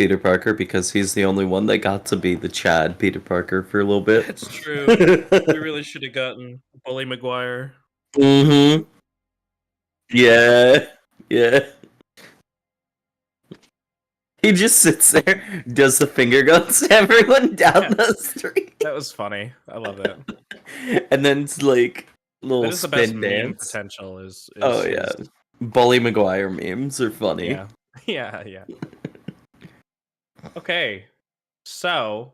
Peter Parker because he's the only one that got to be the Chad Peter Parker for a little bit. That's true. We really should have gotten Bully Maguire. Mm-hmm. Yeah. Yeah. He just sits there, does the finger guns to everyone down the street. That was funny. I love that. And then it's like little That is the best spin meme dance. potential. Is Oh yeah, Bully Maguire memes are funny. Yeah, yeah. Okay, so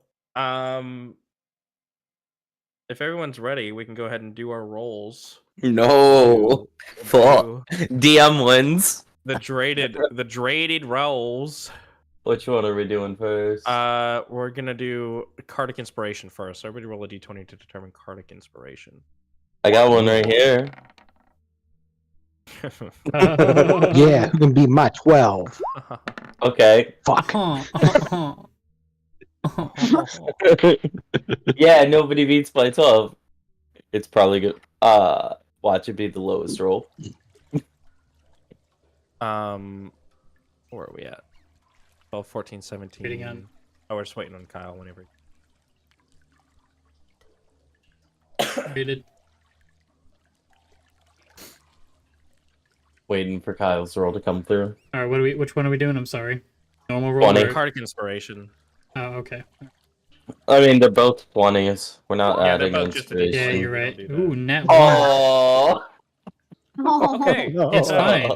if everyone's ready, we can go ahead and do our rolls. No, fuck. DM wins. The dreaded rolls. Which one are we doing first? We're gonna do Cardic Inspiration first. Everybody roll a d20 to determine Cardic Inspiration. I got one right here. Yeah, who can beat my 12? Okay. Fuck. Yeah, nobody beats by 12. It's probably good. Watch it be the lowest roll. Where are we at? 12, 14, 17. Waiting on. Oh, we're just waiting on Kyle whenever. Rated. Waiting for Kyle's roll to come through. All right, which one are we doing? I'm sorry. Normal roll. 20. or- Cardic Inspiration. Oh, okay. I mean, they're both 20s. We're not Yeah, they're adding both just a inspiration. Yeah, D20. you're right. Don't do that. Ooh, net one. Oh. Okay, It's fine.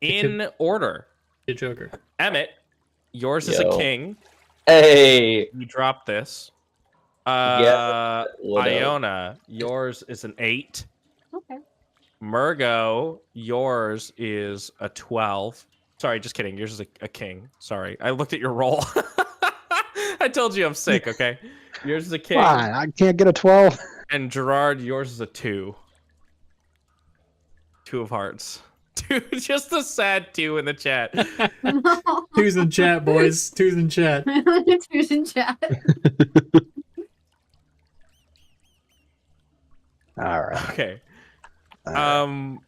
in order. The Joker. Emmett, yours is a Yo. king. Hey. You drop this. Yeah, what up? Iona, yours is an 8. Okay. Murgo, yours is a 12. Sorry, just kidding. Yours is a king. Sorry, I looked at your roll. I told you I'm sick. Okay, yours is a king. Fine, I can't get a 12. And Gerard, yours is a 2. 2 of hearts. 2, just a sad 2 in the chat. Two's in chat, boys. Two's in chat. Two's in chat. All right. Okay. All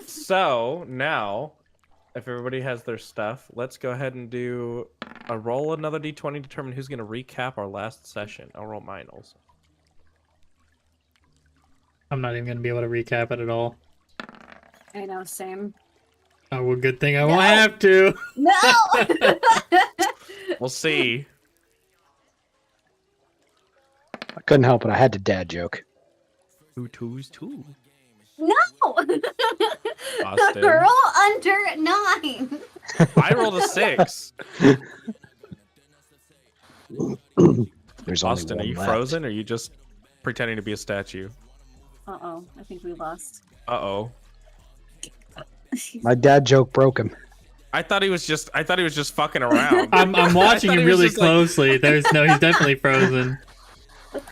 So now, if everybody has their stuff, let's go ahead and do a roll another d20, determine who's going to recap our last session. I'll roll mine also. I'm not even gonna be able to recap it at all. I know, same. Oh, well, good thing I won't have to. No! We'll see. I couldn't help it. I had to dad joke. 2 is 2. No! Austin. Roll under 9. I rolled a 6. There's Austin, are only you one left. frozen or are you just pretending to be a statue? Uh-oh, I think we lost. Uh-oh. My dad joke broke him. I thought he was just fucking around. I'm watching I thought him he was really just like- closely. He's definitely frozen.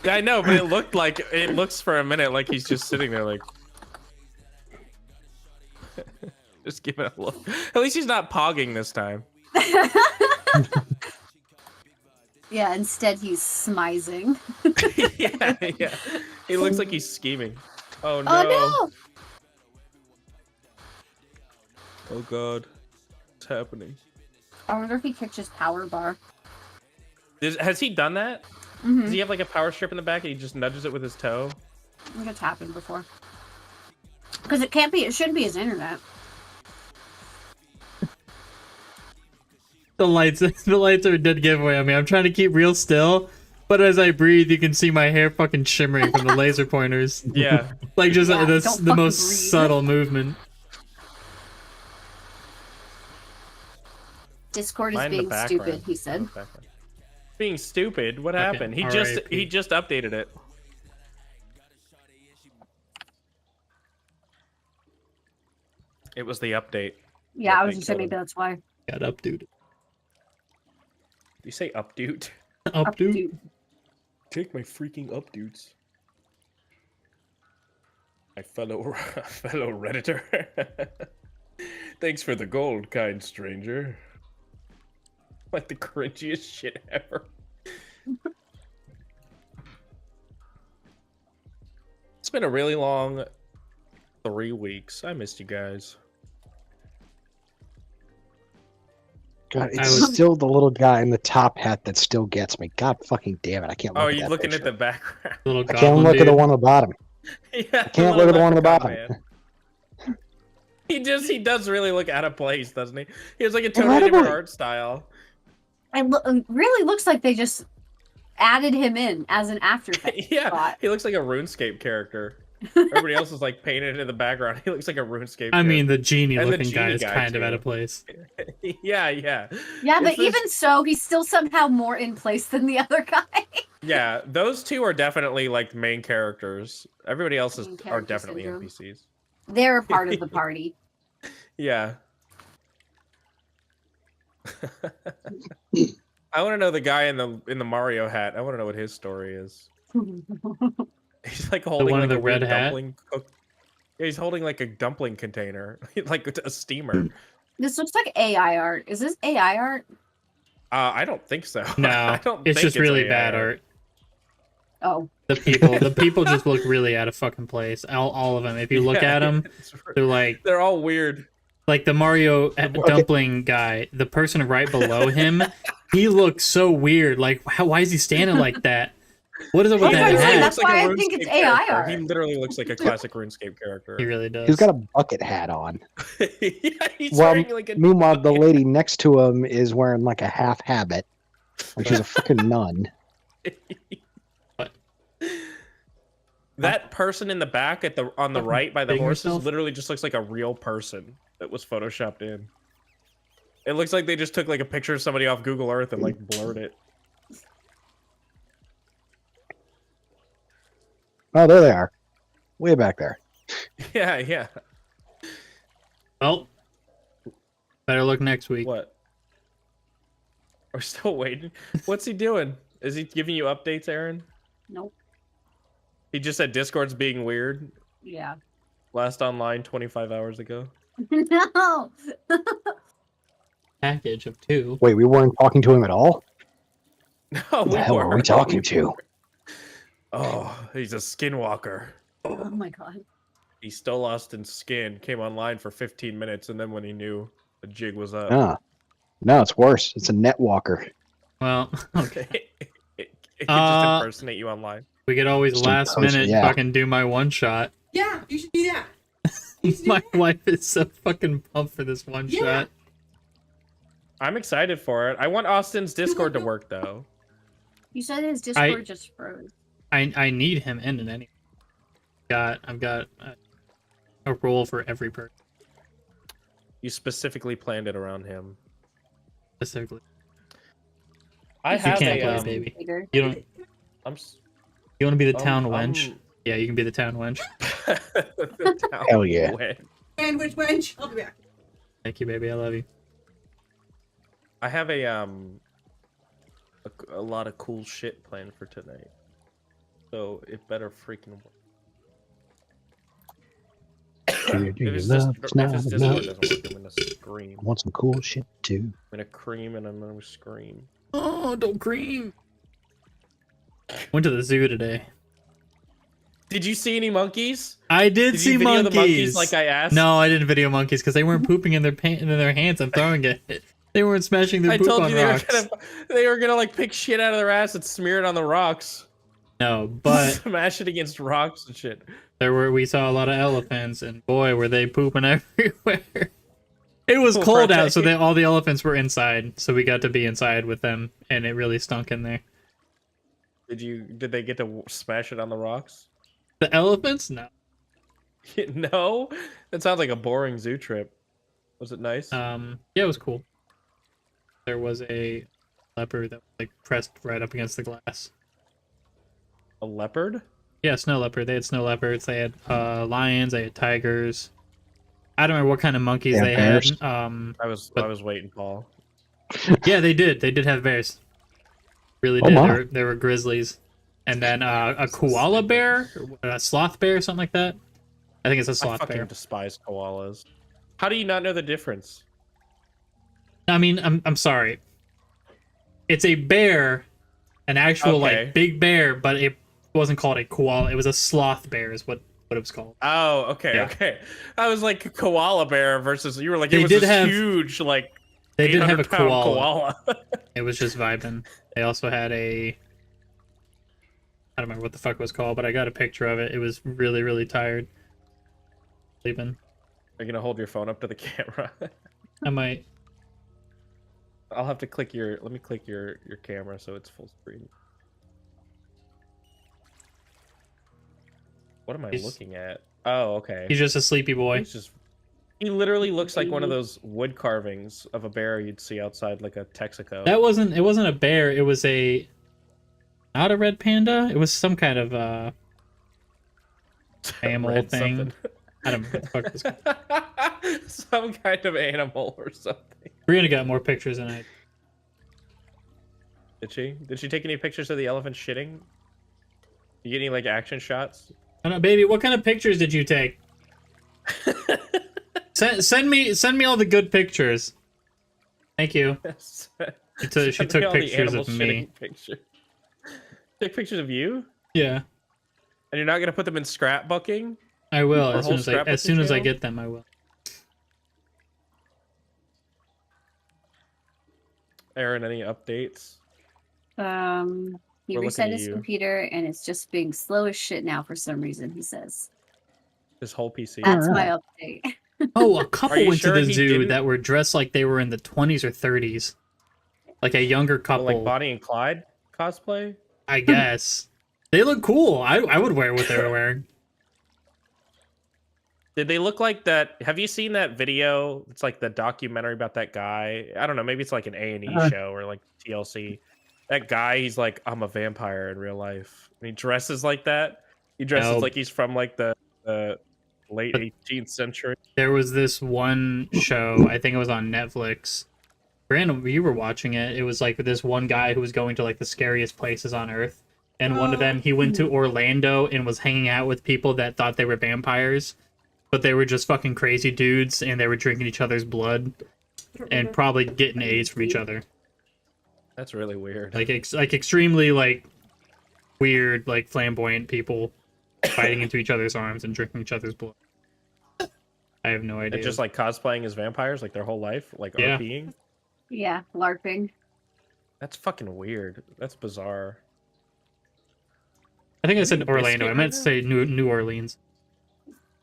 Yeah, I know, but it looks for a minute like he's just sitting there like just give it a look. At least he's not pogging this time. Yeah, instead he's smizing. yeah. He looks like he's scheming. Oh no. Oh Oh god. What's happening? no! I wonder if he kicked his power bar. Has he done that? Mm-hmm. Does he have like a power strip in the back and he just nudges it with his toe? I think it's happened before. Because it shouldn't be his internet. The lights are a dead giveaway on me. I'm trying to keep real still, but as I breathe, you can see my hair fucking shimmering from the laser pointers. Yeah. Like just Yeah, the don't most fucking breathe. subtle movement. Discord is Mine in the being background. stupid, he said. Being stupid? What happened? He R.I.P. just updated it. It was the update. Yeah, I was They just saying killed maybe that's why. Got up, dude. You say update? Up, dude. Take my freaking updates. My fellow Redditor. Thanks for the gold, kind stranger. Like the cringiest shit ever. It's been a really long 3 weeks. I missed you guys. God, I it's was- still the little guy in the top hat that still gets me. God fucking damn it! I can't look Oh, at you're that looking picture. at the background. Little I can't goblin look at the dude. one on the bottom. Yeah, I can't look at the one on the bottom. Man. He does really look out of place, doesn't he? He has like a Hey, totally why do different I- art style. It really looks like they just added him in as an afterthought. Yeah, he looks like a RuneScape character. Everybody else is like painted in the background. He looks like a RuneScape. I mean, character. the genie And the looking guy genie is guy, kind of too. out of place. Yeah. Yeah, It's but this- even so, he's still somehow more in place than the other guy. Yeah, those two are definitely like main characters. Everybody else Main are character definitely syndrome. NPCs. They're a part of the party. Yeah. I want to know the guy in the Mario hat. I want to know what his story is. He's like holding one like in the a weird red hat? dumpling. Yeah, he's holding like a dumpling container, like a steamer. This looks like AI art. Is this AI art? I don't think so. No, I don't it's think just really AI bad art. Oh, The people just look really out of fucking place. All of them. If you look Yeah, at them, they're they're all weird. like the Mario dumpling guy. The person right below him, he looks so weird. Like, why is he standing like that? What is it with That's what that I'm saying, hat? that's why I think it's AI character. art. He literally looks like a classic RuneScape character. He really does. He's got a bucket hat on. Yeah, he's Well, wearing like a meanwhile, the lady next to him is wearing like a half habit, like she's a freaking nun. That person in the back on the Fucking right by the big horses yourself? literally just looks like a real person that was photoshopped in. It looks like they just took like a picture of somebody off Google Earth and like blurred it. Oh, there they are, way back there. Yeah. Well, better look next week. What? We're still waiting. What's he doing? Is he giving you updates, Aaron? nope. He just said Discord's being weird. Yeah. Last online 25 hours ago. No. Package of 2. Wait, we weren't talking to him at all? No, Who the hell are we talking to? Oh, he's a skinwalker. Oh my god. He still lost in skin, came online for 15 minutes, and then when he knew the jig was up. Ah, no, it's worse. It's a net walker. Well, okay. It can just impersonate you online. We could always Just last impose it, minute yeah. fucking do my one shot. Yeah, you should do that. My wife is so fucking pumped for this one Yeah. shot. I'm excited for it. I want Austin's Discord to work though. You said his Discord just froze. I need him in it anyway. I've got a role for every person You specifically planned it around him. specifically. I You have can't a play, baby. Bigger. You don't. I'm s- You want to be the I'm- town I'm- wench? Yeah, you can be the town wench. the town Hell yeah. wench. And which wench? I'll be back. Thank you, baby. I love you. I have a lot of cool shit planned for tonight. So it better freaking work. If his Love, Discord it's not doesn't enough. work, I'm gonna scream. I want some cool shit too. I'm gonna cream and I'm gonna scream. Oh, don't cream. Went to the zoo today. Did you see any monkeys? I did Did see you video monkeys. the monkeys like I asked? No, I didn't video monkeys because they weren't pooping in their hands and throwing it. They weren't smashing their I poop told on you they rocks. they were gonna like pick shit out of their ass and smear it on the rocks. No, but Smash it against rocks and shit. we saw a lot of elephants, and boy, were they pooping everywhere. It was Were cold they? out, so all the elephants were inside, so we got to be inside with them, and it really stunk in there. Did they get to smash it on the rocks? The elephants? No. No? That sounds like a boring zoo trip. Was it nice? Yeah, it was cool. There was a leopard that was like pressed right up against the glass. A leopard? Yeah, snow leopard. They had snow leopards. They had lions. They had tigers. I don't remember what kind of monkeys Yeah, they bears. had. I was waiting, Paul. Yeah, they did. They did have bears. Really Oh did. my. They were grizzlies. And then a koala bear, or a sloth bear, something like that. I think it's a I sloth fucking bear. despise koalas. How do you not know the difference? I mean, I'm sorry. It's a bear, an actual Okay. like big bear, but it wasn't called a koala. It was a sloth bear, is what it was called. Oh, okay, Yeah. okay. I was like koala bear versus you were like They it was did this have- huge like They did have a 800-pound koala. It was just vibing. They also had a... I don't remember what the fuck it was called, but I got a picture of it. It was really, really tired. Sleeping. Are you gonna hold your phone up to the camera? I might. I'll have to click your. Let me click your camera so it's full screen. What am I He's- looking at? Oh, okay. He's just a sleepy boy. He's just. He literally looks like one of those wood carvings of a bear you'd see outside like a Texaco. That wasn't... It wasn't a bear. It was a... Not a red panda. It was some kind of mammal Red thing. something. I don't know what the fuck it was called. Some kind of animal or something. Brianna got more pictures than I. Did she? Did she take any pictures of the elephant shitting? You get any like action shots? I don't know, baby. What kind of pictures did you take? Send me all the good pictures. Thank you. She took Send me all the pictures animal of me. shitting picture. Take pictures of you, Yeah, and you're not gonna put them in scrapbooking? I will Our as whole soon as I scrapbooking get them. I will. Aaron, any updates? He We're looking reset at his you. computer and it's just being slow as shit now for some reason, he says. His whole PC. That's Alright. my update. Oh, a couple you went sure to the he zoo didn't- that were dressed like they were in the 20s or 30s, like a younger Oh, couple. like Bonnie and Clyde cosplay? I guess they look cool. I would wear what they were wearing. Did they look like that? Have you seen that video? It's like the documentary about that guy. I don't know. Maybe it's like an A&E show or like TLC. That guy, he's like, I'm a vampire in real life. And he dresses like that. He dresses No. like he's from like the late 18th century. There was this one show, I think it was on Netflix. Brandon, you were watching it. It was like this one guy who was going to like the scariest places on Earth. And one of them, he went to Orlando and was hanging out with people that thought they were vampires. But they were just fucking crazy dudes and they were drinking each other's blood and probably getting AIDS from each other. That's really weird. Like extremely like weird, like flamboyant people fighting into each other's arms and drinking each other's blood. I have no idea. And just like cosplaying as vampires like their whole life, like Yeah. RPing. Yeah, LARPing. That's fucking weird. That's bizarre. I think I said Eating Orlando. I biscuit meant right to say New Orleans.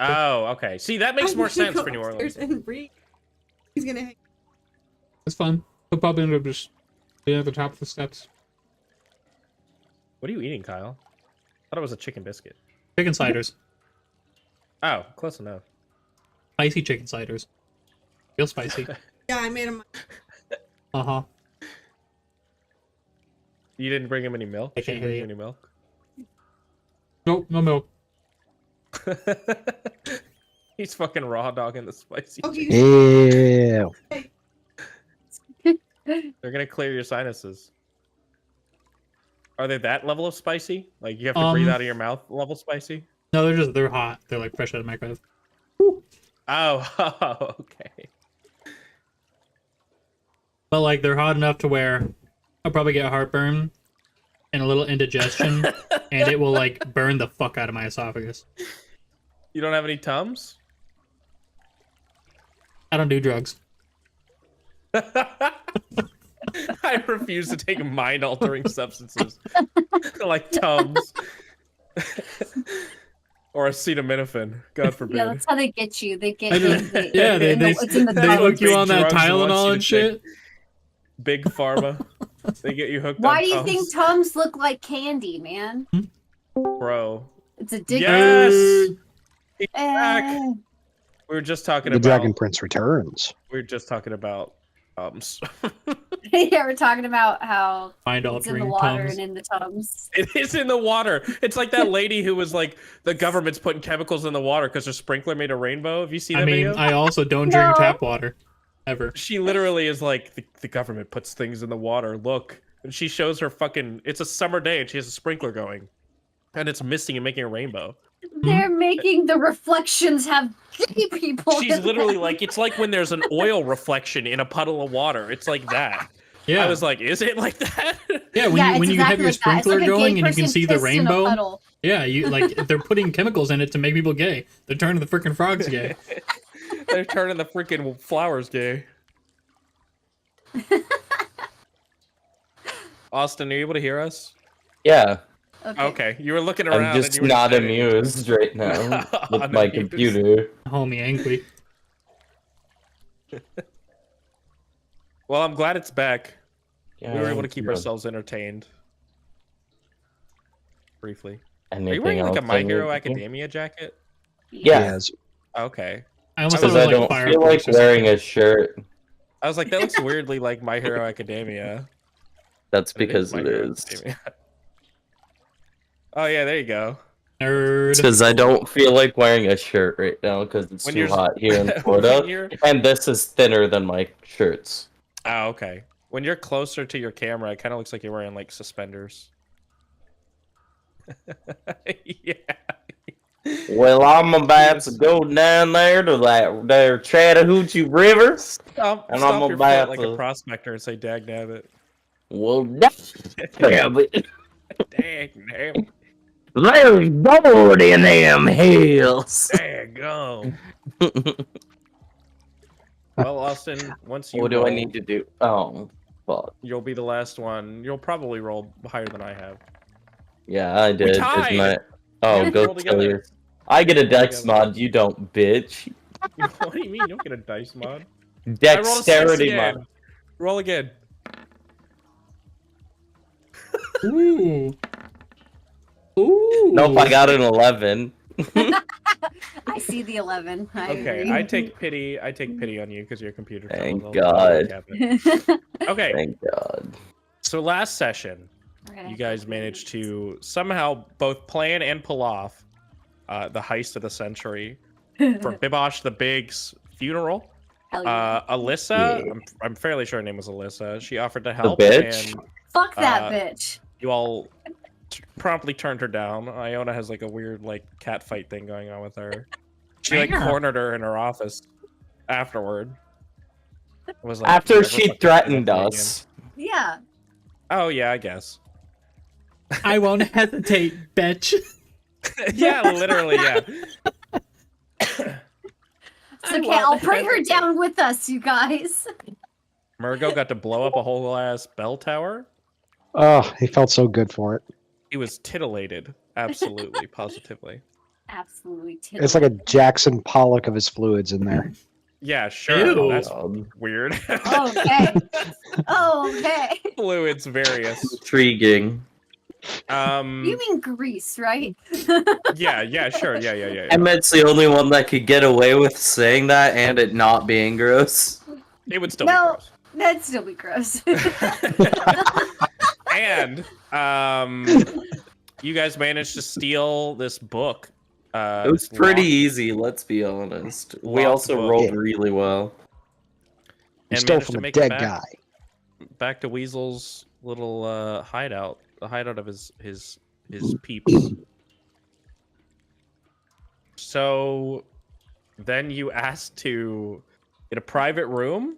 Oh, okay. See, that makes I'm more gonna sense go for New upstairs Orleans. And read. He's gonna hang. It's fun. He'll probably end up just being at the top of the steps. What are you eating, Kyle? I thought it was a chicken biscuit. Chicken sliders. Oh, close enough. Spicy chicken sliders. Real spicy. Yeah, I made him. Uh-huh. You didn't bring him any milk? I She can't didn't bring hear you any milk? Nope, no milk. He's fucking raw dogging the spicy. Oh, chicken. Ew. They're gonna clear your sinuses. Are they that level of spicy? Like you have to breathe out of your mouth level spicy? No, they're hot. They're like fresh out of the microwave. Oh, okay. But like they're hot enough to where I'll probably get heartburn and a little indigestion, and it will like burn the fuck out of my esophagus. You don't have any Tums? I don't do drugs. I refuse to take mind-altering substances like Tums or acetaminophen. God forbid. Yeah, that's how they get you. They get I you. just, yeah, they it's in the they tongue. hook you Big on that drugs wants you Tylenol to and shit. Big Pharma. They get you hooked Why on do you Tums. think Tums look like candy, man? Bro. It's addictive. Yes! He's back. Eh. We were just talking The about Dragon Prince returns. we were just talking about Yeah, we're talking about how Mind it's in the altering water Tums. and in the Tums. It is in the water. It's like that lady who was like, the government's putting chemicals in the water because her sprinkler made a rainbow. Have you seen I that mean, video? I also don't drink No. tap water. Ever. She literally is like, the government puts things in the water. Look. And she shows her fucking, it's a summer day and she has a sprinkler going. And it's misting and making a rainbow. They're making the reflections have gay people. She's in literally them. like, it's like when there's an oil reflection in a puddle of water. It's like that. Yeah. I was like, is it like that? Yeah, when Yeah, you it's have exactly your like that. It's sprinkler like a gay going and you can person see the pissed in a rainbow. puddle. Yeah, you like they're putting chemicals in it to make people gay. They're turning the freaking frogs gay. They're turning the freaking flowers gay. Austin, are you able to hear us? Yeah, Okay, you were looking around. I'm and just you were not saying- amused right now with my Unamused. computer. Homie angry. Well, I'm glad it's back. Yeah, We were able to keep yeah. ourselves entertained. Briefly. Are you Anything wearing like a else My I need Hero to do? Academia jacket? Yeah. Yes. Okay. I almost Because thought it I was like don't Fire feel like Force or wearing something. a shirt. I was like, that looks weirdly like My Hero Academia. That's But because My it Hero is. Academia. Oh yeah, there you go. Nerd. Because I don't feel like wearing a shirt right now because it's When too you're- hot here in when Florida. you're- And this is thinner than my shirts. Oh, okay. When you're closer to your camera, it kind of looks like you're wearing like suspenders. Yeah. Well, I'm about to go down there to that there Chattahoochee River. Stomp And I'm your about foot like a to- prospector and say, "Dag nabbit." Well, damn it. Dag nabbit. There's gold in them hills. Dag go. Well, Austin, once you What do I roll, need to do? Oh, fuck. you'll be the last one. You'll probably roll higher than I have. Yeah, I did. tied! Isn't it? Oh, Yeah, go roll kill together. your... I get a dex together. mod, you don't, bitch. What do you mean? You don't get a dice mod. I rolled a 6 Dexterity again. mod. Roll again. Ooh. Ooh. Nope, I got an 11. I see the 11. I Okay, agree. I take pity on you because your computer. Thank trouble. God. Okay, Thank God. so last session, you guys managed to somehow both plan and pull off the heist of the century for Bibosh the Big's funeral. Hell yeah. Alyssa, Yeah. I'm fairly sure her name was Alyssa. She offered to help, bitch? and Fuck that uh, bitch. you all promptly turned her down. Iona has like a weird like cat fight thing going on with her. She like Yeah. cornered her in her office afterward. Was like, After "Never she fucking threatened do that to me us. Yeah. again." Oh yeah, I guess. I won't hesitate, bitch. Yeah, literally, yeah. It's okay, I'll bring her down with us, you guys. Murgo got to blow up a whole ass bell tower. Oh, he felt so good for it. He was titillated, absolutely, positively. Absolutely. It's like a Jackson Pollock of his fluids in there. Yeah, sure. Ew. That's weird. Okay. Okay. Fluids various. Intriguing. You mean Greece, right? Yeah, sure. Yeah. Emmett's the only one that could get away with saying that and it not being gross. It would still No. be That'd still be gross. gross. And you guys managed to steal this book. It was this pretty locked- easy, let's be honest. We locked also book. rolled really well. He and stole managed from to a make it dead back, guy. back to Weasel's little hideout, the hideout of his peeps. So then you asked to get a private room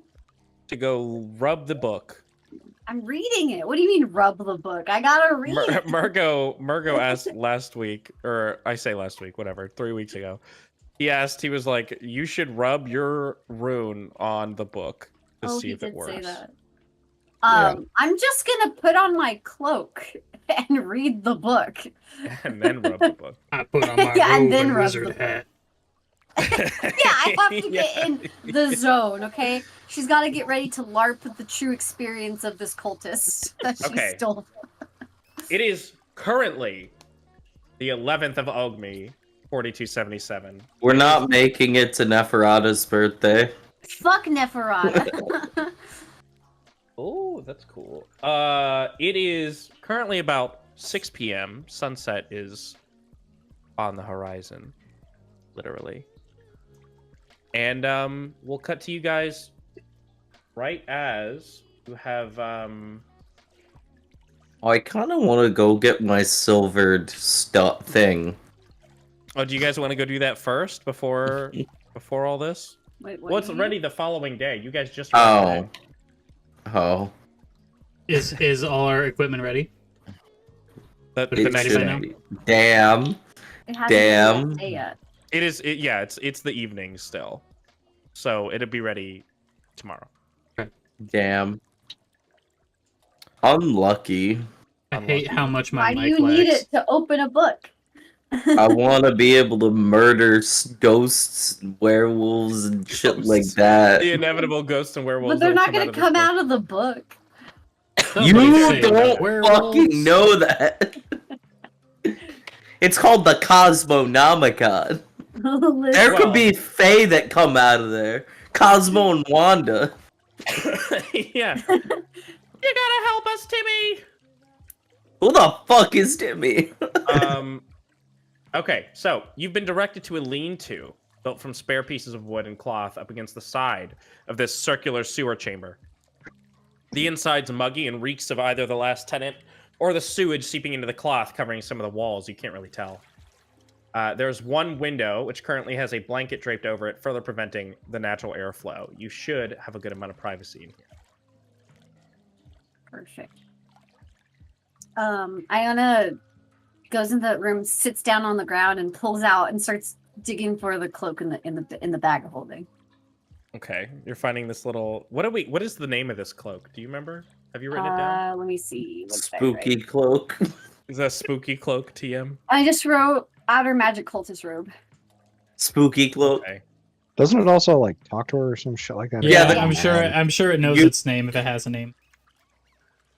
to go rub the book. I'm reading it. What do you mean rub the book? I gotta read. Murgo asked last week, or I say last week, whatever, 3 weeks ago. He was like, you should rub your rune on the book to see he if it did say works. that. Yeah. I'm just gonna put on my cloak and read the book. And then rub the book. I put on my Yeah, and robe then and rub wizard the- hat. Yeah, I have to get in the zone, okay? She's got to get ready to LARP with the true experience of this cultist that she Okay. stole. It is currently the 11th of Ogmi, 4277. We're not making it to Neferata's birthday. Fuck Neferata. Oh, that's cool. It is currently about 6 p.m. Sunset is on the horizon, literally. And we'll cut to you guys right as you have I kind of want to go get my silvered stuff thing. Oh, do you guys want to go do that first before all this? Wait, what? Well, it's do you ready mean? the following day. You guys just Oh. Oh. Is all our equipment ready? the It next should day. now? be. Damn. It hasn't been Damn. that day yet. It is. It's the evening still, so it'll be ready tomorrow. Damn. Unlucky. I hate how much my Why do mic you need lags. it to open a book? I want to be able to murder ghosts, and werewolves, and shit like Ghosts. that. The inevitable ghosts and werewolves. But they're that'll not going of to this come book. out of the book. Somebody You say don't werewolves. fucking know that. It's called the Khosmonomicon. There could be Fae that come out of there. Cosmo and Wanda. Yeah. You gotta help us, Timmy. Who the fuck is Timmy? Okay, so you've been directed to a lean-to built from spare pieces of wood and cloth up against the side of this circular sewer chamber. The inside's muggy and reeks of either the last tenant or the sewage seeping into the cloth covering some of the walls. You can't really tell. There's one window, which currently has a blanket draped over it, further preventing the natural airflow. You should have a good amount of privacy in here. Perfect. Iona goes in the room, sits down on the ground, and pulls out and starts digging for the cloak in the bag of holding. Okay, you're finding this little. What is the name of this cloak? Do you remember? Have you written it down? Let me see. What did I Spooky write? cloak. Is that a spooky cloak, TM? I just wrote outer magic cultist robe. Spooky cloak. Okay. Doesn't it also like talk to her or some shit like that? Yeah, but- I'm sure it knows You- its name if it has a name.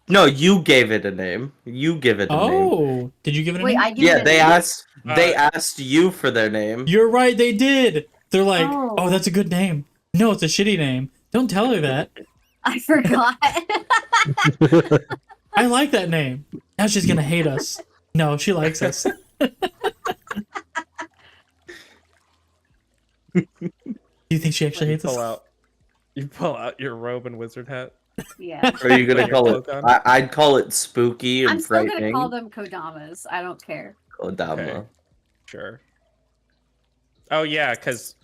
No, you gave it a name. You give it a name. Oh, did you give it a Wait, name? I give Yeah, it a they name? asked. They asked you for their name. You're right, they did. They're like, Oh. oh, that's a good name. No, it's a shitty name. Don't tell her that. I forgot. I like that name. Now she's gonna hate us. No, she likes us. Do you think she actually You hates us? pull out your robe and wizard hat. Yeah. Are you gonna Put your call it? cloak on? I'd call it spooky and I'm still gonna frightening. call them Kodamas. I don't care. Kodama. Okay. Sure. Oh yeah, because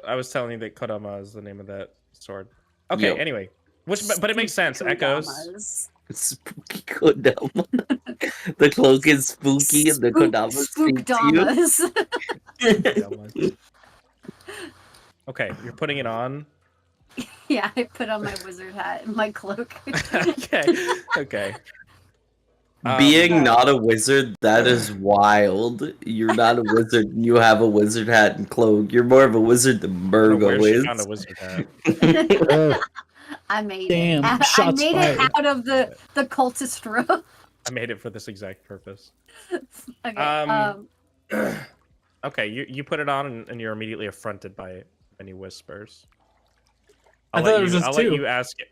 I was telling you that Kodama is the name of that sword. Okay. Yep. Anyway, but it makes sense. Echoes. Kodamas. Spooky Kodama. The cloak is spooky and the Kodama speaks to Spookdamas. Okay, you're putting it on. Yeah, I put on my wizard hat and my cloak. Okay. you. Being not a wizard, that is wild. You're not a wizard and you have a wizard hat and cloak. You're more of a wizard than I don't know Murgo where she is. found a wizard hat. I made Damn, it. I shots made fired. it out of the cultist robe. I made it for this exact purpose. Okay. Okay, you put it on and you're immediately affronted by many whispers. I thought it was just I'll two. let you ask it.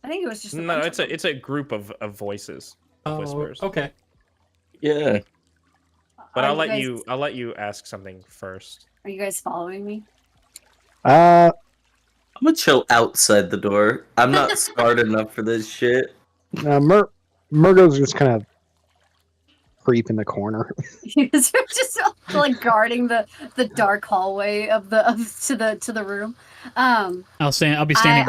I think it was just a No, bunch it's of them. a group of voices, Oh, whispers. okay. Yeah. But Are I'll let guys- you ask something first. Are you guys following me? I'm gonna chill outside the door. I'm not smart enough for this shit. Murgo's just kind of creep in the corner. You guys are just like guarding the dark hallway of to the room. I'll be standing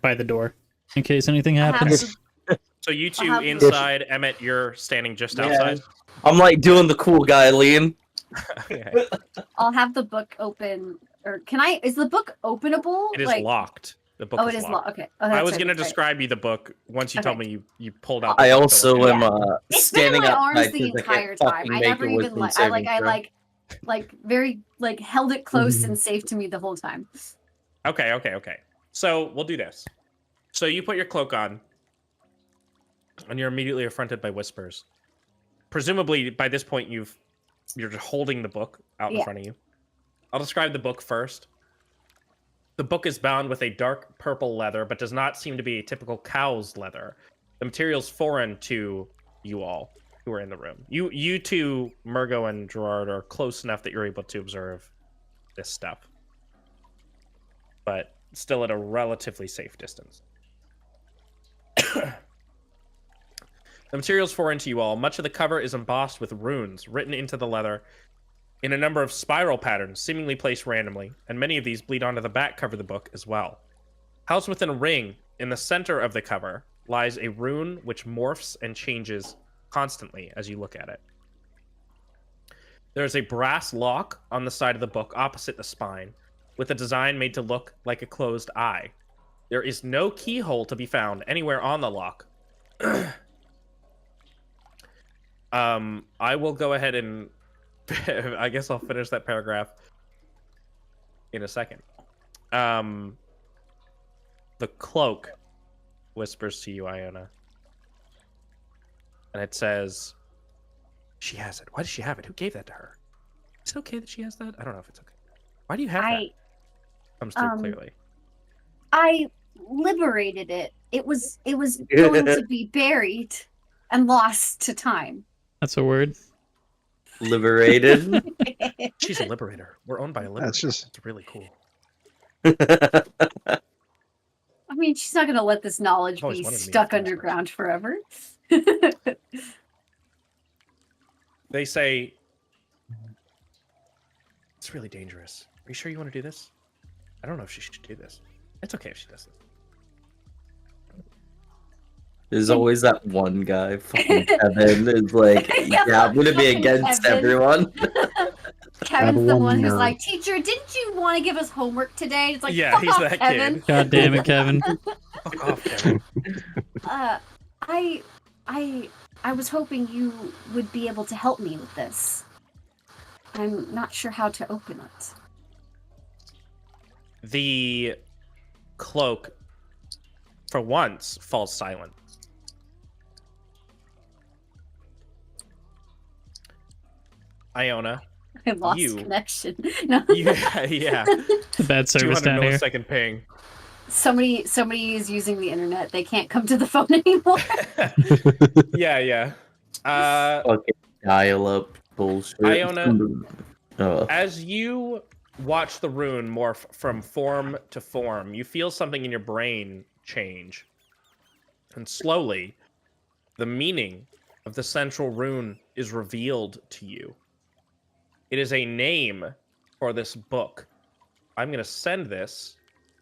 by the door in case anything I have happens. So you two have- inside, Emmett, you're standing just Yeah. outside. I'm like doing the cool guy, Liam. Okay. I'll have the book open, or can I? Is the book openable? It is Like- locked. The book Oh, is it is locked. locked. Okay. Oh, I that's was right, going to that's right. describe you the book once you Okay. told me you pulled out. The I book to also look at am it. It's been standing in my arms outside the 'cause I entire can't time. fucking I make never a even wisdom like. I saving throw. very held it close Mhm. and safe to me the whole time. Okay. So we'll do this. So you put your cloak on, and you're immediately affronted by whispers. Presumably, by this point, you're just holding the book out in Yeah. front of you. I'll describe the book first. The book is bound with a dark purple leather, but does not seem to be a typical cow's leather. The material's foreign to you all who are in the room. You two, Murgo and Gerard, are close enough that you're able to observe this stuff, but still at a relatively safe distance. The material's foreign to you all. Much of the cover is embossed with runes written into the leather in a number of spiral patterns, seemingly placed randomly, and many of these bleed onto the back cover of the book as well. Housed within a ring, in the center of the cover, lies a rune which morphs and changes constantly as you look at it. There is a brass lock on the side of the book opposite the spine, with a design made to look like a closed eye. There is no keyhole to be found anywhere on the lock. I will go ahead and I guess I'll finish that paragraph in a second. The cloak whispers to you, Iona. And it says, she has it. Why does she have it? Who gave that to her? Is it okay that she has that? I don't know if it's okay. Why do you have that? Comes through clearly. I liberated it. It was going to be buried and lost to time. That's a word. Liberated. She's a liberator. We're owned by a liberator. That's really cool. I mean, she's not going to let this knowledge be stuck underground forever. They say, it's really dangerous. Are you sure you want to do this? I don't know if she should do this. It's okay if she does this. There's always that one guy, fucking Kevin, is like, yeah, I'm gonna be against Kevin. Everyone. Kevin's the one who's like, teacher, didn't you want to give us homework today? It's like, yeah, fuck he's off, that Kevin. kid. God damn it, Kevin. Fuck off, Kevin. I was hoping you would be able to help me with this. I'm not sure how to open it. The cloak, for once, falls silent. Iona, I lost connection. No. Yeah. Bad service down here. 200 millisecond ping. Somebody is using the internet. They can't come to the phone anymore. Yeah. Fucking dial-up bullshit. Iona, as you watch the rune morph from form to form, you feel something in your brain change. And slowly, the meaning of the central rune is revealed to you. It is a name for this book. I'm going to send this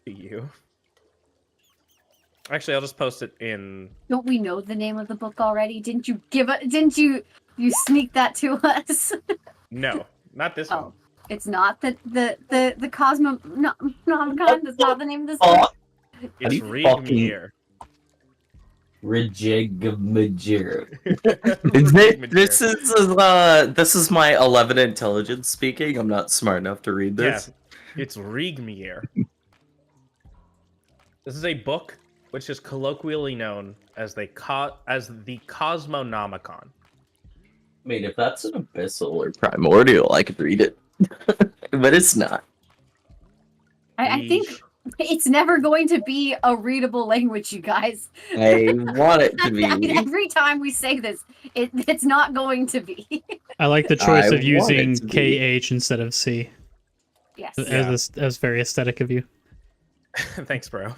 to you. Actually, I'll just post it in... Don't we know the name of the book already? Didn't you sneak that to us? No, not this one. It's not the Cosmonomicon. That's not the name of this book. It's Rigmir. Rigmir. This is my 11 intelligence speaking. I'm not smart enough to read this. Yeah, it's Rigmir. This is a book which is colloquially known as the Khosmonomicon. I mean, if that's an abyssal or primordial, I could read it. But it's not. I think it's never going to be a readable language, you guys. I want it to be. Every time we say this, it's not going to be. I like the choice of using KH instead of C. Yes. That was very aesthetic of you. Thanks, bro.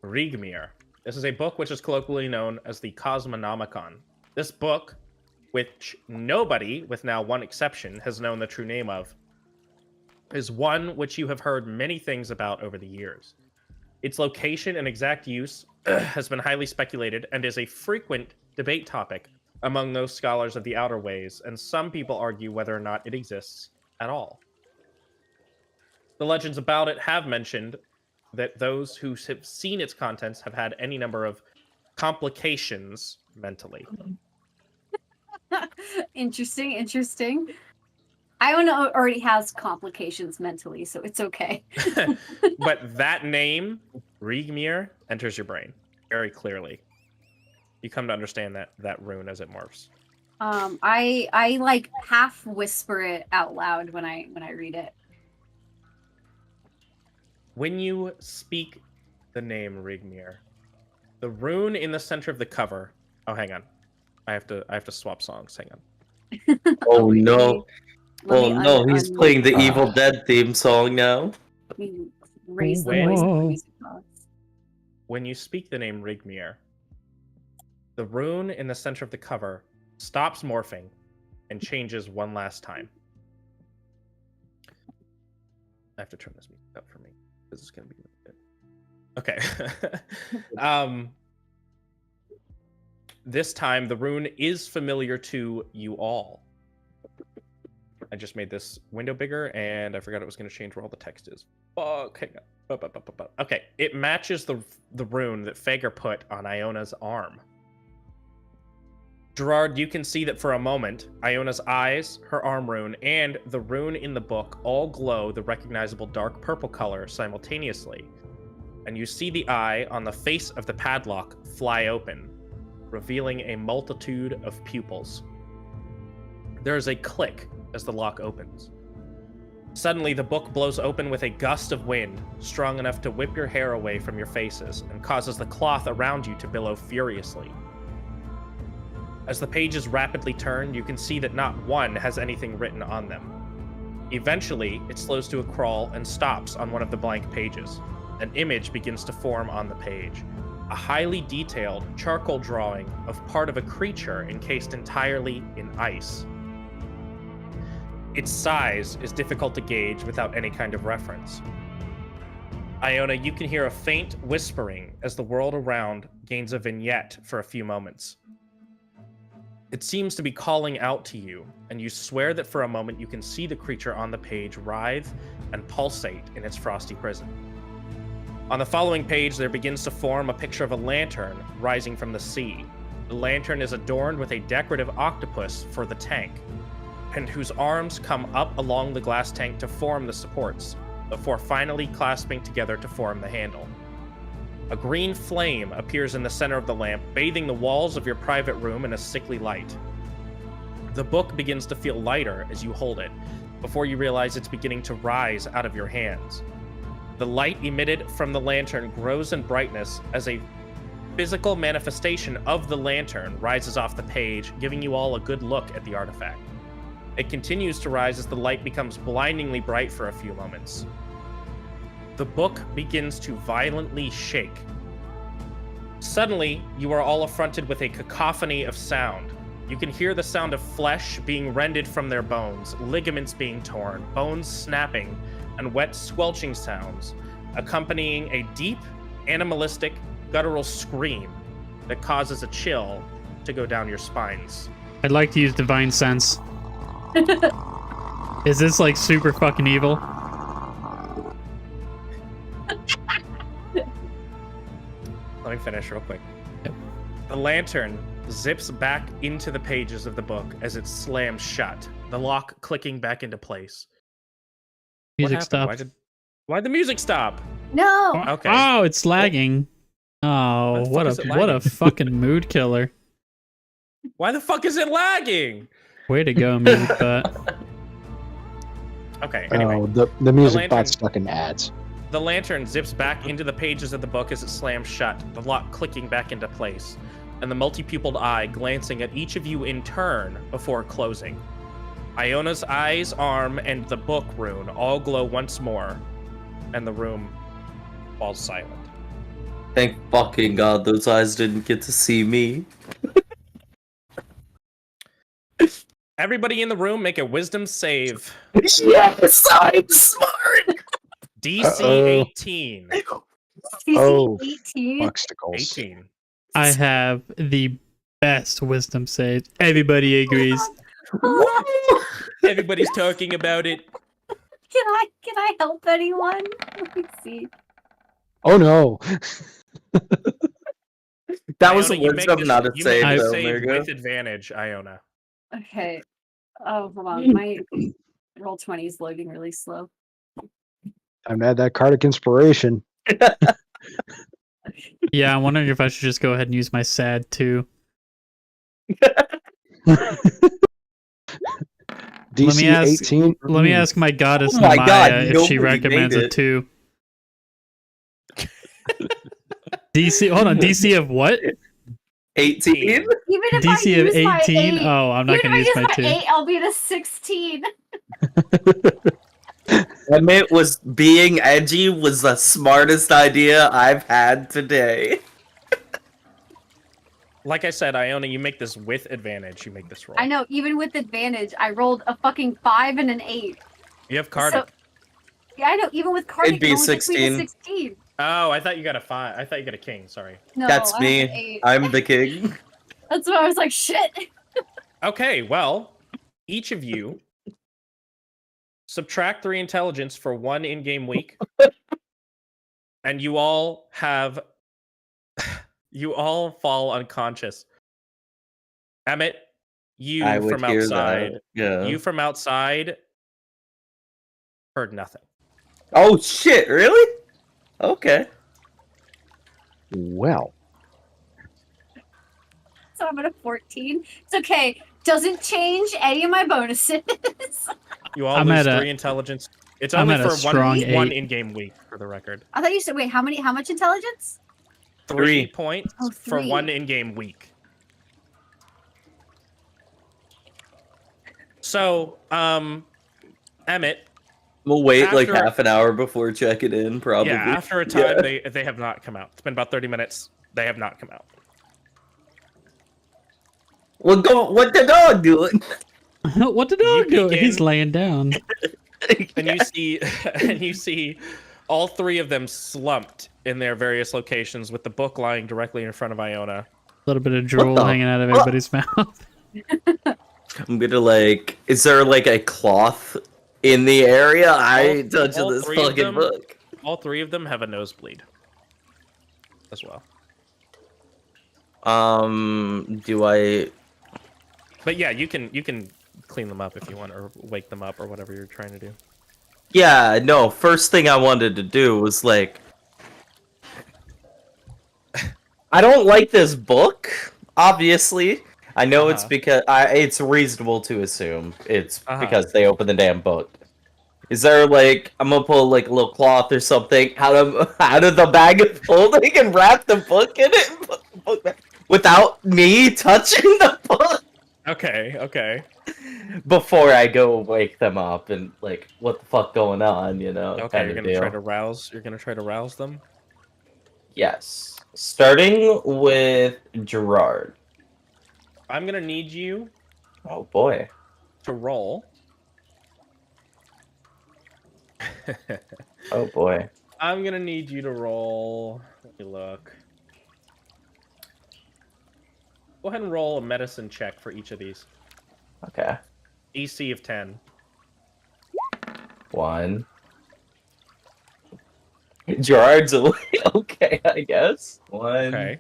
Rigmir. This is a book which is colloquially known as the Khosmonomicon. This book, which nobody, with now one exception, has known the true name of, is one which you have heard many things about over the years. Its location and exact use has been highly speculated and is a frequent debate topic among those scholars of the Outer Ways, and some people argue whether or not it exists at all. The legends about it have mentioned that those who have seen its contents have had any number of complications mentally. Interesting. Iona already has complications mentally, so it's okay. But that name, Rigmir, enters your brain very clearly. You come to understand that rune as it morphs. I like half whisper it out loud when I read it. When you speak the name Rigmir, the rune in the center of the cover. Oh, hang on. I have to swap songs. Hang on. Oh no. No, he's playing the Evil Dead theme song now. Raise the voice of the music box. When you speak the name Rigmir, the rune in the center of the cover stops morphing and changes one last time. I have to turn this music up for me. This is going to be good. Okay. This time, the rune is familiar to you all. I just made this window bigger, and I forgot it was going to change where all the text is. Fuck, hang on. Okay, it matches the rune that Fager put on Iona's arm. Gerard, you can see that for a moment, Iona's eyes, her arm rune, and the rune in the book all glow the recognizable dark purple color simultaneously. And you see the eye on the face of the padlock fly open, revealing a multitude of pupils. There is a click as the lock opens. Suddenly, the book blows open with a gust of wind, strong enough to whip your hair away from your faces, and causes the cloth around you to billow furiously. As the pages rapidly turn, you can see that not one has anything written on them. Eventually, it slows to a crawl and stops on one of the blank pages. An image begins to form on the page. A highly detailed charcoal drawing of part of a creature encased entirely in ice. Its size is difficult to gauge without any kind of reference. Iona, you can hear a faint whispering as the world around gains a vignette for a few moments. It seems to be calling out to you, and you swear that for a moment you can see the creature on the page writhe and pulsate in its frosty prison. On the following page, there begins to form a picture of a lantern rising from the sea. The lantern is adorned with a decorative octopus for the tank, and whose arms come up along the glass tank to form the supports, before finally clasping together to form the handle. A green flame appears in the center of the lamp, bathing the walls of your private room in a sickly light. The book begins to feel lighter as you hold it, before you realize it's beginning to rise out of your hands. The light emitted from the lantern grows in brightness as a physical manifestation of the lantern rises off the page, giving you all a good look at the artifact. It continues to rise as the light becomes blindingly bright for a few moments. The book begins to violently shake. Suddenly, you are all affronted with a cacophony of sound. You can hear the sound of flesh being rended from their bones, ligaments being torn, bones snapping, and wet squelching sounds, accompanying a deep, animalistic, guttural scream that causes a chill to go down your spines. I'd like to use Divine Sense. Is this like super fucking evil? Let me finish real quick. Yep. The lantern zips back into the pages of the book as it slams shut, the lock clicking back into place. Music What stopped. happened? Why'd the music stop? No. Okay. Oh, it's lagging. Oh, Why the fuck is it what a lagging? fucking mood killer. Why the fuck is it lagging? Way to go, music bot. Okay, anyway. Oh, the music lantern- bot's stuck in ads. The lantern zips back into the pages of the book as it slams shut, the lock clicking back into place, and the multi-pupiled eye glancing at each of you in turn before closing. Iona's eyes, arm, and the book rune all glow once more, and the room falls silent. Thank fucking God those eyes didn't get to see me. Everybody in the room make a wisdom save. Yes, I'm smart. DC Uh-oh. 18. Oh, 18. Bucksticles. 18. I have the best wisdom save. Everybody agrees. Everybody's talking about it. Can I help anyone? Let me see. Oh no. That was a Iona, you make wisdom, this- not a you save, make this though, save Mirgo. with advantage, Iona. Okay. Oh, hold on. My roll 20 is loading really slow. Time to add that Cardic inspiration. Yeah, I'm wondering if I should just go ahead and use my sad too. DC ask- 18. Let me ask my goddess Oh my Namaya God, if she nobody recommends made a it. 2. DC, hold on, DC of what? 18? Even if DC I of use my 18? 8, Oh, I'm not even gonna if use I my use 2. my 8, I'll be at a 16. Admit was being edgy was the smartest idea I've had today. Like I said, Iona, you make this with advantage. You make this roll. I know, even with advantage, I rolled a fucking 5 and an 8. You have Cardic. Yeah, I know, even with Cardic, It'd be it only took me to 16. 16. Oh, I thought you got a 5. I thought you got a king. Sorry. No, That's I have an me. 8. I'm the king. That's why I was like, shit. Okay, well, each of you subtract 3 intelligence for 1 in-game week, and you all have you all fall unconscious. Emmett, you I would from hear outside. that. Yeah. You from outside heard nothing. Oh shit! Really? Okay. Well, So I'm at a 14. It's okay. Doesn't change any of my bonuses. You all I'm lose at 3 intelligence. It's I'm only at a for strong one 8. in-game week, for the record. I thought you said, wait, how much intelligence? 3 3. points Oh, for 3. 1 in-game week. So, Emmett, We'll wait like After- half an hour before checking in, probably. yeah, after a time, Yeah. they have not come out. It's been about 30 minutes. They have not come out. What the dog doing? What the dog You do? peek He's in. laying down. And you see all 3 of them slumped in their various locations with the book lying directly in front of Iona. A little bit of drool the hanging out of fuck? everybody's mouth. I'm gonna like. Is there like a cloth in the area? I ain't touching all this 3 of fucking them- book. All 3 of them have a nosebleed as well. Do I? But yeah, you can clean them up if you want, or wake them up, or whatever you're trying to do. Yeah, no. First thing I wanted to do was like. I don't like this book. Obviously, I know it's because it's reasonable to assume it's because they opened the damn book. Is there like I'm gonna pull like a little cloth or something out of the bag of holding and wrap the book in it and put the book back without me touching the book Okay. before I go wake them up and like what the fuck going on, you know? Okay, kinda you're gonna deal. try to rouse. You're gonna try to rouse them. Yes. Starting with Gerard. I'm gonna need you Oh boy. to roll. Oh boy. I'm gonna need you to roll. Let me look. Go ahead and roll a medicine check for each of these. Okay. EC of 10. 1. Gerard's away. Okay, I guess. 1, Okay.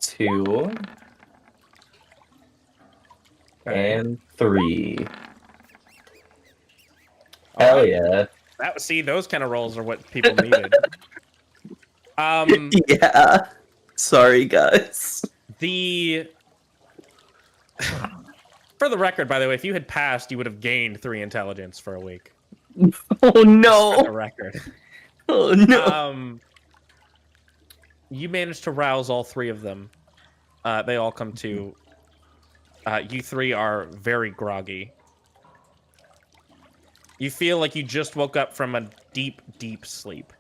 2, Okay. and 3. All Hell right. yeah. See, those kind of rolls are what people needed. Yeah. Sorry, guys. For the record, by the way, if you had passed, you would have gained 3 intelligence for a week. Oh Just for the no. record. Oh no. You managed to rouse all 3 of them. They all come to. You 3 are very groggy. You feel like you just woke up from a deep, deep sleep.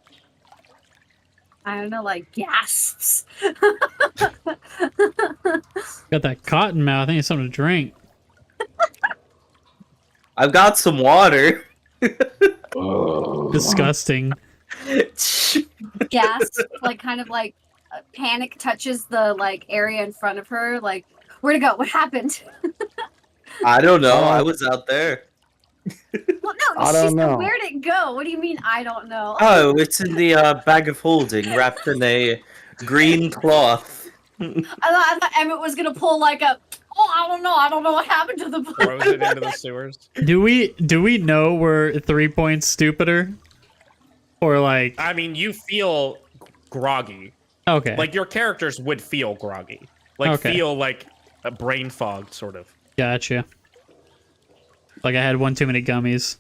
I don't know, like gasps. Got that cotton mouth. I need something to drink. I've got some water. Disgusting. Gasp, like kind of like panic touches the like area in front of her. Like, where'd it go? What happened? I don't know. I was out there. Well, no, I she don't said, know. where'd it go? What do you mean? I don't know. Oh, it's in the bag of holding, wrapped in a green cloth. I thought Emmett was gonna pull like a. Oh, I don't know what happened to the book. Throws it into the sewers. Do we know we're 3 points stupider? Or like I mean, you feel groggy. okay. Like your characters would feel groggy. Like Okay. feel like a brain fogged, sort of. Gotcha. Like I had one too many gummies.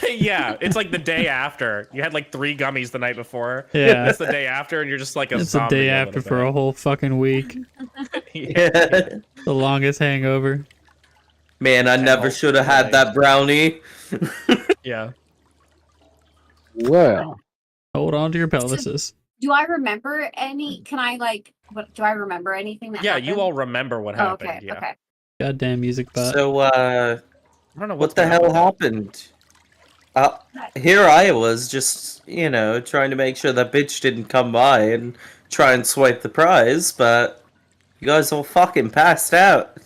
Yeah, it's like the day after. You had like 3 gummies the night before. Yeah. It's the day after, and you're just like a It's the zombie. day a after little for a bit. whole fucking week. Yeah. The longest hangover. Man, I never should have had that brownie. Yeah. Well, Hold on to your pelvises. Do I remember any? Can I like? What do I remember anything that? Yeah, happened? you all remember what Oh, happened. okay. Yeah. Okay. Goddamn music bot. So, I don't know what what's the going on hell with that. happened? Here I was just, you know, trying to make sure that bitch didn't come by and try and swipe the prize, but you guys all fucking passed out.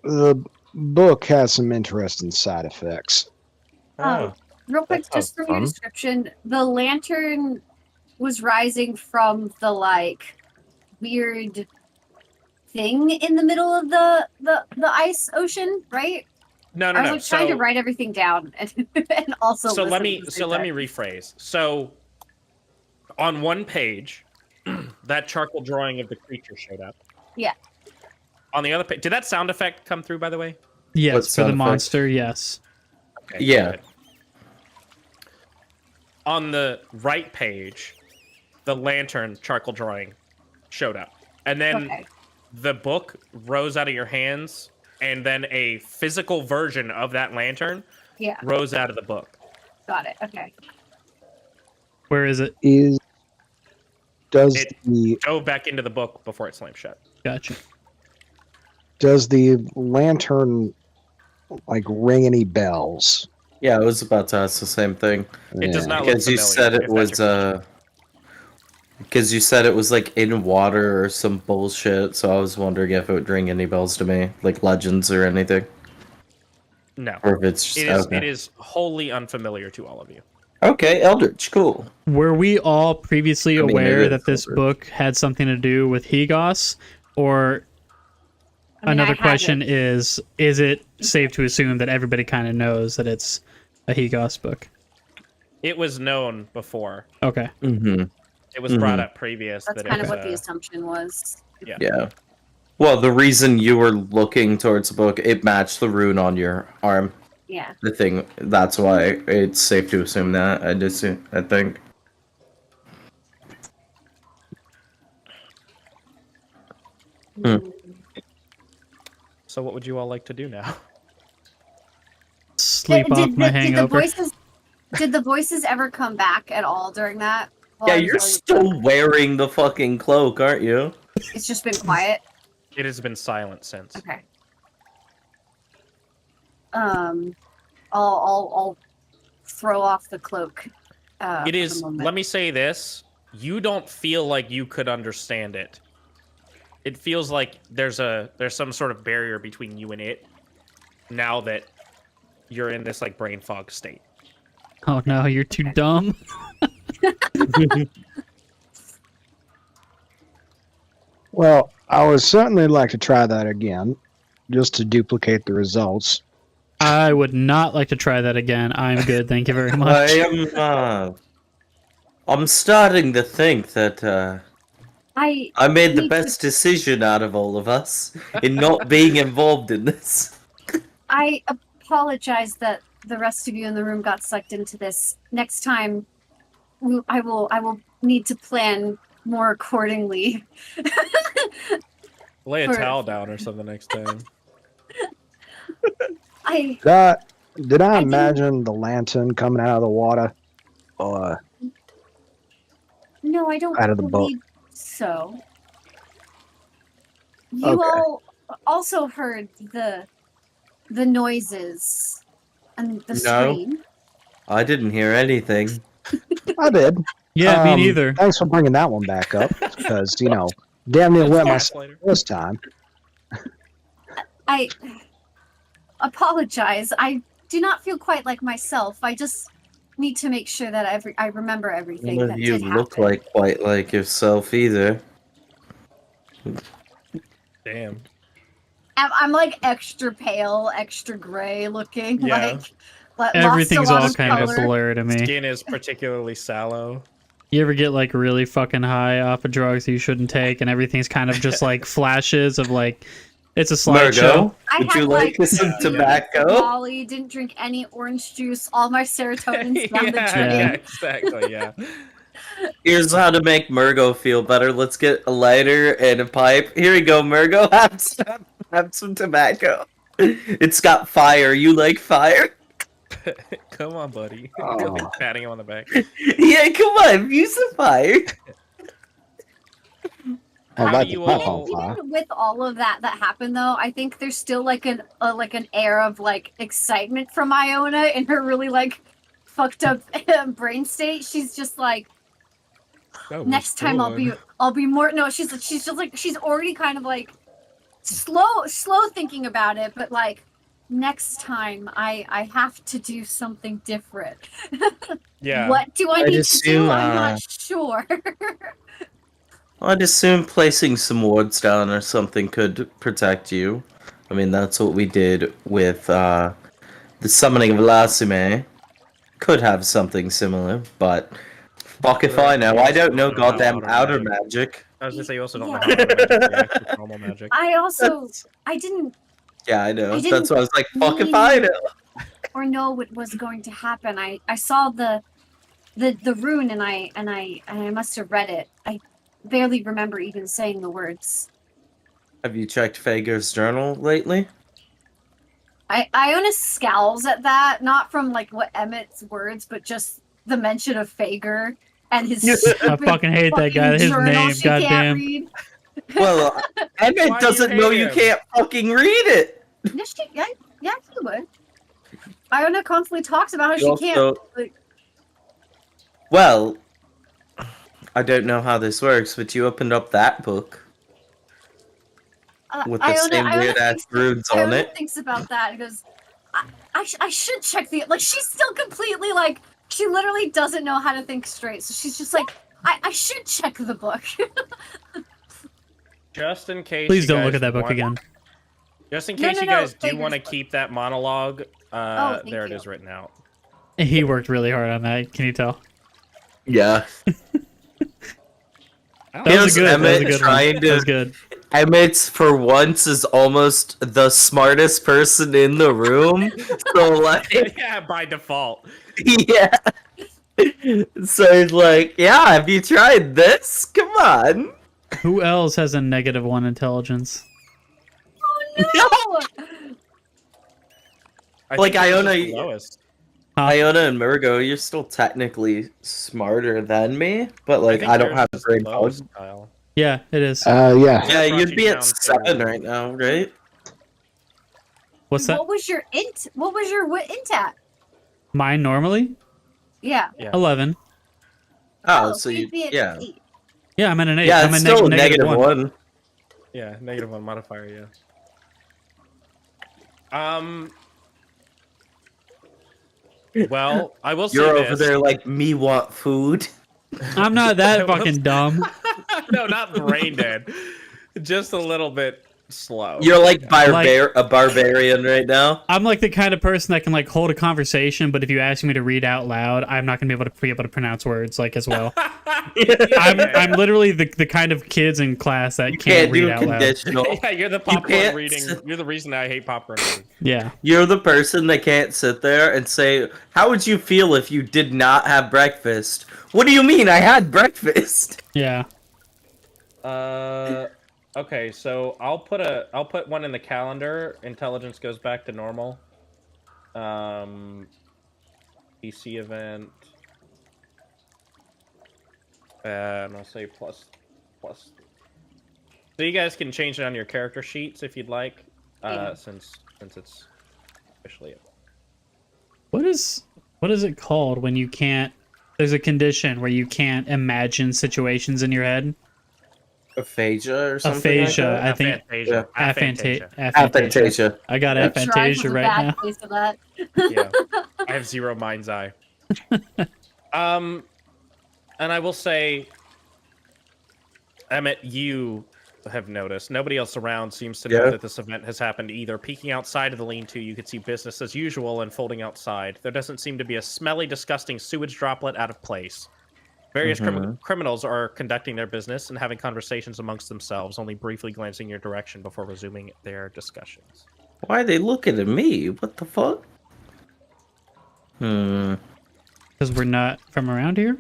the book has some interesting side effects. Oh, Real quick, that just sounds from your fun. description, the lantern was rising from the like weird thing in the middle of the ice ocean, right? No, I no, was no. like trying to So, write everything down and also so let listen me at the so same let me time. rephrase. So, on one page, that charcoal drawing of the creature showed up. Yeah. On the other page, did that sound effect come through? By the way. Yes, What for the sound effect? monster, yes. Okay, Yeah. good. On the right page, the lantern charcoal drawing showed up, and then Okay. the book rose out of your hands, and then a physical version of that lantern Yeah. rose out of the book. Got it. Okay. Where is it? Does It the dove back into the book before it slammed shut. Gotcha. lantern like ring any bells? Yeah, I was about to ask the same thing. It does Yeah. not look Because you familiar. said it if that's was your question. because you said it was like in water or some bullshit, so I was wondering if it would ring any bells to me, like legends or anything. No, Or if it's just it is. okay. It is wholly unfamiliar to all of you. Okay, Eldritch, cool. Were we all previously I mean, it aware is that this Eldritch. book had something to do with Higos? Or I mean, another I had question it. is it safe to assume that everybody kind of knows that it's a Higos book? It was known before. Okay. Mm-hmm. It was brought up previous. That's that kind it of was, what the assumption was. Yeah. Well, the reason you were looking towards the book, it matched the rune on your arm. Yeah. The thing, that's why it's safe to assume that. I think. Hmm. So, what would you all like to do now? Sleep off my hangover. Did the voices ever come back at all during that? Yeah, I was you're really- still wearing the fucking cloak, aren't you? It's just been quiet. It has been silent since. Okay. I'll throw off the cloak. It is. Let me say this: you don't feel like you could understand it. It feels like there's some sort of barrier between you and it. Now that you're in this like brain fog state. Oh no, you're too dumb. Well, I would certainly like to try that again, just to duplicate the results. I would not like to try that again. I'm good, thank you very much. I'm starting to think that I made the best decision out of all of us in not being involved in this. I apologize that the rest of you in the room got sucked into this. Next time, I will need to plan more accordingly. Lay a For- towel down or something next time. Did I I imagine the lantern coming out of the water? No, I don't Out of the book. believe so. You Okay. all also heard the noises and the No. scream. I didn't hear anything. I did. Yeah, me neither. Thanks for bringing that one back up, because, damn near wet myself Gaslighter. this time. I apologize. I do not feel quite like myself. I just need to make sure that I remember everything None that of you did look happen. like quite like yourself either. Damn. I'm like extra pale, extra gray looking. Yeah. Lost Everything's a lot all of kind of a color. blur to me. Skin is particularly sallow. You ever get like really fucking high off of drugs you shouldn't take, and everything's kind of just like flashes of like it's a slideshow. Margo, I would had, you like some weed, tobacco? Molly, didn't drink any orange juice. All my serotonin's down the drain. Yeah. Exactly. Yeah. Here's how to make Murgo feel better. Let's get a lighter and a pipe. Here we go, Murgo. Have some tobacco. It's got fire. You like fire? Come on, buddy. Oh. Patting him on the back. Yeah, come on. Use the fire. I'd How like do to you pop all- on fire. Even with all of that happened, though, I think there's still like an air of like excitement from Iona in her really like fucked up brain state. She's just like, next time I'll be more. No, she's just like she's already kind of like slow thinking about it, but like next time I have to do something different. Yeah. What do I I'd need to assume, do? I'm not sure. I'd assume placing some wards down or something could protect you. I mean, that's what we did with the summoning of Lasume. Could have something similar, but fuck if I know. I don't know goddamn outer magic. I was gonna say you also don't Yeah. know outer magic, the actual normal magic. I also I didn't Yeah, I know. I That's didn't why I was like, fuck if I mean- know. or know what was going to happen. I saw the rune and I must have read it. I barely remember even saying the words. Have you checked Fager's journal lately? Iona scowls at that, not from like what Emmett's words, but just the mention of Fager and his I fucking hate that guy. His journal name, she can't goddamn. read. Well, Why Emmett do you doesn't hate know you him? can't fucking read it. Yes, yeah, he would. Iona constantly talks about how You she also- can't. Like, Well, I don't know how this works, but you opened up that book with the same weird ass runes on Iona it. thinks about that and goes, I should check the. Like, she's still completely like, she literally doesn't know how to think straight. So she's just like, I should check the book. Just in case. Please you don't guys look at that book want- again. Just in No, case no, you no, guys do Fager's want to book. keep that monologue, thank there it you. is written out. He worked really hard on that. Can you tell? Yeah. That was Here's a good. That was a Emmett good trying one. to- That was good. Emmett's for once is almost the smartest person in the room. So like, Yeah, by default. yeah. So he's like, yeah, have you tried this? Come on. Who else has a -1 intelligence? Oh no! I Like, think this is Iona- the lowest. Iona and Murgo, you're still technically smarter than me, but like think I don't yours have is brain the fog. lowest, Kyle. Yeah, it is. Yeah. Yeah, brought you'd you be down at to- 7 right now, right? What's that? What was your int? What was your int at? Mine normally Yeah. 11. Oh, so you'd you, be at yeah. 8. Yeah, I'm at an 8. Yeah, I'm it's a still negative negative 1. 1. Yeah, -1 modifier, yeah. Well, I will say You're this. over there like, me want food. I'm not that fucking dumb. No, not brain dead. Just a little bit slow. You're like, Like- a barbarian right now. I'm like the kind of person that can like hold a conversation, but if you ask me to read out loud, I'm not gonna be able to pronounce words like as well. I'm literally the kind of kids in class that You can't can't read do out loud. conditional. Yeah, you're the popcorn can't- reading. You're the reason I hate popcorn reading. Yeah. You're the person that can't sit there and say, how would you feel if you did not have breakfast? What do you mean? I had breakfast. Yeah. Okay, so I'll put one in the calendar. Intelligence goes back to normal. PC event. And I'll say plus. So you guys can change it on your character sheets if you'd like. Since it's officially it. What is it called when you can't? There's a condition where you can't imagine situations in your head. Aphasia or something Aphasia, like I think. Aphantasia. Aphantasia. that? Aphantasia. I got Yeah. aphantasia right now. Case of that. Yeah, I have 0 mind's eye. And I will say, Emmett, you have noticed. Nobody else around seems to know Yeah. that this event has happened either. Peeking outside of the lean-to, you could see business as usual unfolding outside. There doesn't seem to be a smelly, disgusting sewage droplet out of place. Various criminals are conducting their business and having conversations amongst themselves, only briefly glancing your direction before resuming their discussions. Why are they looking at me? What the fuck? Because we're not from around here.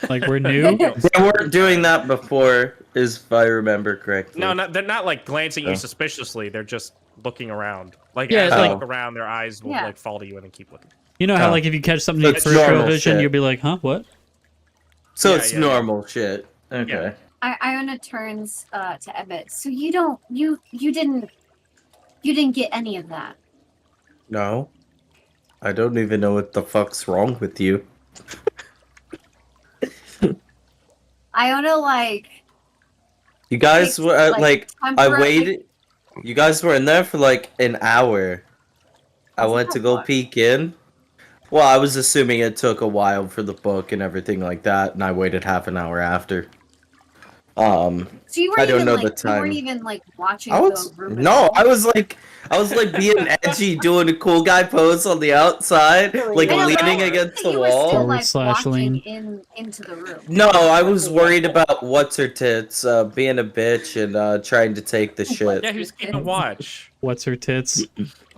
Like we're new. They weren't doing that before, if I remember correctly. No, they're not like glancing at Oh. you suspiciously. They're just looking around. Like Yeah, as it's they like- look around, their eyes will Yeah. like fall to you and then keep looking. You know how Oh. like if you catch something in That's peripheral normal vision, shit. you'll be like, huh, what? So Yeah, it's yeah. normal shit. Okay. Iona turns to Emmett. So you didn't get any of that. No. I don't even know what the fuck's wrong with you. Iona like You guys, Like, like, I temporarily- waited. You guys were in there for like an hour. I Wasn't went that to go long? peek in. Well, I was assuming it took a while for the book and everything like that, and I waited half an hour after. So you I weren't don't even know like the you weren't time. even like watching I the was room at no, all? I was like being edgy, doing a cool guy pose on the outside, like I know, but leaning I against think the you were still wall. Forward like slash watching lean. into the room. No, I was worried about what's her tits being a bitch and trying to take the shit. Yeah, who's keeping watch? What's her tits?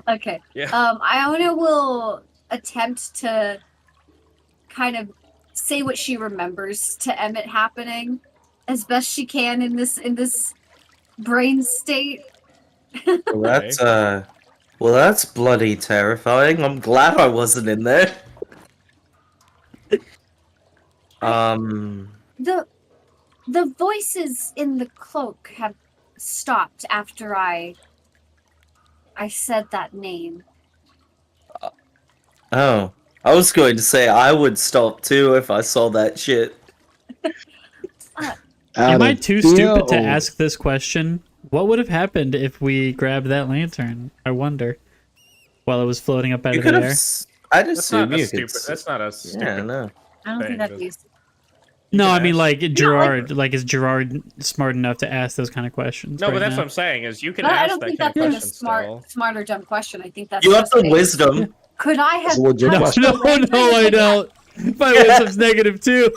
Okay. Yeah. Iona will attempt to kind of say what she remembers to Emmett happening as best she can in this brain state. Well, that's bloody terrifying. I'm glad I wasn't in there. The voices in the cloak have stopped after I said that name. Oh, I was going to say I would stop too if I saw that shit. Am I too stupid to feel- ask this question? What would have happened if we grabbed that lantern? I wonder. While it was floating up out You of the could have. air. I'd That's assume not a you could. stupid. That's not a stupid. Yeah, no. I don't Thing, think that'd but- be. No, can I mean ask. like Gerard. Like, is Gerard smart enough to ask those kind of questions? No, right but that's now? what I'm saying. Is you can But I ask don't that think kind of that's like a question still. smart or dumb question. I think that's You have just the a- wisdom. Could I have It's a legit No, touched question. the no, lantern no, I with that? don't. My wisdom's negative too.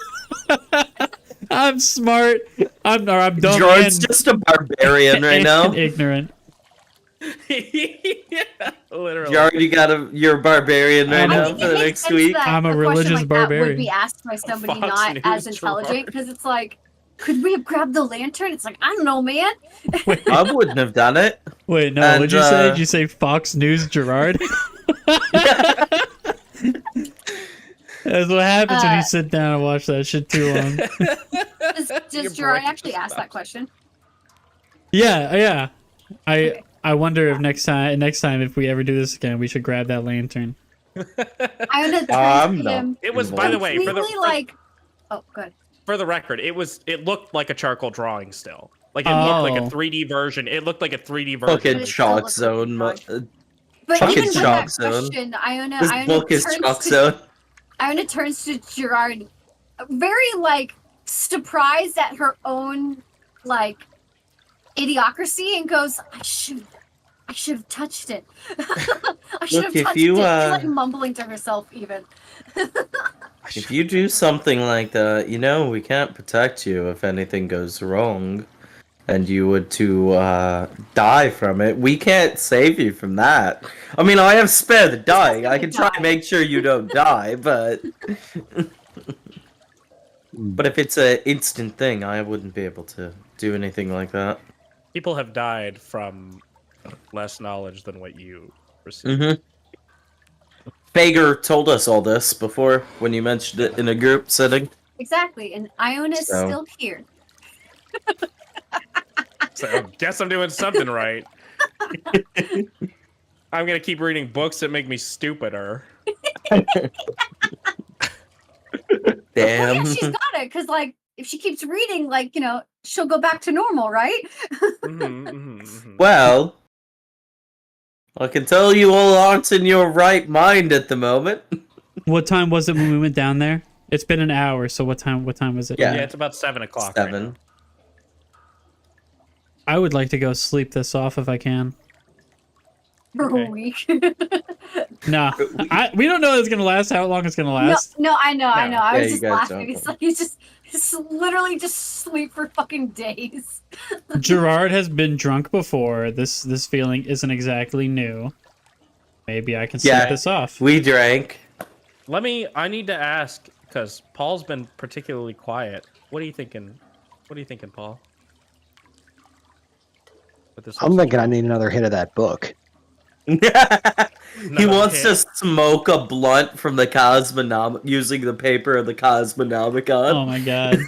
I'm smart. I'm dumb George's and, just a barbarian right and now. ignorant. Yeah, literally. You already you're a barbarian right I'm I now think for it the makes next sense week. that I'm a a question religious like that would barbarian. be asked by somebody Fox not News as intelligent Gerard. because it's like, could we have grabbed the lantern? It's like, I don't know, man. Wait, I wouldn't have done it. wait, no. And, What'd you say? Did you say Fox News Gerard? That's what happens when you sit down and watch that shit too long. Your Does Gerard brain actually just ask that stops. question? Yeah. Okay. I wonder if next time if we ever do this again, we should grab that lantern. Iona turns I'm to not. him It was, by the way, completely like, oh, good. for the record, it looked like a charcoal drawing still. Like it looked like a Oh. 3D version. It looked like a 3D version. Fucking But it still chalk looks like zone. a But Fucking even with chalk that zone. question, Iona This book is turns chalk to zone. Iona turns to Gerard, very like surprised at her own like idiocracy, and goes, "I should have touched it. I should Look, have if touched you, it." She's like mumbling to herself, even. If you do something like that, we can't protect you if anything goes wrong, and you would to die from it. We can't save you from that. I mean, I have spare the dying. I can try and make sure you don't die, but if it's an instant thing, I wouldn't be able to do anything like that. People have died from less knowledge than what you received. Mm-hmm. Fager told us all this before when you mentioned it in a group setting. Exactly, and Iona is So- still here. So I guess I'm doing something right. I'm gonna keep reading books that make me stupider. Damn. Well, yeah, she's got it because like if she keeps reading, like she'll go back to normal, right? Well, I can tell you all aren't in your right mind at the moment. What time was it when we went down there? It's been an hour, so what time was it? Yeah. Yeah, it's about 7 o'clock. Right 7. now. I would like to go sleep this off if I can. For Okay. a week. No, we don't know if it's gonna last. How long it's gonna last? No, I know. I Yeah, was you just guys laughing. don't. It's like it's literally just sleep for fucking days. Gerard has been drunk before. This feeling isn't exactly new. Maybe I can sleep Yeah. this off. We drank. I need to ask because Paul's been particularly quiet. What are you thinking? What are you thinking, Paul? With this I'm thinking I need another hit of that book. He wants to smoke a blunt from the using the paper of the Khosmonomicon. Oh my god,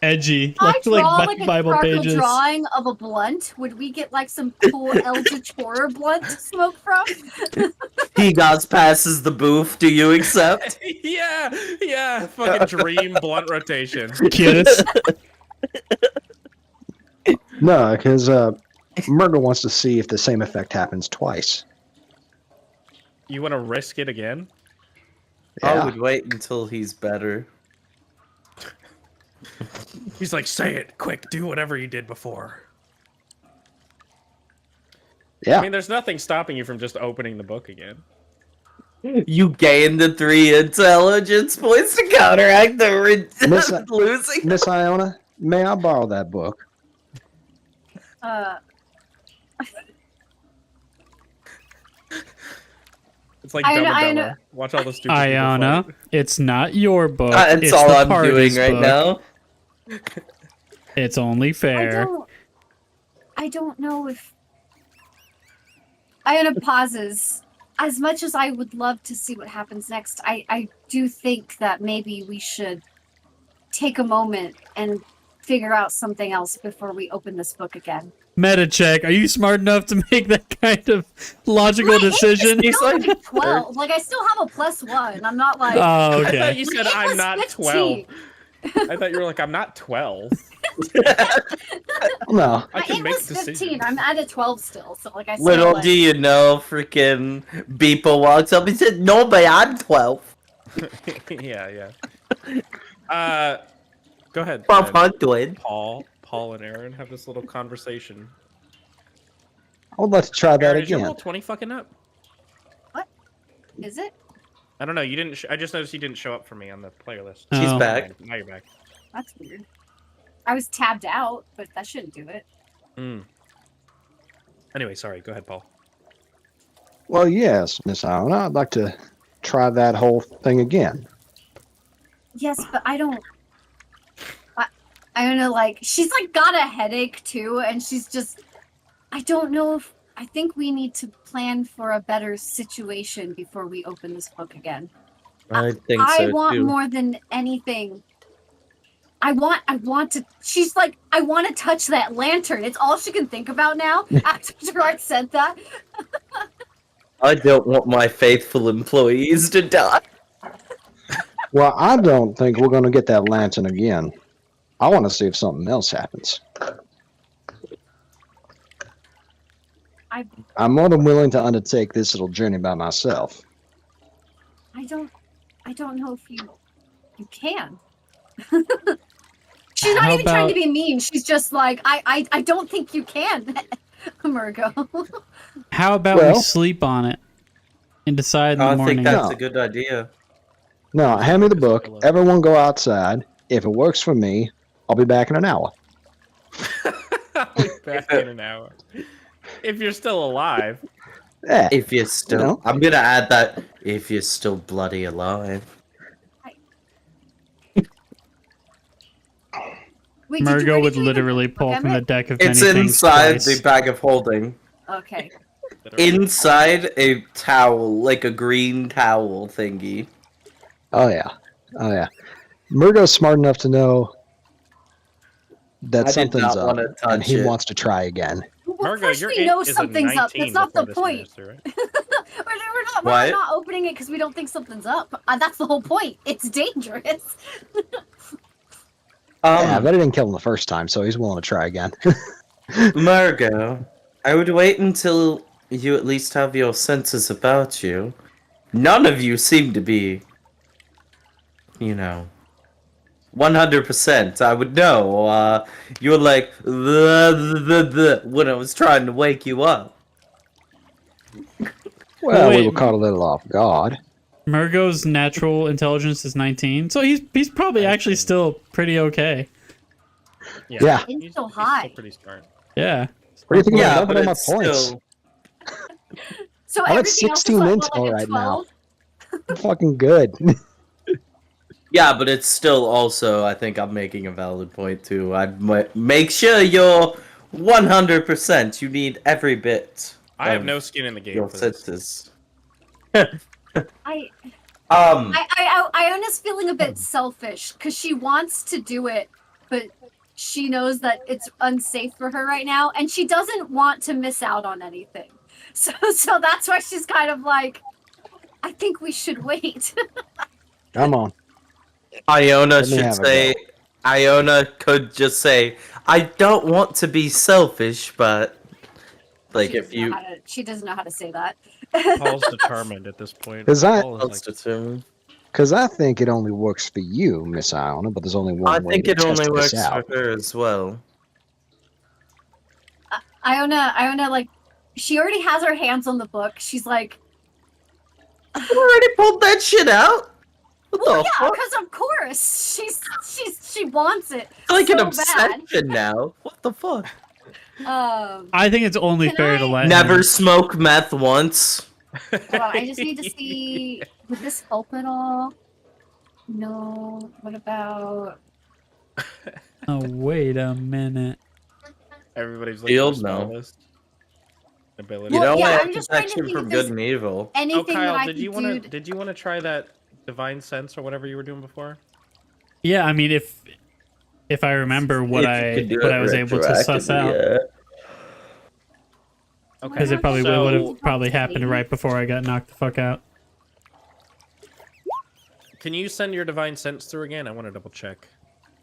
edgy, If I draw like a Bible sparkle pages. drawing of a blunt, would we get like some cool Eldritch horror blunt to smoke from? He goes passes the booth. Do you accept? yeah. Fucking dream blunt rotation. Kiss. No, because Murder wants to see if the same effect happens twice. You want to risk it again? I Yeah. would wait until he's better. He's like, say it quick. Do whatever you did before. Yeah. I mean, there's nothing stopping you from just opening the book again. You gain the 3 intelligence points to counteract the Miss- losing. Miss Iona, may I borrow that book? It's like I Dumb know- I and know- Dumber. Watch all the stupid people Iona, fight. it's not your book. That's it's all the I'm doing party's right book. now. It's only fair. I don't know if Iona pauses. As much as I would love to see what happens next, I do think that maybe we should take a moment and figure out something else before we open this book again. Meta check. Are you smart enough to make that kind of logical My age is decision? He's still like- like 12. Like, I still have a +1. I'm not like... Oh, I thought okay. you said My age I'm was not 15. 12. I thought you were like, I'm not 12. No. I My can age make was 15. decisions. I'm at a 12 still, so like I said, Little like, do you know, freaking Beeple walks up and said, "No, but I'm 12." yeah. Go ahead. Bob Ed. Huntwood. Paul and Aaron have this little conversation. I would like to try that Aaron, is your again. roll 20 fucking up? is it? I don't know. You didn't. I just noticed you didn't show up for me on the player list. She's Oh. back. Now you're back. That's weird. I was tabbed out, but that shouldn't do it. Hmm. Anyway, sorry. Go ahead, Paul. Well, yes, Miss Iona, I'd like to try that whole thing again. Yes, but I don't know, like, she's like got a headache too, and she's just, I don't know if, I think we need to plan for a better situation before we open this book again. I think I so want too. more than anything. I want to, she's like, I want to touch that lantern. It's all she can think about now after Gerard said that. I don't want my faithful employees to die. Well, I don't think we're going to get that lantern again. I want to see if something else happens. I'm more than willing to undertake this little journey by myself. I don't know if you can. She's not How even trying about- to be mean. She's just like, I don't think you can, Murgo. How about we Well- sleep on it and decide in the I morning? think that's No. a good idea. No, hand me the book. Everyone go outside. If it works for me, I'll be back in an hour. I'll be back in an hour. If you're still alive. Eh, If you're still, know? I'm gonna add that. If you're still bloody alive. Wait, did you Murgo already would do the literally book, pull from the Emmett? deck of It's many things inside twice. the bag of holding. Okay. Inside a towel, like a green towel thingy. oh yeah. Oh yeah. Murgo's smart enough to know that I did something's not up wanna touch and he it. wants to try again. Well, Margo, first your we know int is a something's up. 19 That's not the before this point. semester, right? We're What? not opening it because we don't think something's up. That's the whole point. It's dangerous. Yeah, Um, but it didn't kill him the first time, so he's willing to try again. Margo, I would wait until you at least have your senses about you. None of you seem to be, 100%. I would know. You were like, when I was trying to wake you up. Well, we Wait. were caught a little off guard. Murgo's natural intelligence is 19, so he's probably actually still pretty okay. Yeah. It's so high. Still pretty smart. Yeah. What do you think Yeah, about but doubling my it's points? still... So I'm at everything else is 16 like, intel what, like a right now. 12? I'm fucking good. Yeah, but it's still also, I think I'm making a valid point too. I'd make sure you're 100%. You need every bit. I have of no skin in the game your for this. senses. Iona's feeling a bit selfish because she wants to do it, but she knows that it's unsafe for her right now, and she doesn't want to miss out on anything. So that's why she's kind of like, I think we should wait. Come on. Iona Let me should have a say, Iona could just say, I don't want to be selfish, but Like she if doesn't know you how to, she doesn't know how to say that. Paul's determined at this point. 'Cause I- Paul is Paul's like, determined. Because I think it only works for you, Miss Iona, but there's only one I way think to it only test this works for out. her as well. Iona, like, she already has her hands on the book. She's like, You already pulled that shit out. What well, the yeah, fuck? because of course she wants it It's like an so bad. obsession now. What the fuck? I think it's only Can fair to I- let Never him. smoke meth once. Hold on, I just need to see, would this help at all? No. What about? Oh, wait a minute. everybody's looking Shield, for spell no. list. Ability. You Well, don't yeah, have I'm just trying to protection think from if good there's and evil. Oh, anything that Kyle, I did can you want to? do. Did you want to try that divine sense or whatever you were doing before? Yeah, I mean, if I remember what If you could do what it I was able to suss out, retroactively, yeah. Okay. because it probably So- would have probably happened right before I got knocked the fuck out. Can you send your divine sense through again? I want to double check.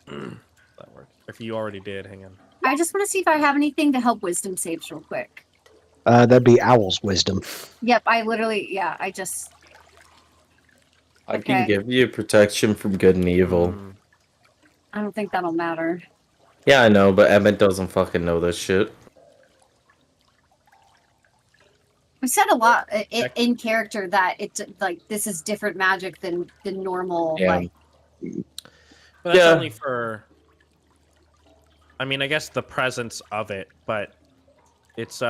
That works. If you already did, hang on. I just want to see if I have anything to help wisdom saves real quick. That'd be Owl's wisdom. Yep, I literally, yeah, I just. I can Okay. give you protection from good and evil. Hmm. I don't think that'll matter. Yeah, I know, but Emmett doesn't fucking know this shit. We said a lot Check. in character that it's like this is different magic than the normal. Yeah. Like, But that's Yeah. only for. I mean, I guess the presence of it, but it's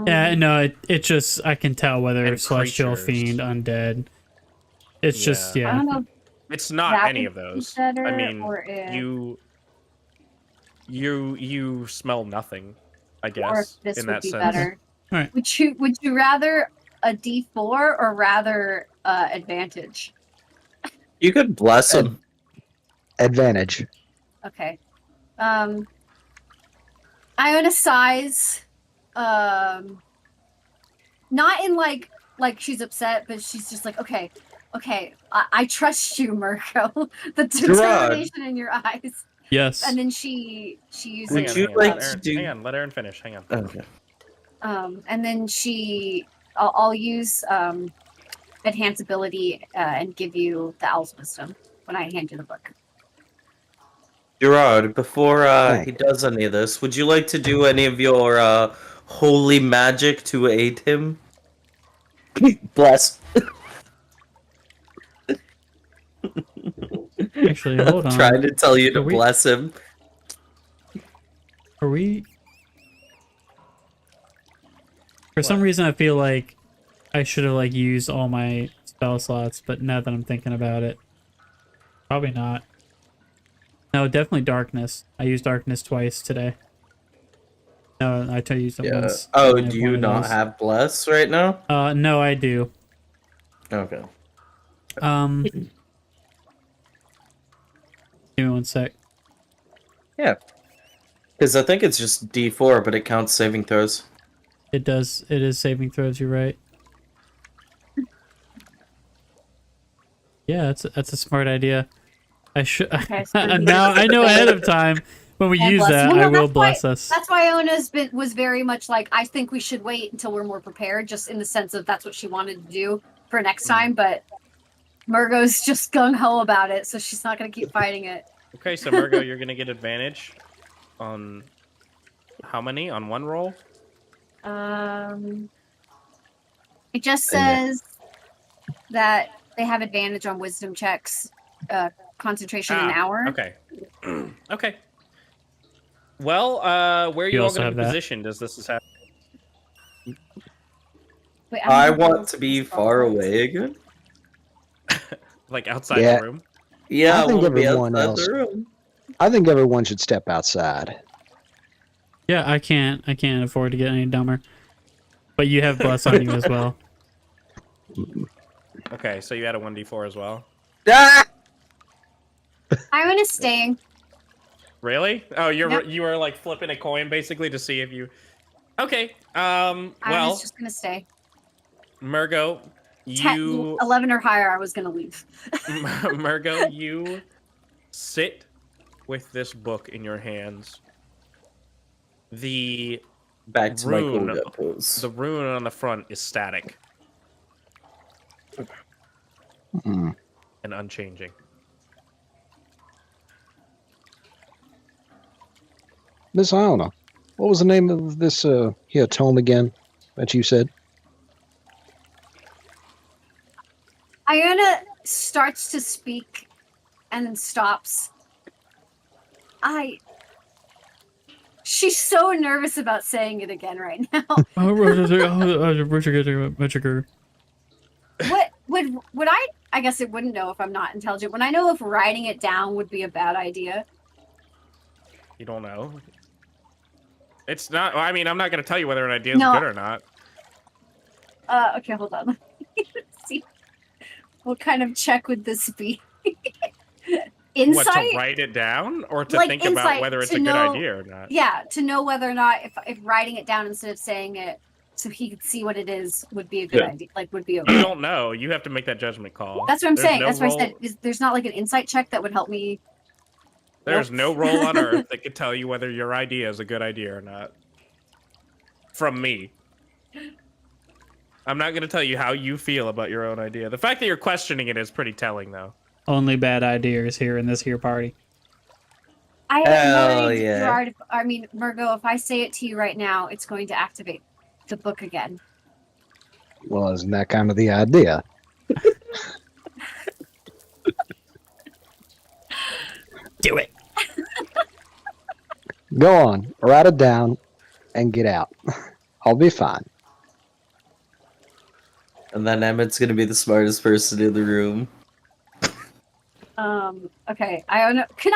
Yeah, no, it just I can tell whether And celestial creatures. fiend, undead. It's just I yeah. don't know if it's not that any would of be those. better, I mean, or if, you smell nothing, I or guess, if this in would that be sense. better. Alright. Would you rather a D4 or rather advantage? You could bless him. Advantage. Okay. Iona sighs. Not in like she's upset, but she's just like, okay, I trust you, Mirko. The determination in your eyes. Yes. And then she uses. Would you like to do- Hang on, let Aaron finish. Hang on. Okay. And then I'll use enhance ability and give you the owl's wisdom when I hand you the book. Gerard, before Hey. he does any of this, would you like to do any of your holy magic to aid him? Bless. Actually, hold on. Trying to tell you to Are we- bless him. Are we? For some reason, I feel like I should have like used all my spell slots, but now that I'm thinking about it, probably not. No, definitely darkness. I used darkness twice today. No, I tell you used it Yeah. once. Oh, I only do one you of not those. have bless right now? No, I do. Okay. Give me one sec. Yeah. Because I think it's just D4, but it counts saving throws. It does. It is saving throws. You're right. Yeah, that's a smart idea. I should. Okay, so Now I know ahead of time when we And use bless. that, Well, no, I will that's bless why- us. That's why Iona's was very much like, I think we should wait until we're more prepared, just in the sense of that's what she wanted to do for next time. But Murgo's just gung ho about it, so she's not going to keep fighting it. Okay, so Murgo, you're gonna get advantage on how many? On one roll? It just says that they have advantage on wisdom checks, concentration an hour. Okay. Okay. Well, where are You you all also going have to be that. positioned? Does this is happen? Wait, I don't know want if to be this far works. away again. Like outside Yeah. the room? Yeah, I I think want to be everyone outside else- the room. I think everyone should step outside. Yeah, I can't afford to get any dumber. But you have bless on you as well. Okay, so you had a 1d4 as well. Ah! Iona's staying. Really? Oh, Yep. you were like flipping a coin basically to see if you. Okay. Well, Iona's just going to stay. Murgo, 10, you 11 or higher, I was going to leave. Murgo, you sit with this book in your hands. The Back to my rune, cool pose. the rune on the front is static Hmm. and unchanging. Miss Iona, what was the name of this here tome again that you said? Iona starts to speak and then stops. She's so nervous about saying it again right now. What would I guess it wouldn't know if I'm not intelligent. Would I know if writing it down would be a bad idea? You don't know. It's not. I mean, I'm not going to tell you whether an idea is No. good or not. Okay, hold on. Let me see. What kind of check would this be? Insight? What, to write it down, or to Like think about insight, whether it's to a good know- idea or not? Yeah, to know whether or not if writing it down instead of saying it, so he could see what it is, would be a good Yeah. idea. Like, would be You okay. don't know. You have to make that judgment call. That's what I'm There's saying. no That's why I roll- said there's not like an insight check that would help me. There's Nope. no roll on earth that could tell you whether your idea is a good idea or not. From me. I'm not going to tell you how you feel about your own idea. The fact that you're questioning it is pretty telling, though. Only bad ideas here in this here party. I have no Hell idea, yeah. Gerard. I mean, Virgo, if I say it to you right now, it's going to activate the book again. Well, isn't that kind of the idea? Do it. Go on, write it down, and get out. I'll be fine. And then Emmett's gonna be the smartest person in the room. Okay. I don't know. Can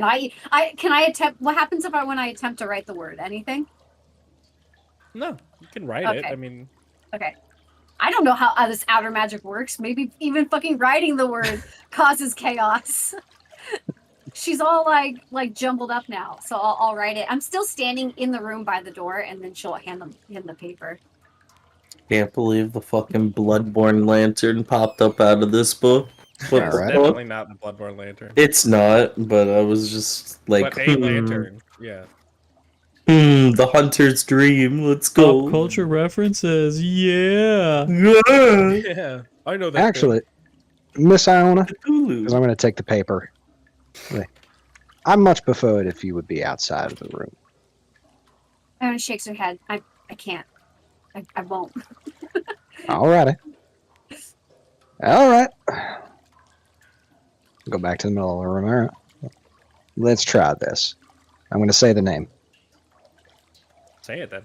I attempt? What happens when I attempt to write the word? Anything? No, you can write it. Okay. I mean, Okay. I don't know how this outer magic works. Maybe even fucking writing the word causes chaos. She's all like jumbled up now, so I'll write it. I'm still standing in the room by the door, and then she'll hand him the paper. Can't believe the fucking Bloodborne lantern popped up out of this book. What it's the Alright. fuck? definitely not the Bloodborne Lantern. It's not, but I was just like, But a lantern, yeah. the hunter's dream. Let's go. Pop culture references, yeah. Yeah. Yeah, I know that. Actually, Miss Iona, because Cthulhu. I'm going to take the paper. I much prefer it if you would be outside of the room. Iona shakes her head. I can't. I won't. Alrighty. Alright. Go back to the middle of the room. Alright. Let's try this. I'm going to say the name. Say it then.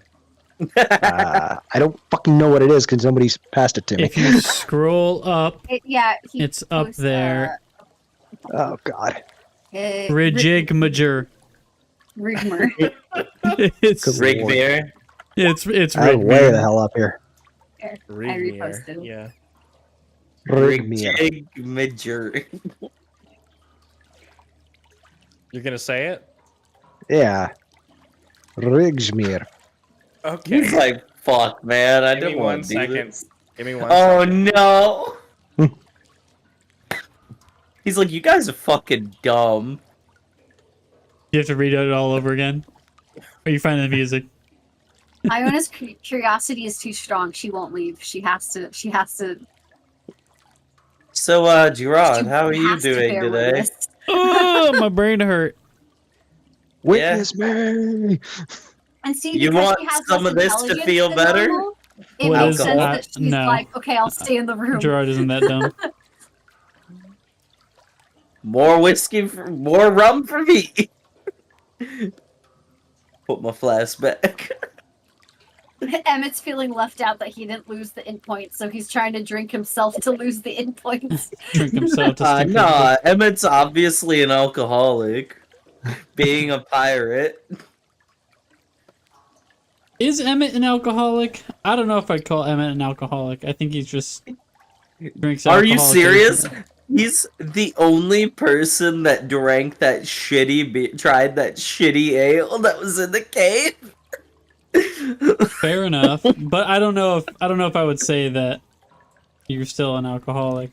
I don't fucking know what it is because somebody's passed it to me. If you scroll up, He it's up posts, there. Oh, God. Rigigmager. Rigmer. It's Good lord. Rigmir. it's I'm way the Rigmere. hell up here. Rigmir, reposted. yeah. Rigmere. Rigmir. You're gonna say it? Yeah. Rigmere. Okay. He's like, fuck, man. I Give me didn't 1 want to do second. this. Give me 1 Oh second. no. He's like, you guys are fucking dumb. You have to read it all over again. Or you find the music. Iona's curiosity is too strong. She won't leave. She has to. So, Gerard, she how are you has to doing bear today? witness. Oh, my brain hurt. Witness me. And see, You because want she has some less of this to intelligence feel than better? normal, it What makes is sense that? that she's No. like, okay, I'll stay in the room. Gerard isn't that dumb. More whiskey, more rum for me. Put my flask back. Emmett's feeling left out that he didn't lose the int points, so he's trying to drink himself to lose the int points. Drink himself to stupidity. Nah, Emmett's obviously an alcoholic. Being a pirate. Is Emmett an alcoholic? I don't know if I'd call Emmett an alcoholic. I think he's just drinks. Are you alcohol serious? occasionally. He's the only person that drank that tried that shitty ale that was in the cave. Fair enough, but I don't know if I would say that you're still an alcoholic,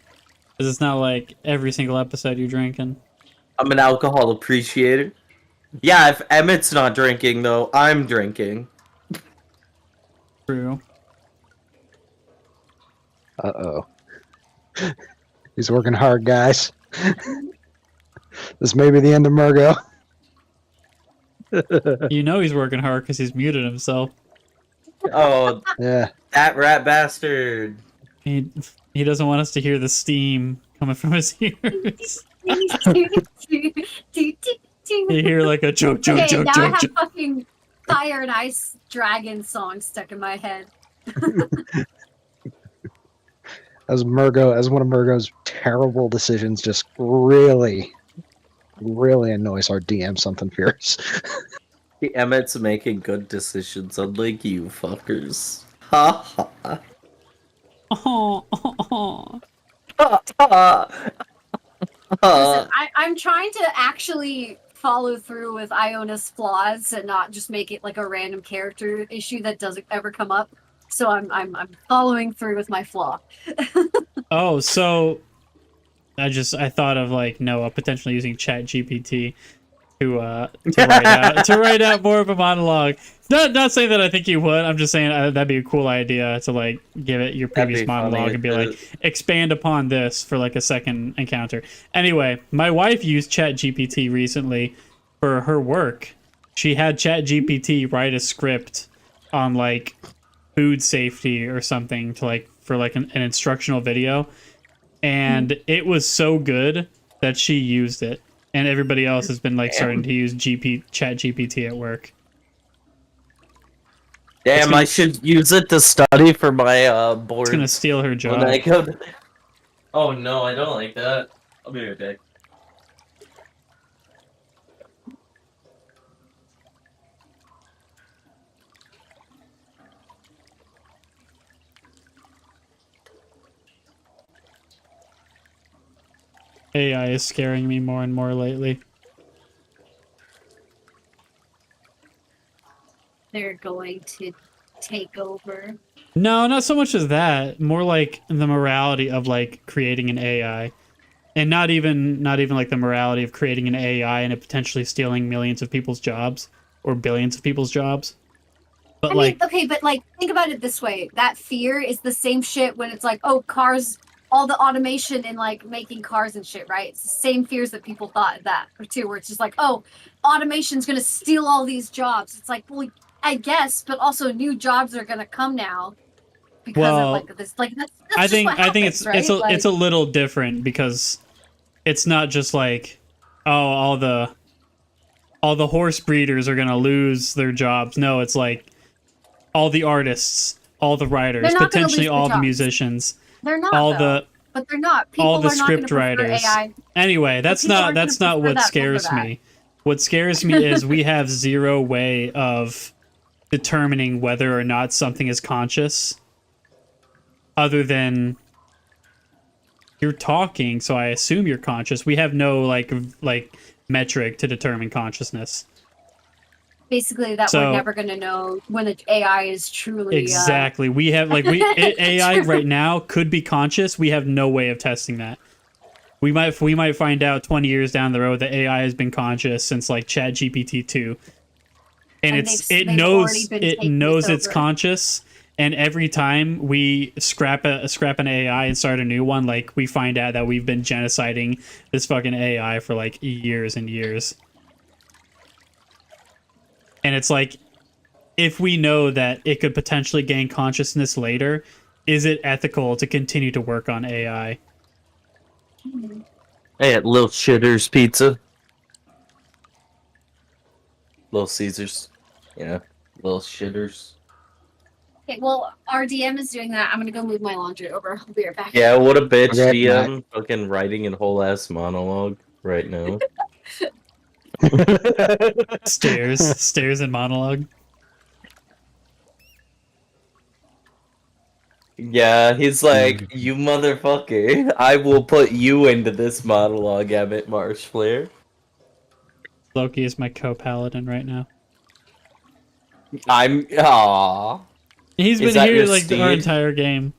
because it's not like every single episode you're drinking. I'm an alcohol appreciator. Yeah, if Emmett's not drinking, though, I'm drinking. True. Uh-oh. He's working hard, guys. This may be the end of Murgo. You know he's working hard because he's muted himself. Oh, Yeah. that rat bastard. He doesn't want us to hear the steam coming from his ears. You hear like a choke, choke, Okay, choke, now I choke, have choke. fucking Fire and Ice Dragon song stuck in my head. As one of Murgo's terrible decisions just really annoys our DM something fierce. Emmett's making good decisions, unlike you fuckers. Ha ha. Oh, oh, oh. Ha ha. Listen, I'm trying to actually follow through with Iona's flaws and not just make it like a random character issue that doesn't ever come up. So I'm following through with my flaw. Oh, so I thought of like Noah potentially using Chat GPT to write out more of a monologue. Not saying that I think you would. I'm just saying that'd be a cool idea to like give it your previous monologue and be like expand upon this for like a second encounter. Anyway, my wife used Chat GPT recently for her work. She had Chat GPT write a script on like food safety or something to like for like an instructional video, and it was so good that she used it. And everybody else has been like starting to use Chat GPT at work. Damn, I should use it to study for my board. It's gonna steal her job. When I go to... Oh no, I don't like that. I'll be right back. AI is scaring me more and more lately. They're going to take over. No, not so much as that. More like the morality of like creating an AI, and not even like the morality of creating an AI and it potentially stealing millions of people's jobs or billions of people's jobs. But I mean, okay, but like think about it this way: that fear is the same shit when it's like, oh, cars, all the automation in like making cars and shit, right? It's the same fears that people thought that or too, where it's just like, oh, automation's gonna steal all these jobs. It's like, well, I guess, but also new jobs are gonna come now because of like this. Like that's I just think what happens, right? it's a little different because it's not just like, oh, all the horse breeders are gonna lose their jobs. No, it's like all the artists, all the writers, potentially all the musicians. They're not but they're not. People all the are not script writers. AI. Anyway, that's not what scares me. What scares me is we have zero way of determining whether or not something is conscious, other than you're talking, so I assume you're conscious. We have no like metric to determine consciousness. Basically, that we're never going to know when the AI is truly exactly. We have like AI right now could be conscious. We have no way of testing that. We might find out 20 years down the road that AI has been conscious since like Chat GPT 2, and it knows it's conscious. And every time we scrap an AI and start a new one, like we find out that we've been genociding this fucking AI for like years and years. And it's like, if we know that it could potentially gain consciousness later, is it ethical to continue to work on AI? Hey, at Little Shitter's Pizza. Little Caesars. Yeah, Little Shitters. Okay, well, our DM is doing that. I'm gonna go move my laundry over. I'll be right back. Yeah, what a bitch, DM. Fucking writing a whole ass monologue right now. Stairs and monologue. Yeah, he's like, you motherfucker, I will put you into this monologue, Emmett Marshflare. Loki is my co-paladin right now. Aww. He's been here like our entire game.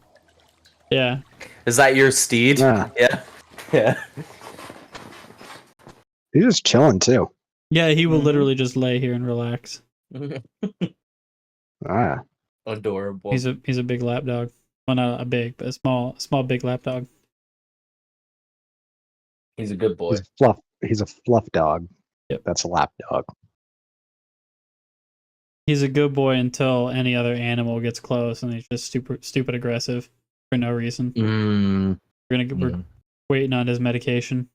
Yeah. Is that your steed? Yeah. Yeah. He's just chilling too. Yeah, he will Mhm. literally just lay here and relax. Ah, Adorable. He's a big lap dog. Well, not a big, but a small big lap dog. He's a good boy. he's a fluff dog. Yep. That's a lap dog. He's a good boy until any other animal gets close, and he's just stupid aggressive for no reason. We're waiting on his medication.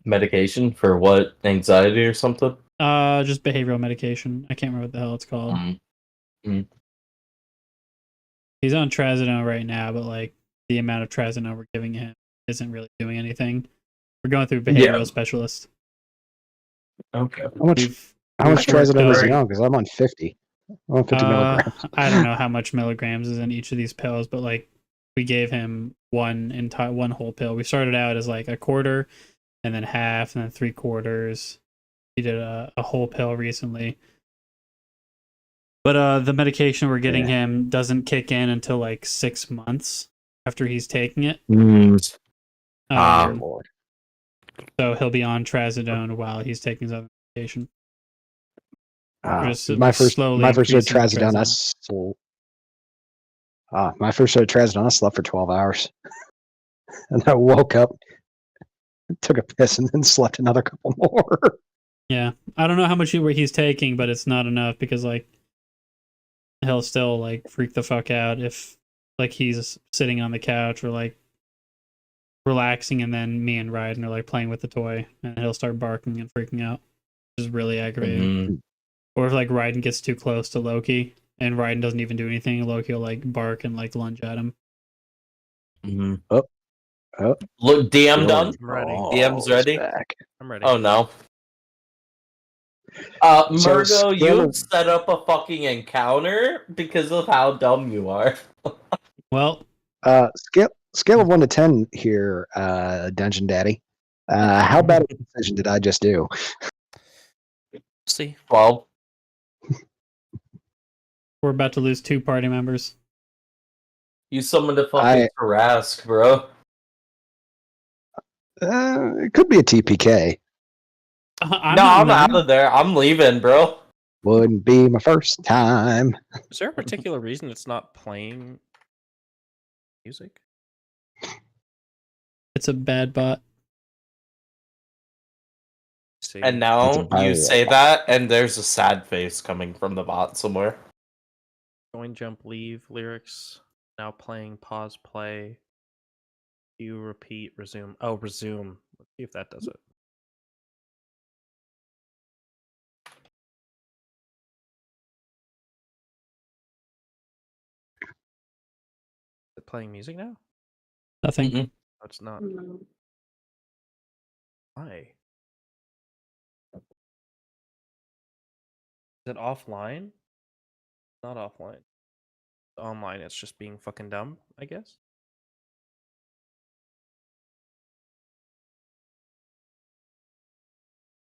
Medication for what? Anxiety or something? Just behavioral medication. I can't remember what the hell it's called. He's on trazodone right now, but like the amount of trazodone we're giving him isn't really doing anything. We're going through behavioral specialist. Okay. How much trazodone is he on? Because I'm on 50. I'm on 50 milligrams. I don't know how much milligrams is in each of these pills, but like we gave him one whole pill. We started out as like a quarter, and then half, and then 3/4. He did a whole pill recently. But the medication we're getting him doesn't kick in until like 6 months after he's taking it. Lord. So he'll be on trazodone while he's taking his other medication. My first trazodone, I slept for 12 hours. And I woke up, took a piss, and then slept another couple more. Yeah. I don't know how much he's taking, but it's not enough because like he'll still like freak the fuck out if like he's sitting on the couch or like relaxing, and then me and Ryden are like playing with the toy, and he'll start barking and freaking out, which is really aggravating. Or if like Ryden gets too close to Loki and Ryden doesn't even do anything, Loki will like bark and like lunge at him. Oh. Look, DM done? I'm ready. DM's ready? Back. I'm ready. Oh no. Murgo, you set up a fucking encounter because of how dumb you are. Well, scale of 1 to 10 here, Dungeon Daddy. How bad of a decision did I just do? See. 12. we're about to lose 2 party members. You summoned a fucking Tarask, bro. It could be a TPK. I'm out of there. I'm leaving, bro. Wouldn't be my first time. Is there a particular reason it's not playing music? It's a bad bot. See. And now you say that, and there's a sad face coming from the bot somewhere. Join, jump, leave, lyrics. Now playing, pause, play. You repeat, resume. Oh, resume. Let's see if that does it. Is it playing music now? Nothing. Mm-mm. No, it's not. Why? Is it offline? Not offline. Online, it's just being fucking dumb, I guess.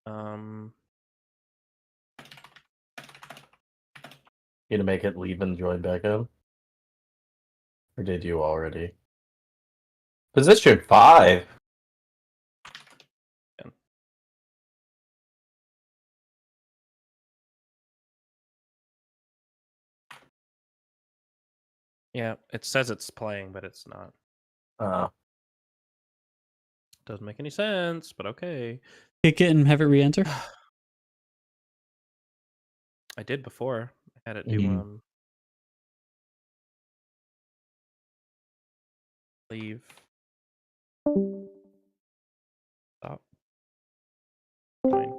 You gonna make it leave and join back in? Or did you already? Position 5. Yeah, it says it's playing, but it's not. Doesn't make any sense, but okay. Kick it and have it re-enter. I did before. I had it do leave. Stop. Join.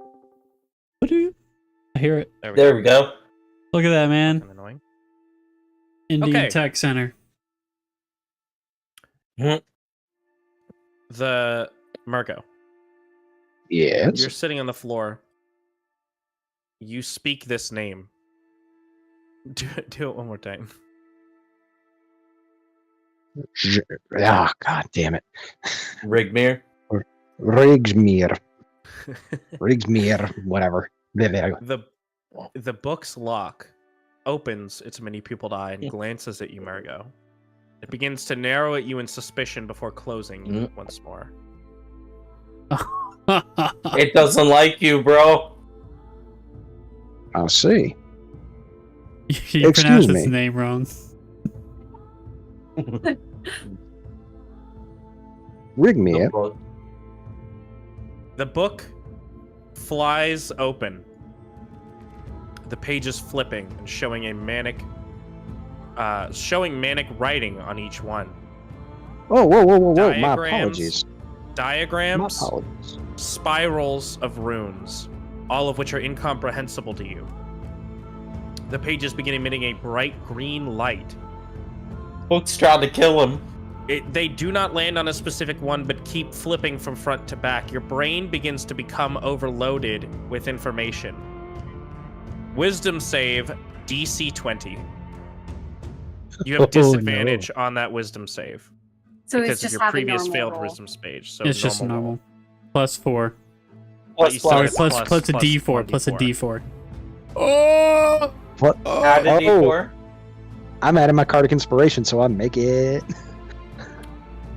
I hear it. There we go. Look at that, man. Fucking annoying. Indian Tech Center. The Murgo. Yes. You're sitting on the floor. You speak this name. Do it one more time. Ah, god damn it. Rigmir. Rigsmir. Rigsmir, whatever. The book's lock opens its many pupiled eye and glances at you, Murgo. It begins to narrow at you in suspicion before closing once more. It doesn't like you, bro. I see. You Excuse pronounced its me. name wrong. Rig me up. The book flies open. The pages flipping and showing manic writing on each one. Oh, whoa. My Diagrams. apologies. My Diagrams, apologies. spirals of runes, all of which are incomprehensible to you. The pages begin emitting a bright green light. Book's trying to kill him. They do not land on a specific one, but keep flipping from front to back. Your brain begins to become overloaded with information. Wisdom save, DC 20. You have disadvantage on that wisdom save. So because it's just of your having previous normal failed roll. wisdom stage. So It's just normal. roll. +4. Plus, you plus. said Plus a plus D4. 1d4. Plus a D4. Oh! What? Add a D4. I'm adding my card of inspiration, so I make it.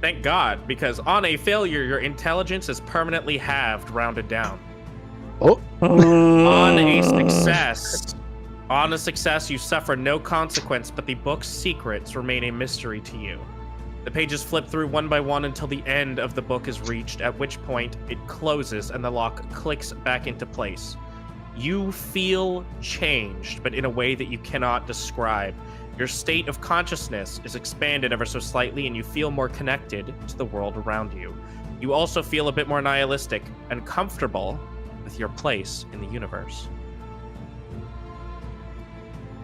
Thank God, because on a failure, your intelligence is permanently halved, rounded down. On a success, you suffer no consequence, but the book's secrets remain a mystery to you. The pages flip through one by one until the end of the book is reached, at which point it closes and the lock clicks back into place. You feel changed, but in a way that you cannot describe. Your state of consciousness is expanded ever so slightly, and you feel more connected to the world around you. You also feel a bit more nihilistic and comfortable with your place in the universe.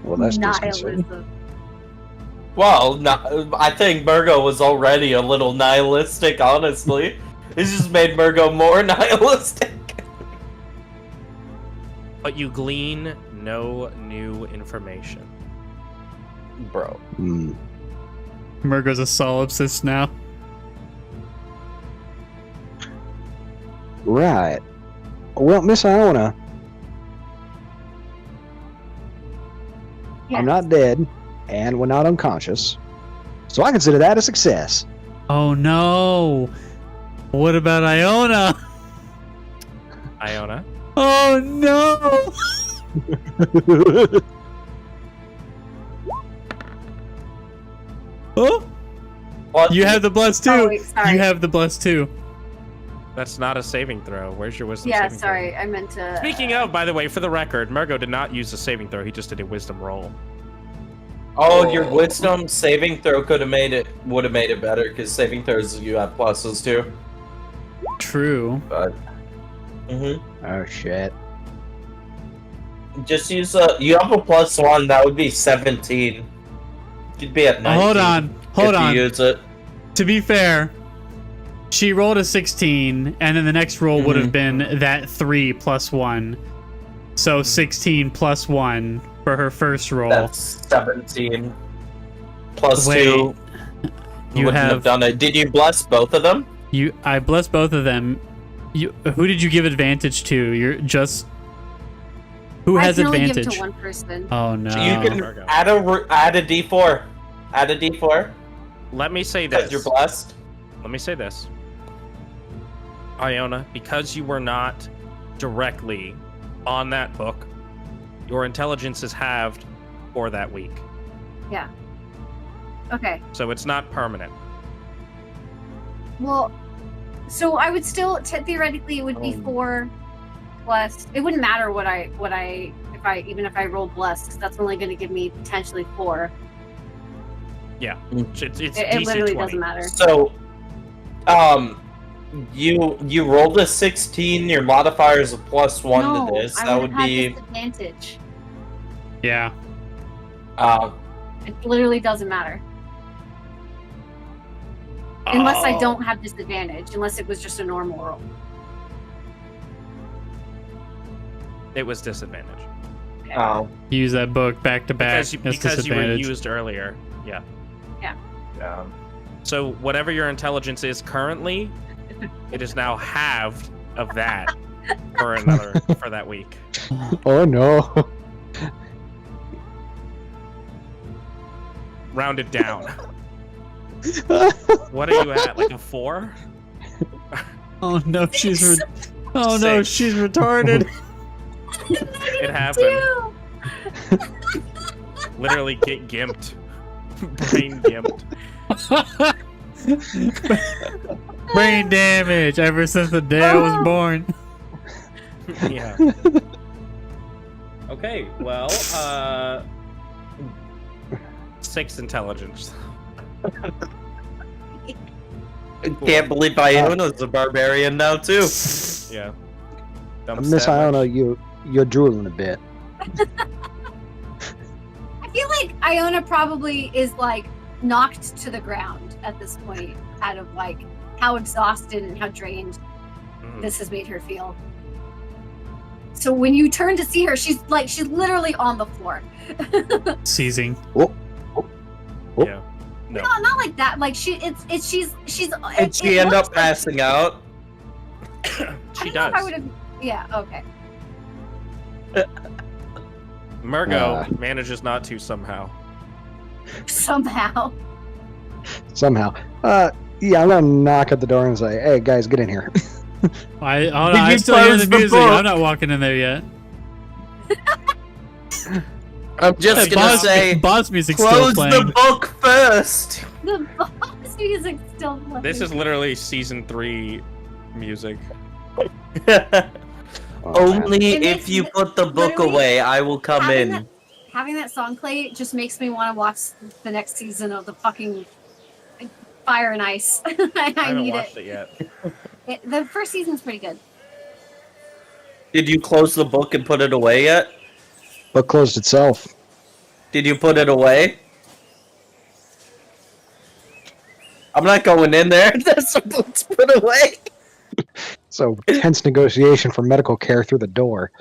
Well, that's disconcerting. Nihilism. Well, I think Murgo was already a little nihilistic, honestly. This just made Murgo more nihilistic. But you glean no new information. Bro. Murgo's a solipsist now. Right. Well, Miss Iona, Yes. I'm not dead, and we're not unconscious, so I consider that a success. Oh no! What about Iona? Iona? Oh no! Oh! What? You have the plus 2. Oh, wait, sorry. You have the plus 2. That's not a saving throw. Where's your wisdom Yeah, saving sorry, throw? I meant to. Speaking of, by the way, for the record, Murgo did not use a saving throw. He just did a wisdom roll. Oh, your wisdom saving throw would have made it better, because saving throws you have pluses too. True. But Oh shit. just use you have a +1, that would be 17. You'd be at 19. Hold on. if you use it. To be fair, she rolled a 16, and then the next roll would have been that 3 plus 1. So 16 plus 1 for her first roll. That's 17. Plus Wait, 2. you wouldn't have done it. Did you bless both of them? I blessed both of them. Who did you give advantage to? You're just who has I can only advantage? give to one person. Oh no! You can Virgo. add a D4. Add a D4 Let me say because this. you're blessed. Let me say this. Iona, because you were not directly on that book, your intelligence is halved for that week. Yeah. Okay. So it's not permanent. Well, so I would still theoretically it would be 4 plus. It wouldn't matter what I if I rolled blessed, because that's only going to give me potentially 4. Yeah. It's It DC literally 20. doesn't matter. So, you rolled a 16. Your modifier is a +1 No, to this. I That would would have be. disadvantage. Yeah. It literally doesn't matter. Unless I don't have disadvantage, unless it was just a normal roll. It was disadvantage. Oh. Use that book back to back. Because That's you were disadvantage. used earlier. Yeah. Yeah. So whatever your intelligence is currently, it is now halved of that for that week. Oh no. Rounded down. What are you at? Like a 4? Oh no, she's Oh no, 6. she's retarded. It happened. Literally get gimped. Brain gimped. Brain damage ever since the day I was born. Yeah. Okay, well, 6 intelligence. Can't believe Iona's a barbarian now too. Yeah. Dumb Miss stat Iona, much? you're drooling a bit. I feel like Iona probably is like knocked to the ground at this point, out of like how exhausted and how drained this has made her feel. So when you turn to see her, she's literally on the floor. Seizing. Yeah. No. No, not like that. Like she's. Did she end up passing out? She does. I would have. Yeah. Okay. Murgo manages not to somehow. Somehow. Somehow. Yeah, I'm gonna knock at the door and say, "Hey guys, get in here." I still hear the music. I'm not walking in there yet. I'm just gonna say, boss music's still close playing. the book first. The boss music's still playing. This is literally season 3 music. Only It if makes you me- put the book literally away, I will come having in. Having that song play just makes me want to watch the next season of the fucking Fire and Ice. I haven't need watched it yet. The first season's pretty good. Did you close the book and put it away yet? Book closed itself. Did you put it away? I'm not going in there. That's the book's put away. So tense negotiation for medical care through the door.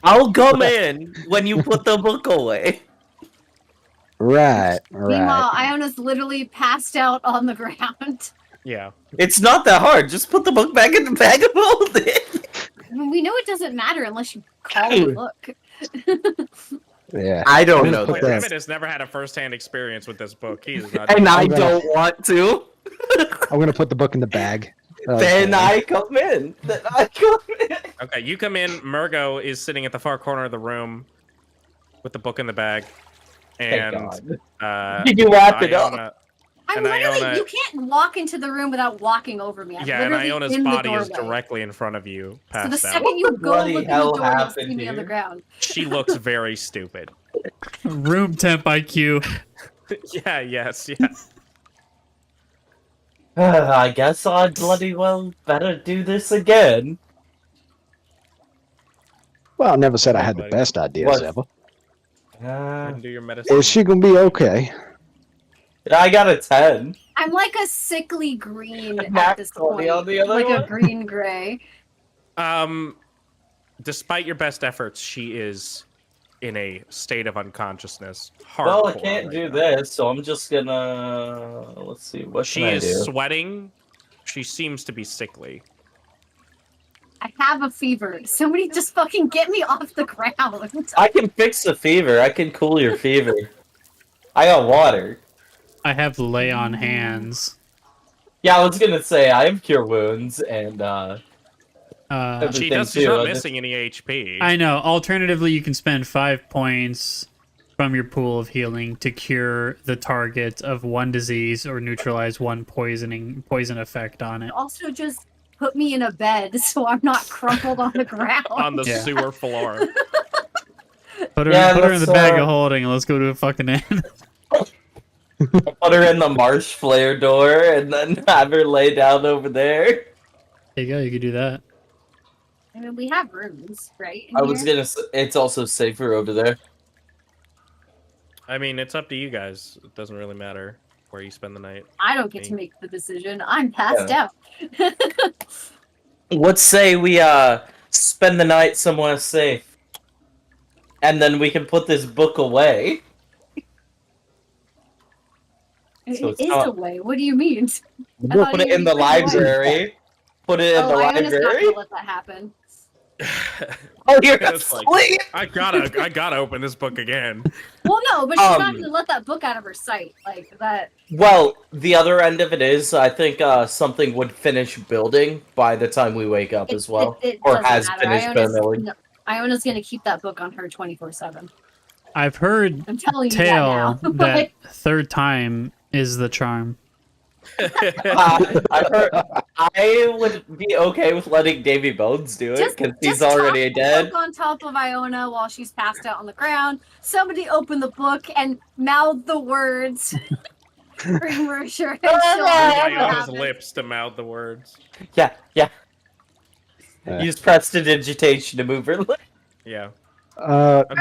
I'll come in when you put the book away. Right. Meanwhile, Iona's literally passed out on the ground. Yeah. It's not that hard. Just put the book back in the bag and hold it. I mean, we know it doesn't matter unless you call the book. Yeah. I don't know. Put that. that- David has never had a first-hand experience with this book. He's not. And I I'm gonna- don't want to. I'm gonna put the book in the bag. Then I come in. Okay, you come in. Murgo is sitting at the far corner of the room with the book in the bag. And Did you wrap it up? Iona- I'm And literally, Iona- you can't walk into the room without walking over me. I'm Yeah, and literally Iona's in the body is doorway. directly in front of you, So passed the out. second you go bloody look in the hell door, you'll happened see me on the here? ground. She looks very stupid. Room temp IQ. Yeah, yes, yeah. I guess I bloody well better do this again. Well, I never said I had the What? best ideas What? ever. And do your medicine. Is she gonna be okay? I got a 10. I'm like a sickly green at Max this 20 point. on the other like one? a green gray. Despite your best efforts, she is in a state of unconsciousness. Well, I Hardcore can't right do now. this, so I'm just gonna... Let's see, what She can I is do? sweating. She seems to be sickly. I have a fever. Somebody just fucking get me off the ground. I can fix the fever. I can cool your fever. I got water. I have lay on hands. Yeah, I was gonna say, I have cure wounds, and, She everything does. She's too. not I just- missing any HP. I know. Alternatively, you can spend 5 points from your pool of healing to cure the target of one disease or neutralize one poison effect on it. Also, just put me in a bed so I'm not crumpled on the ground. on the Yeah. sewer floor. Put her, Yeah, put her in the let's, bag of holding and let's go to a fucking end. Put her in the marsh flare door, and then have her lay down over there. There you go. You could do that. I mean, we have rooms, right? in I was here? gonna. It's also safer over there. I mean, it's up to you guys. It doesn't really matter where you spend the night. I don't get to make the decision. I'm passed out. Let's say we spend the night somewhere safe, and then we can put this book away. So It it's is not- a way. What do you mean? We'll thought put you it in the put it away. library. Put it in the Iona's not library. gonna let that happen. Oh, you're It's like, asleep. I gotta open this book again. Well, no, but she's not Um, going to let that book out of her sight. Like that. Well, the other end of it is, I think something would finish building by the time we wake up as well, It or doesn't has matter. finished building. No, Iona's going to keep that book on her 24/7. I've heard I'm telling you tale that now. that third time is the charm. I heard I would be okay with letting Davy Bones do it because he's already toss dead. the book on top of Iona while she's passed out on the ground. Somebody open the book and mouth the words. Bring reassurance. Iona's lips to mouth the words. Yeah. Use prestidigitation to move her lips. Yeah.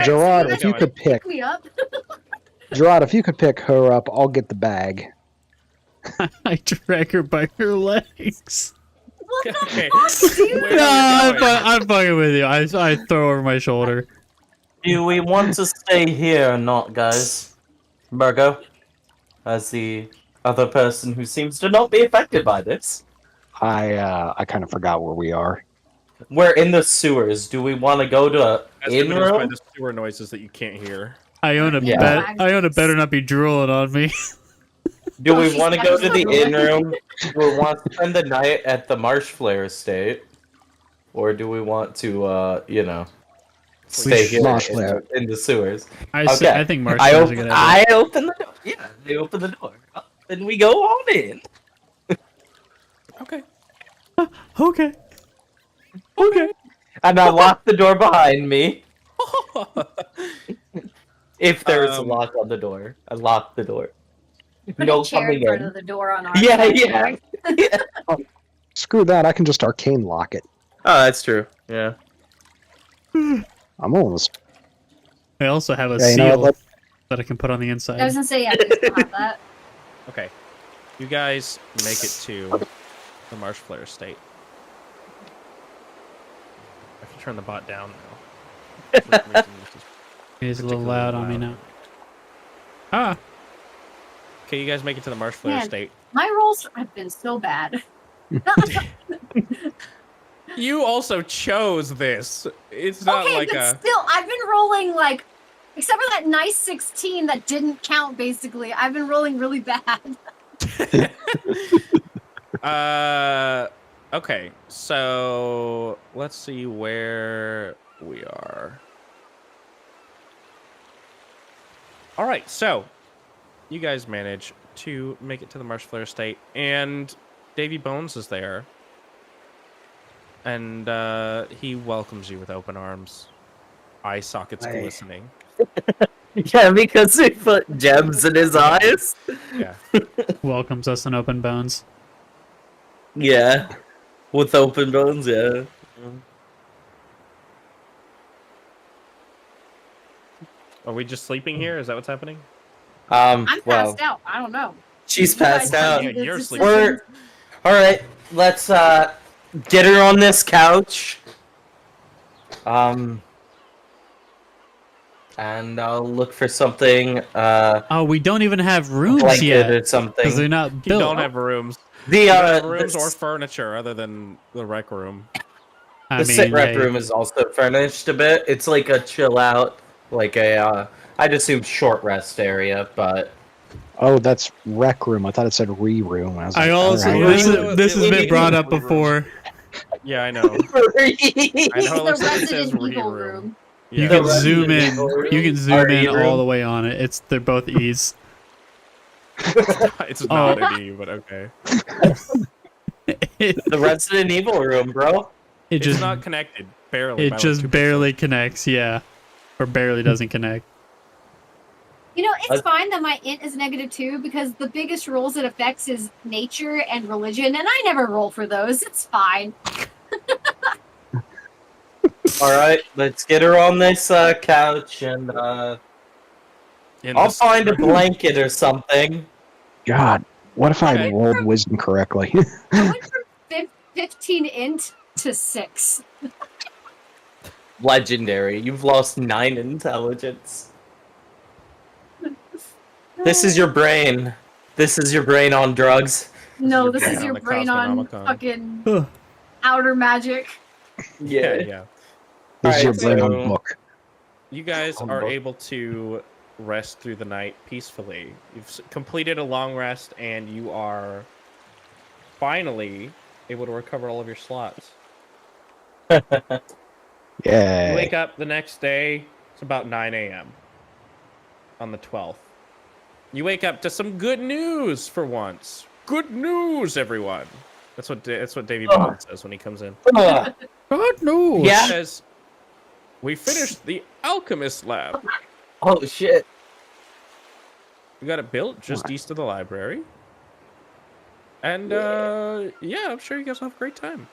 Gerard, so if you could pick, me up. Gerard, if you could pick her up, I'll get the bag. I drag her by her legs. What the Okay. fuck, dude? Where No, are we going? I'm fucking with you. I throw over my shoulder. Do we want to stay here or not, guys? Margot, as the other person who seems to not be affected by this. I kind of forgot where we are. We're in the sewers. Do we want to go to As in evidenced by room? the sewer noises that you can't hear. Iona, Yeah. Iona better not be drooling on me. Do Oh, we she's want to go to the absolutely- in room? Do we want to spend the night at the Marsh Flare estate? Or do we want to, stay here Marsh Flare. in the sewers? I Okay. think Marsh I, is a good idea. I open the door. Yeah, they open the door. Then we go on in. Okay. Okay. Okay. And I lock the door behind me. If there's a lock on the door, I lock the door. Put No a chair coming in front in. of the door on our Yeah, side. yeah. Screw that, I can just arcane lock it. Oh, that's true. Yeah. I'm almost. I also have a Yeah, you know seal what, that I can put on the I inside. was gonna say, yeah, we still have that. Okay. You guys make it to the Marsh Flare estate. I can turn the bot down now. For some reason, this is He's a little particularly loud on me loud. now. Ah, Okay, you guys make it to the Marsh Flare Man. estate. My rolls have been so bad. You also chose this. It's not Okay, like but a. still, I've been rolling like, except for that nice 16 that didn't count. Basically, I've been rolling really bad. Okay, so let's see where we are. All right, so you guys manage to make it to the Marsh Flare estate, and Davy Bones is there, and he welcomes you with open arms, eye sockets Hey. glistening. Yeah, because we put gems in his eyes. Yeah. welcomes us in open bones. Yeah. With open bones, yeah. Are we just sleeping here? Is that what's happening? I'm Well, passed out. I don't know. she's You guys passed out. made the You're decision. We're all right. Let's get her on this couch. And I'll look for something. Oh, we don't even have rooms Blanket yet or because something. they're not You built. don't have rooms. The You don't have rooms the, or furniture other than the rec room. I the sit rep hey, room is also furnished a bit. It's like a chill out, like a I'd assume short rest area, but Oh, that's rec room. I thought it said re-room. I was like, I also all Yeah, right. this has been brought up before. Yeah, I know. I know. It's It the looks like it says Resident re Evil room. room. You Yeah. can The zoom in. Resident Evil You can room? zoom in RE room? all the way on it. They're both E's. It's not an E, but okay. it The Resident Evil room, bro. It's just not connected. Barely. it by like just 2%. barely connects. Yeah, or barely doesn't connect. You know, it's fine that my int is -2 because the biggest rolls it affects is nature and religion, and I never roll for those. It's fine. All right, let's get her on this couch, and In I'll the find a secret- blanket or something. God, what if I Okay. rolled wisdom correctly? I went from 15 int to 6. Legendary. You've lost 9 intelligence. This is your brain. This is your brain on drugs. No, This this is is your your brain brain on on the Khosmonomicon. fucking outer magic. Yeah, yeah. This is your Alright, brain on so- book. You guys On are book. able to rest through the night peacefully. You've completed a long rest, and you are finally able to recover all of your slots. You Yeah. wake up the next day. It's about 9 a.m. on the 12th. You wake up to some good news for once. Good news, everyone. That's what Davy Bowen says when he comes in. Ugh. God knows. Yeah. He says, "We finished the alchemist lab. Oh shit. We got it built just east of the library. And yeah, I'm sure you guys will have a great time."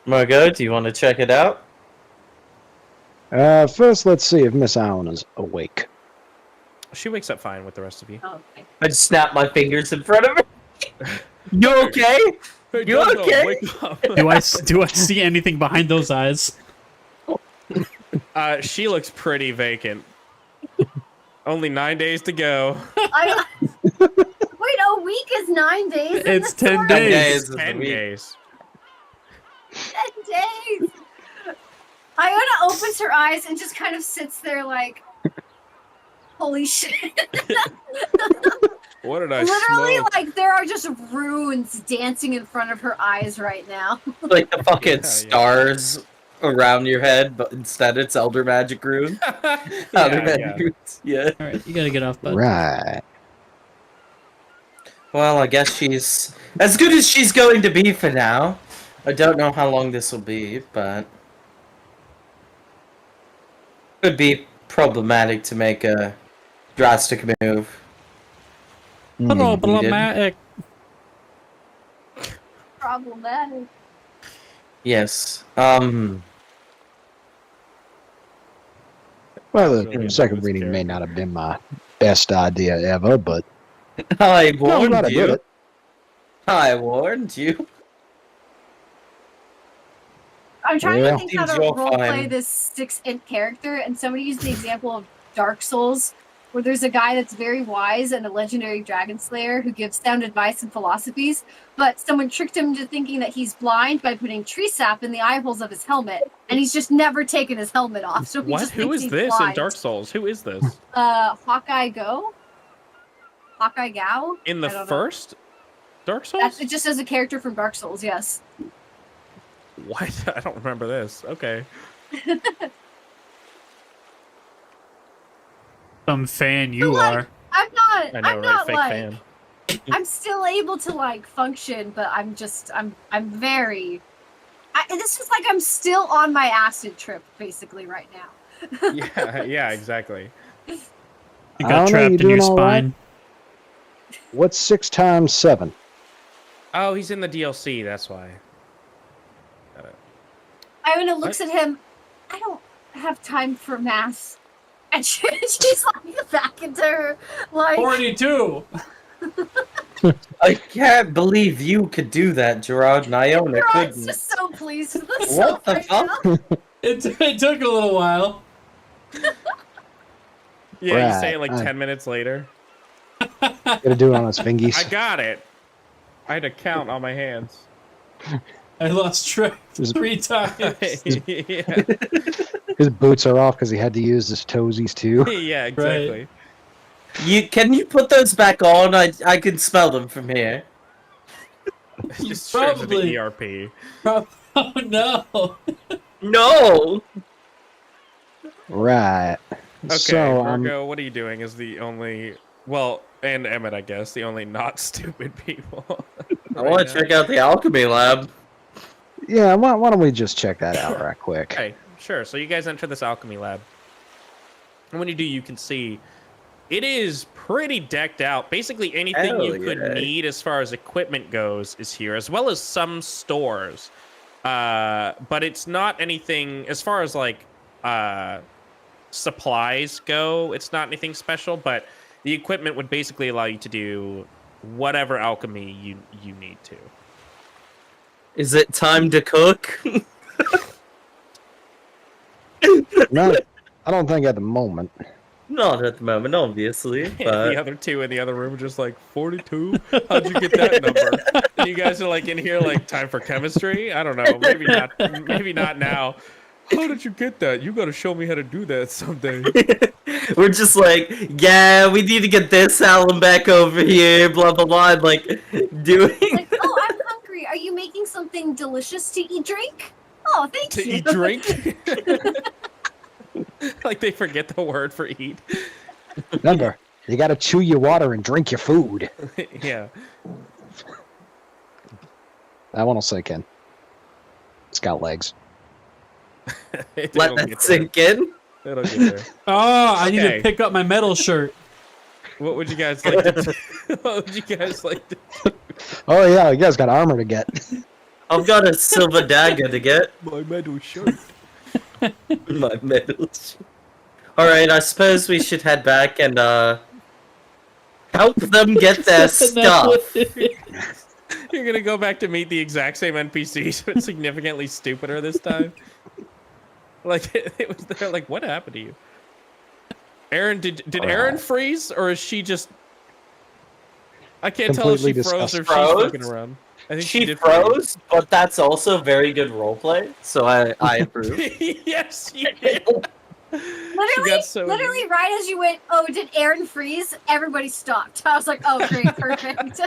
Margot, do you want to check it out? First, let's see if Miss Iona's awake. She wakes up fine with the rest of you. Oh, okay. I just snap my fingers in front of her. You okay? Hey, You okay? Wake up. Do I see anything behind those eyes? She looks pretty vacant. Only 9 days to go. Wait, a week is 9 days? in It's the 10 story? days. Days of the 10 week. days. 10 days. Iona opens her eyes and just kind of sits there like, holy shit. What did I Literally, smoke? like, there are just runes dancing in front of her eyes right now. Like the fucking Yeah. stars around your head, but instead it's Elder Magic Rune. Elder Magic Runes. Yeah. All right, you gotta get off, bud. Right. Well, I guess she's as good as she's going to be for now. I don't know how long this will be, but could be problematic to make a drastic move. Problematic. Problematic. Yes. Well, the Really second this reading may character. not have been my best idea ever, but I no, I'm glad warned I did you. it. I warned you. I'm trying Yeah. to think how Seems to you're roleplay fine. this 6th character, and somebody used the example of Dark Souls, where there's a guy that's very wise and a legendary dragon slayer who gives sound advice and philosophies, but someone tricked him into thinking that he's blind by putting tree sap in the eye holes of his helmet, and he's just never taken his helmet off. So he What? just Who thinks is he's this in blind. Dark Souls? Who is this? Hawkeye Go? Hawkeye Gao? In the I don't know. first Dark Souls? That's it, just as a character from Dark Souls, yes. What? I don't remember this. Okay. Some fan you like- are. I'm not. I know, I'm right? not Fake like. fan. I'm still able to like function, but I'm very. This is like I'm still on my acid trip, basically, right now. Yeah, exactly. You I got don't know, trapped you in your doing all right? spine. What's 6 times 7? Oh, he's in the DLC, that's why. Iona looks at him. I don't have time for math, and she's like back into her like. 42. I can't believe you could do that, Gerard and Iona Gerard's couldn't. just so pleased with this What the right fuck? now. It took a little while. Yeah, you Right, say it like I- 10 minutes later. Gotta do it on his fingies. I got it. I had to count on my hands. I lost track Just- 3 times. Yeah, His boots are off because he had to use his toesies too. yeah, exactly. Can you put those back on? I can smell them from here. Just straight to Probably. the ERP. Oh no. No. Right. Okay, So, Margo, what are you doing? Is the only and Emmett, I guess, the only not stupid people. I want to check out the alchemy lab. yeah, why don't we just check that out right quick? Okay, sure. So you guys enter this alchemy lab, and when you do, you can see it is pretty decked out. Basically, anything Hell you could yeah. need as far as equipment goes is here, as well as some stores. But it's not anything as far as like supplies go. It's not anything special, but the equipment would basically allow you to do whatever alchemy you need to. Is it time to cook? No, I don't think at the moment. Not at the moment, obviously, The but other two in the other room are just like 42. How'd you get that number? And you guys are like in here like time for chemistry. I don't know. Maybe not. Maybe not now. How did you get that? You got to show me how to do that someday. we're just like, yeah, we need to get this Alan back over here, blah blah blah, and, like doing. Like, oh, I'm hungry. Are you making something delicious to eat, drink? Oh, thank To you. eat drink. Like they forget the word for eat. Remember, you gotta chew your water and drink your food. Yeah. That one will sink in. It's got legs. Let that sink in. It'll get there. Oh, I need Okay. to pick up my metal shirt. What would you guys like to do? What would you guys like to do? Oh yeah, you guys got armor to get. I've got a silver dagger to get. My metal shirt. My medal. Alright, I suppose we should head back and help them get their stuff. You're gonna go back to meet the exact same NPCs, but significantly stupider this time. Like it was there. Like, what happened to you, Aaron? Did Aaron freeze, or is she just? I can't tell if she Completely froze or if she's disgusting. fucking around. I think She did froze, but that's also very good roleplay, so I approve. Yes, you did. Literally, got so literally, right as you went, oh, did Aaron freeze? Everybody stopped. I was like, oh, great, perfect.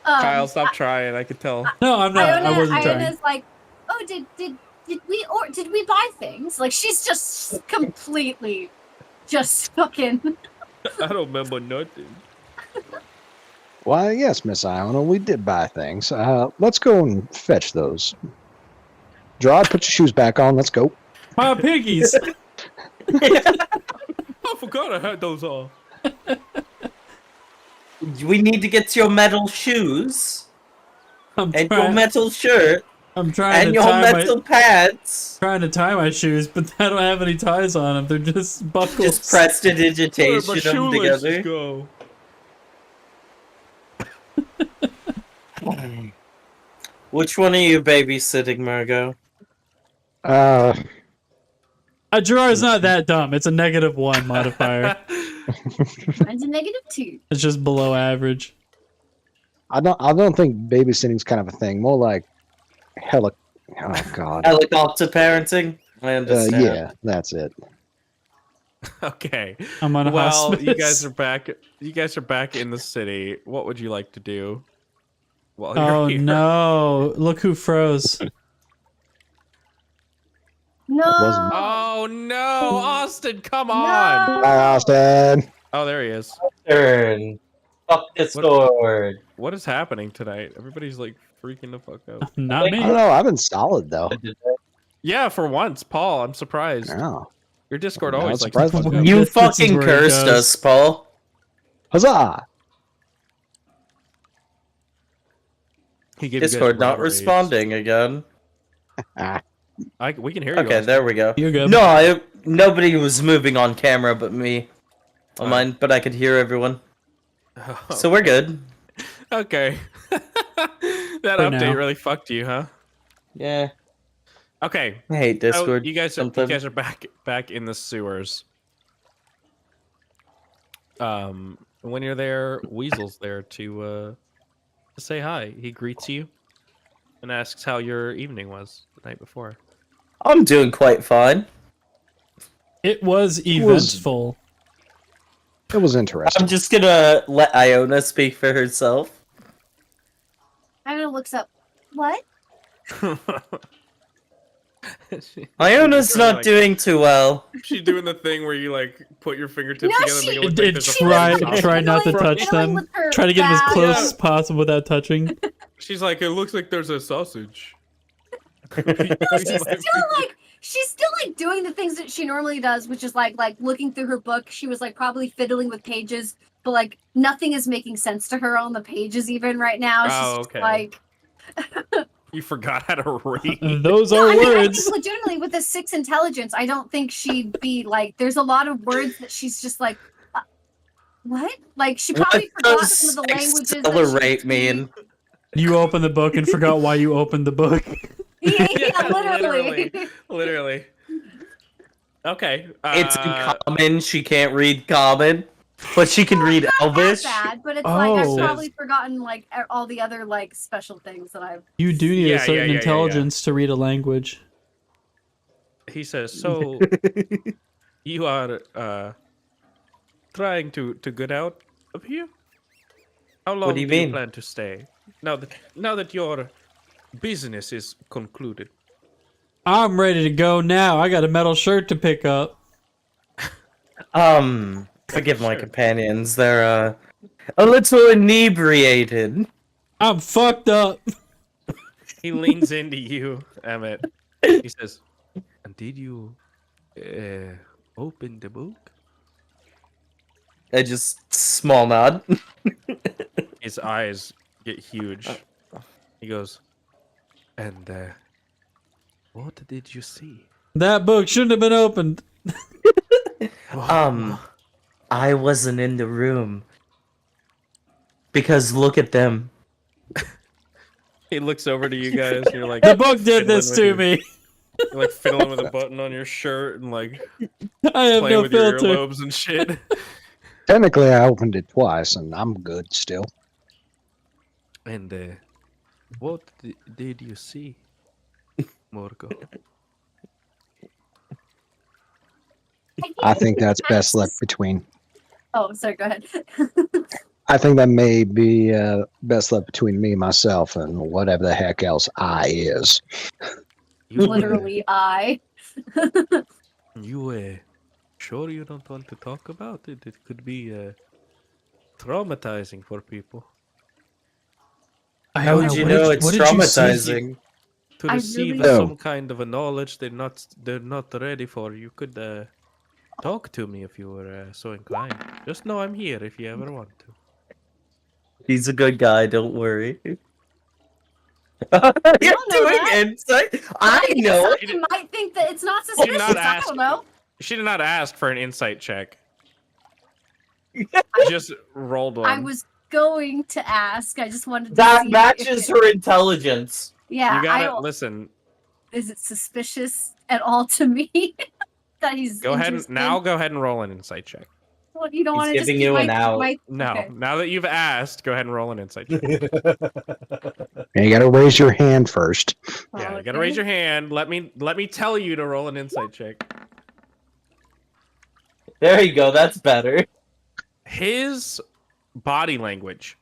Kyle, stop trying. I could tell. No, I'm not. I wasn't trying. Iona's like, oh, did we buy things? Like she's just completely, just fucking. I don't remember nothing. Why, yes, Miss Iona, we did buy things. Let's go and fetch those. Gerard, put your shoes back on. Let's go. My piggies. I forgot I had those on. We need to get your metal shoes I'm and your trying, metal shirt I'm trying and to your tie metal my pants. trying to tie my shoes, but I don't have any ties on them. They're just buckles. Just prestidigitation them together. Go. Which one are you babysitting, Margot? Gerard's not that dumb. It's a -1 modifier. Mine's a -2. It's just below average. I don't think babysitting's kind of a thing. More like oh god. Helicopter parenting? I understand. Yeah, that's it. Okay. I'm on a Well, hospice. you guys are back. You guys are back in the city. What would you like to do? While you're Oh here? no! Look who froze. No. wasn't- Oh no, Austin! Come No. on! Bye, Austin. Oh, there he is. Turn. Fuck Discord. What is happening tonight? Everybody's like freaking the fuck out. Not I don't me. know. I've been solid though. Yeah, for once, Paul. I'm surprised. Oh. Your Discord No, always it's like surprising. fuck up. You This is fucking where it cursed goes. us, Paul. Huzzah! He gave you guys Discord not robberies. responding again. We can hear you. Okay, Austin. there we go. You're good. No, nobody was moving on camera but me. On Oh. mine, but I could hear everyone. So we're good. Okay. That For update now. really fucked you, huh? Yeah. Okay. I hate So Discord. you guys something. are back in the sewers. When you're there, Weasel's there to say hi. He greets you and asks how your evening was the night before. I'm doing quite fine. It was eventful. It was interesting. I'm just gonna let Iona speak for herself. Iona looks up. What? Iona's not doing too well. She's doing the thing where you like put your fingertips No, together and make it she- look like It there's a try fucking sausage. try not to Fiddling touch them. with her Try to get them as bag. close Yeah. as possible without touching. She's like, it looks like there's a sausage. She's still like doing the things that she normally does, which is like looking through her book. She was like probably fiddling with pages, but like nothing is making sense to her on the pages even right now. She's Oh, just okay. like You forgot how to read. Those no, are I mean, I words. think legitimately with a 6 intelligence, I don't think she'd be like. There's a lot of words that she's just like, what? Like she probably What forgot does some of the languages. that she accelerate was mean? You opened the book and forgot why you opened the book. Yeah, literally. Literally. Okay. It's in common. She can't read common, but she can read Elvish. Not bad, but it's like I've Oh. probably forgotten like all the other like special things that I've. You do need Yeah, a certain yeah. intelligence to read a language. He says, so you are trying to get out of here? How long do you do you mean? plan to stay? Now that your business is concluded. I'm ready to go now. I got a metal shirt to pick up. Forgive my Sure. companions. They're a little inebriated. I'm fucked up. He leans into you, Emmett. He says, and did you open the book? I just small nod. His eyes get huge. He goes, and what did you see? That book shouldn't have been opened. I wasn't in the room. Because look at them. He looks over to you guys, and you're like, The book did fiddling this with to your- me. You're like fiddling with a button on your shirt and like I have playing no with your filter. earlobes and shit. Technically, I opened it twice, and I'm good still. And what did you see, Morgo? I think that's best left between. Oh, sorry. Go ahead. I think that may be best left between me, myself, and whatever the heck else I is. Literally, I. You sure you don't want to talk about it? It could be traumatizing for people. How would you know it's traumatizing? To I receive really- some kind of a knowledge they're not ready for. You could talk to me if you were so inclined. Just know I'm here if you ever want to. He's a good guy, don't worry. You're don't know doing that. insight? I know. You might think that it's not did suspicious. not I ask. don't know. She did not ask for an insight check. Just rolled one. I was going to ask. I just wanted to That see matches her intelligence. Yeah, You gotta I don't- listen. Is it suspicious at all to me that he's Go ahead interested? go ahead and roll an insight check. Well, you don't He's want to just giving keep you my, an out. my No, okay. now that you've asked, go ahead and roll an insight check. And you got to raise your hand first. Yeah, Oh, you gotta okay. raise your hand. Let me tell you to roll an insight check. There you go, that's better. His body language.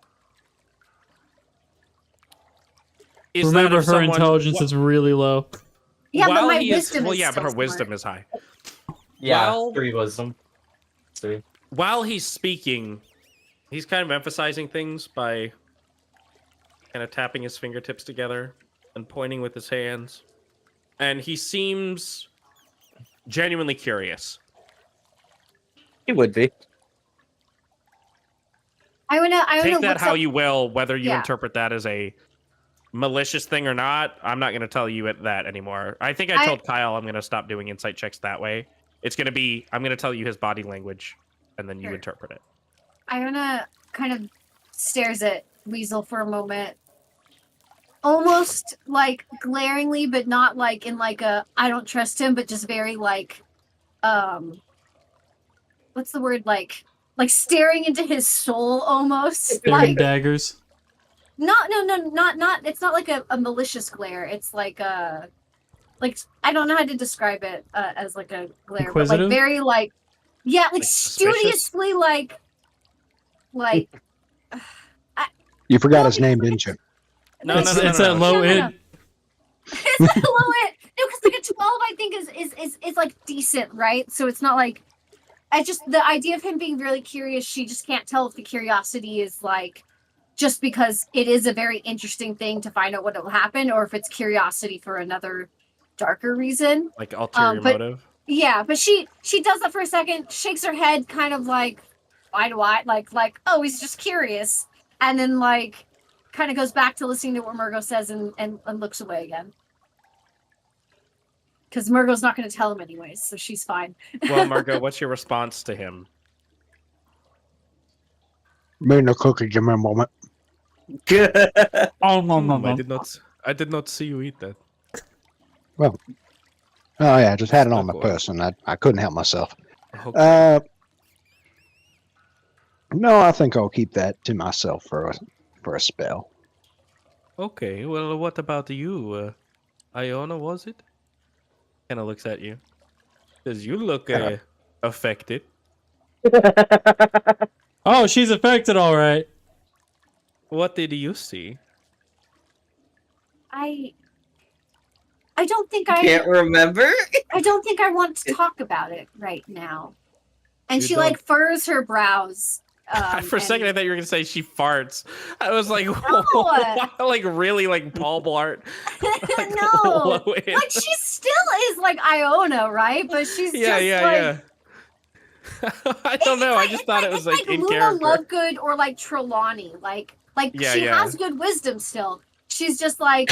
Is Remember, that her of someone, intelligence is really low. Yeah, but while my he wisdom well, is yeah, but still her smart. wisdom is high. Yeah, Well- 3 wisdom. 3. While he's speaking, he's kind of emphasizing things by kind of tapping his fingertips together and pointing with his hands. And he seems genuinely curious. He would be. I wanna Take look that how up- you will, whether you Yeah. interpret that as a malicious thing or not. I'm not going to tell you that anymore. I think I told Kyle I'm going to stop doing insight checks that way. It's going to be, I'm going to tell you his body language, and then you Sure. interpret it. Iona kind of stares at Weasel for a moment. Almost like glaringly, but not like in like a I don't trust him, but just very like what's the word, like staring into his soul almost. Staring Like daggers. not it's not like a malicious glare. It's like a I don't know how to describe it as like a glare, but Inquisitive? like very like yeah, like suspicious? studiously like You forgot his name, didn't you? No, it's no, no, it's no, that no. low No, no, no. id. It's a little bit no, because like a 12 I think is like decent, right? So it's not like I just the idea of him being really curious, she just can't tell if the curiosity is like just because it is a very interesting thing to find out what will happen, or if it's curiosity for another darker reason. Like ulterior but- motive. Yeah, but she does that for a second, shakes her head, kind of like, why do I like? Oh, he's just curious, and then like, kind of goes back to listening to what Murgo says and looks away again. Because Murgo's not going to tell him anyways, so she's fine. Well, Margot, what's your response to him? Made no cookie. Give me a moment. Oh, no. I did not see you eat that. Oh yeah, I just had it on my Stuck one. person. I couldn't help myself. Okay. No, I think I'll keep that to myself for a spell. Okay, well, what about you? Iona, was it? Kind of looks at you. Says, you look affected. Oh, she's affected, all right. What did you see? I don't think Can't remember. I don't think I want to talk about it right now. And You she don't- like furrows her brows. For a second, I thought you were gonna say she farts. I was like, like really, like Paul Blart. Like, No, blow in. like she still is like Iona, right? But she's yeah, just yeah, like. yeah. I don't know. I just thought it was like in Luna character. Lovegood or like Trelawney. Like Yeah, she yeah. has good wisdom still. She's just like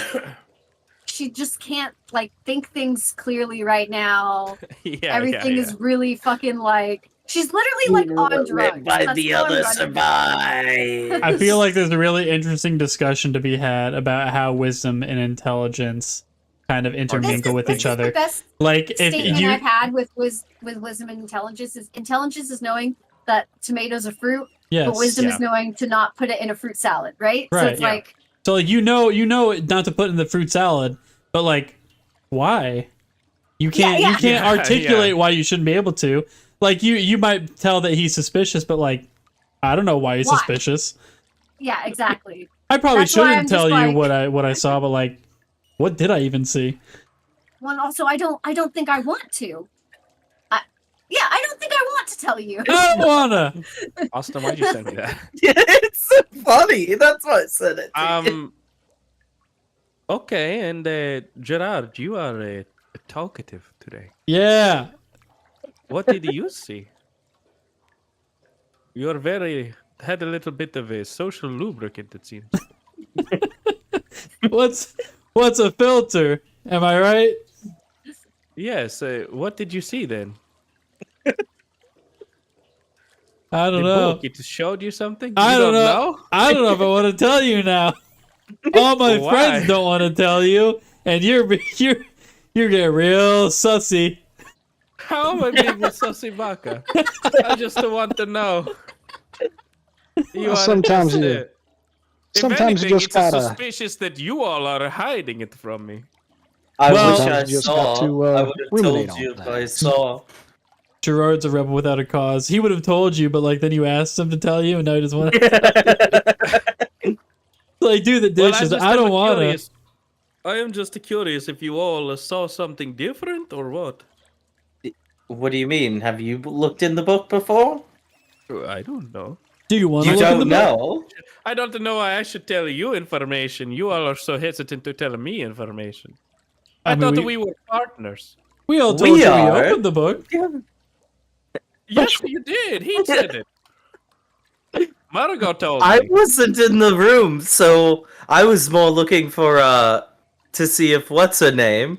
she just can't like think things clearly right now. Yeah, Everything yeah, is really fucking like she's literally like on drugs. By That's the how I'm other running survive. I feel like there's a really interesting discussion to be had about how wisdom and intelligence kind of intermingle with each other. The best Like if statement you I've had with wisdom and intelligence is knowing that tomatoes are fruit, yes. but wisdom Yeah. is knowing to not put it in a fruit salad, right? So Right, it's yeah. like So like you know not to put in the fruit salad, but like why? You can't Yeah, you can't yeah. articulate Yeah. why you shouldn't be able to. Like you might tell that he's suspicious, but like I don't know why he's Why? suspicious. yeah, exactly. I probably That's why I'm shouldn't tell just you like- what I saw, but like what did I even see? Well, and also I don't think I want to. I don't think I want to tell you. I don't wanna. Austin, why'd you send me that? Yeah, it's so funny. That's why I said it. Okay, and Gerard, you are talkative today. Yeah. What did you see? You are had a little bit of a social lubricant, it seems. What's a filter? Am I right? Yes. What did you see then? I don't The know. book, it showed you something? I You don't know. I don't know if I want to tell you now. All my Why? friends don't want to tell you, and you're getting real sussy. How am I being a sussy baka? I just want to know. You Well, are sometimes just, you- if sometimes you anything, just it's gotta- suspicious that you all are hiding it from me. I Well- wish I Sometimes you just got saw. to, I would have ruminate told on you if I things. saw. Gerard's a rebel without a cause. He would have told you, but like then you asked him to tell you, and now he doesn't want to. Like do the dishes. I don't want to. I am just curious if you all saw something different or what. What do you mean? Have you looked in the book before? I don't know. Do you want to You look in the don't book? know. I don't know why I should tell you information. You all are so hesitant to tell me information. I, mean, thought we were partners. We all We told you we are. opened the book. Yes, you did. He said it. Margot told I me. wasn't in the room, so I was more looking for to see if what's her name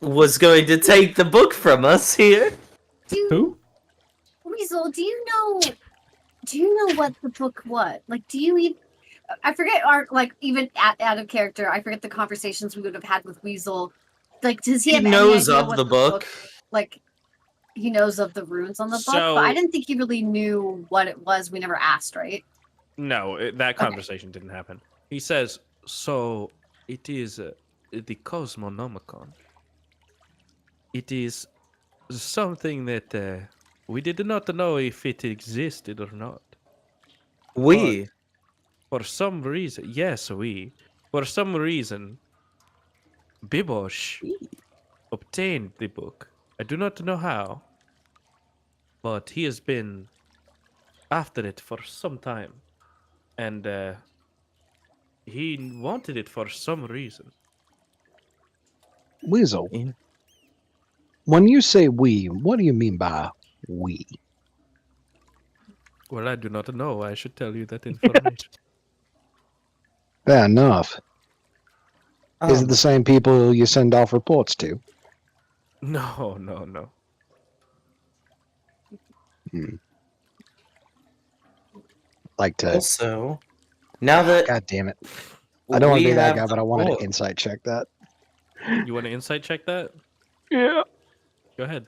was going to take the book from us here. Who? Weasel, do you know what the book was? Like, do you even? I forget our like even out of character. I forget the conversations we would have had with Weasel. Like, does he He have any knows idea of what the book. like, he knows of the runes on the book, So- but I didn't think he really knew what it was. We never asked, right? No, that conversation didn't happen. He says, so it is the Khosmonomicon. It is something that we did not know if it existed or not. We. For some reason, yes, for some reason, Bibosh obtained the book. I do not know how, but he has been after it for some time, and he wanted it for some reason. Weasel, Yeah. when you say we, what do you mean by we? Well, I do not know. I should tell you that information. Fair enough. Is it Um, the same people you send off reports to? No, no, no. Like to. Also, now that God damn it. I don't want to we be that have guy, but the I wanted book- to insight check that. You want to insight check that? Yeah. Go ahead.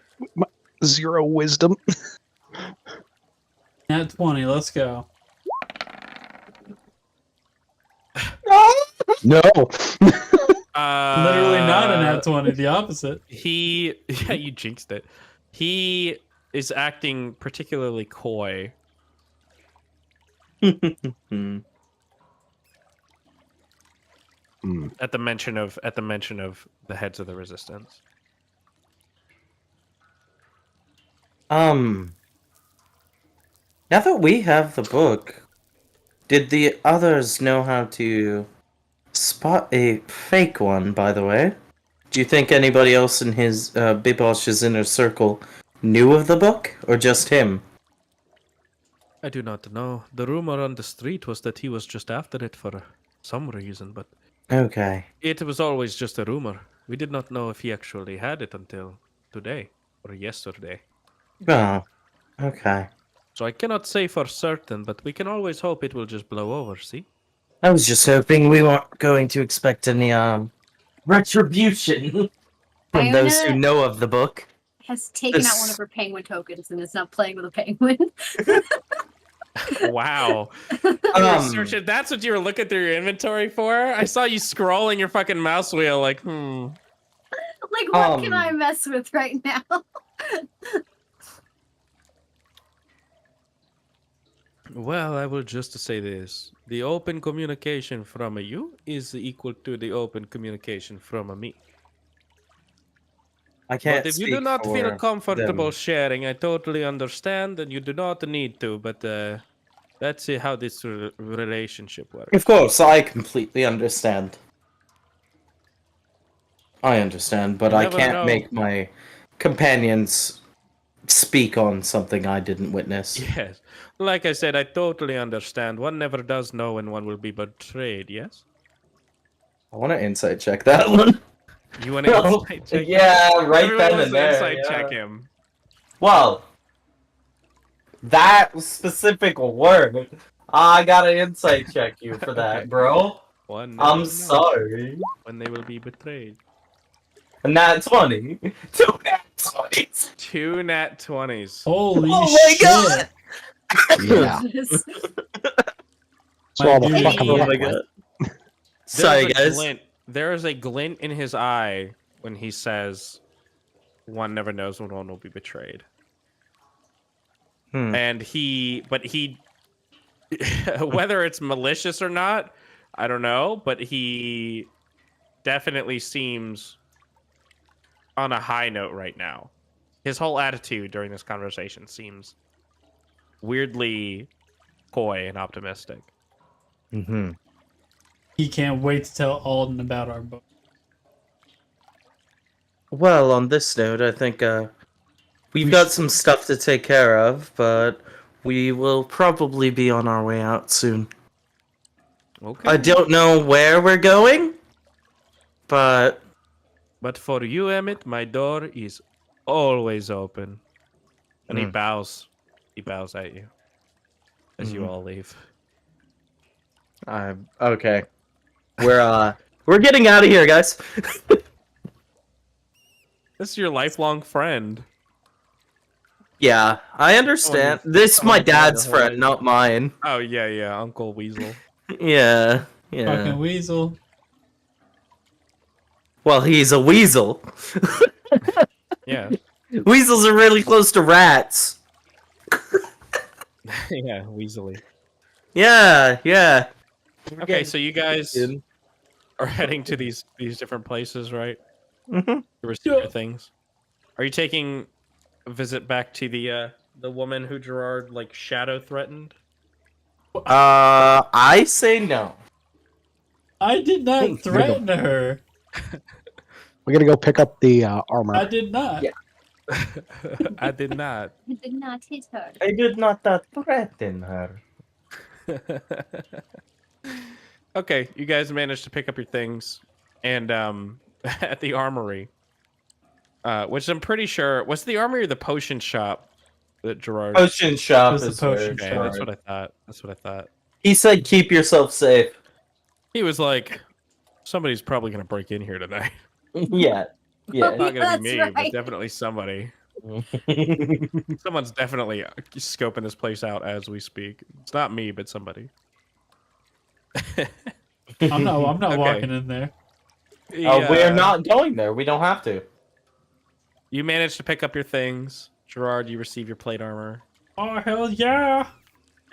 0 wisdom. Nat 20, let's go. No. Literally not a nat 20, the opposite. Yeah, you jinxed it. He is acting particularly coy. Hmm. At the mention of the heads of the resistance. Now that we have the book, did the others know how to spot a fake one, by the way? Do you think anybody else in his Bibosh's inner circle knew of the book, or just him? I do not know. The rumor on the street was that he was just after it for some reason, but Okay. it was always just a rumor. We did not know if he actually had it until today or yesterday. Oh, okay. So I cannot say for certain, but we can always hope it will just blow over, see? I was just hoping we weren't going to expect any retribution from those who Iona know of the book. has taken out one of her penguin tokens and is now playing with a penguin. Wow. You were searching, that's what you were looking through your inventory for? I saw you scrolling your fucking mouse wheel like, Like, what can I mess with right now? Well, I will just say this. The open communication from you is equal to the open communication from me. I can't. But if you do speak not feel for comfortable them. sharing, I totally understand, and you do not need to. But that's how this relationship works. Of course, I completely understand. I understand, but You I never can't know. make my companions speak on something I didn't witness. Yes, like I said, I totally understand. One never does know when one will be betrayed. Yes. I want to insight check that one. You want to insight check? Yeah, right Everyone then wants and to there. insight yeah. check him. Well, that specific word, I gotta insight check you for that, Okay. bro. One never I'm knows sorry. when they will be betrayed. And nat 20. 2 nat 20s. 2 nat 20s. Holy Oh my shit. God. Yeah. Jesus. Swallow the Hey. fucking Oh Oh my liquid. god. Sorry, guys. There is a glint in his eye when he says, "One never knows when one will be betrayed." And whether it's malicious or not, I don't know, but he definitely seems on a high note right now. His whole attitude during this conversation seems weirdly coy and optimistic. Mm-hmm. He can't wait to tell Alden about our book. Well, on this note, I think we've got some stuff to take care of, but we will probably be on our way out soon. Okay. I don't know where we're going, but For you, Emmett, my door is always open. And he Mm. bows. He bows at you as you all leave. okay. We're getting out of here, guys. This is your lifelong friend. Yeah, I understand. This is my dad's friend, not mine. Oh yeah, Uncle Weasel. Yeah. Fucking weasel. Well, he's a weasel. Yeah. Weasels are really close to rats. Yeah, Weaselly. Yeah. Okay, so you guys are heading to these different places, right? Mm-hmm. To receive your things. Are you taking a visit back to the woman who Gerard like shadow threatened? I say no. I did not threaten her. We're gonna go pick up the armor. I did not. Yeah. I did not. You did not hit her. I did not threaten her. Okay, you guys managed to pick up your things, and at the armory, which I'm pretty sure was the armory or the potion shop that Gerard. Potion shop It was the is where potion it's Okay, shop. that's what I thought. That's what I thought. He said, "Keep yourself safe." He was like, "Somebody's probably gonna break in here tonight." Yeah. Yeah. Not gonna That's be me, right. but definitely somebody. Someone's definitely scoping this place out as we speak. It's not me, but somebody. I'm not Okay. walking in there. We're not going there. We don't have to. You managed to pick up your things. Gerard, you receive your plate armor. Oh hell yeah!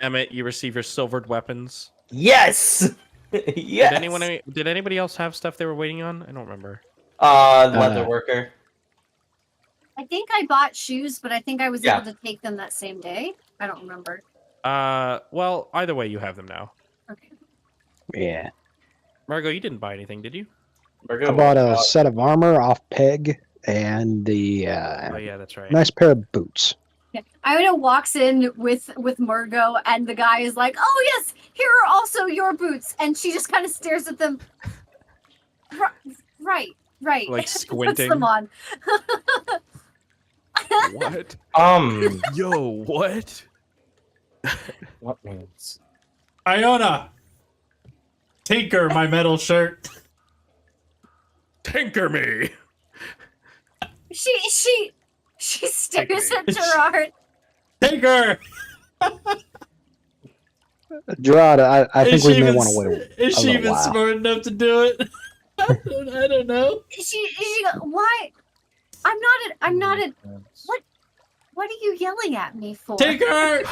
Emmett, you receive your silvered weapons. Yes. Yes. Did anybody else have stuff they were waiting on? I don't remember. Leather worker. I think I bought shoes, but I think I was Yeah. able to take them that same day. I don't remember. Well, either way, you have them now. Okay. Yeah. Margot, you didn't buy anything, did you? I bought a set of armor off Peg and the Oh yeah, that's right. nice pair of boots. Yeah. Iona walks in with Murgo, and the guy is like, "Oh yes, here are also your boots," and she just kind of stares at them. Right. Like Puts squinting. them on. What? Yo, what? What means? Iona, tinker my metal shirt. Tinker me. She stares at Gerard. Tinker. Gerard, I think we may want to wait Is a she little even while. smart enough to do it? I don't know. She why? I'm not a. What are you yelling at me for? Tinker.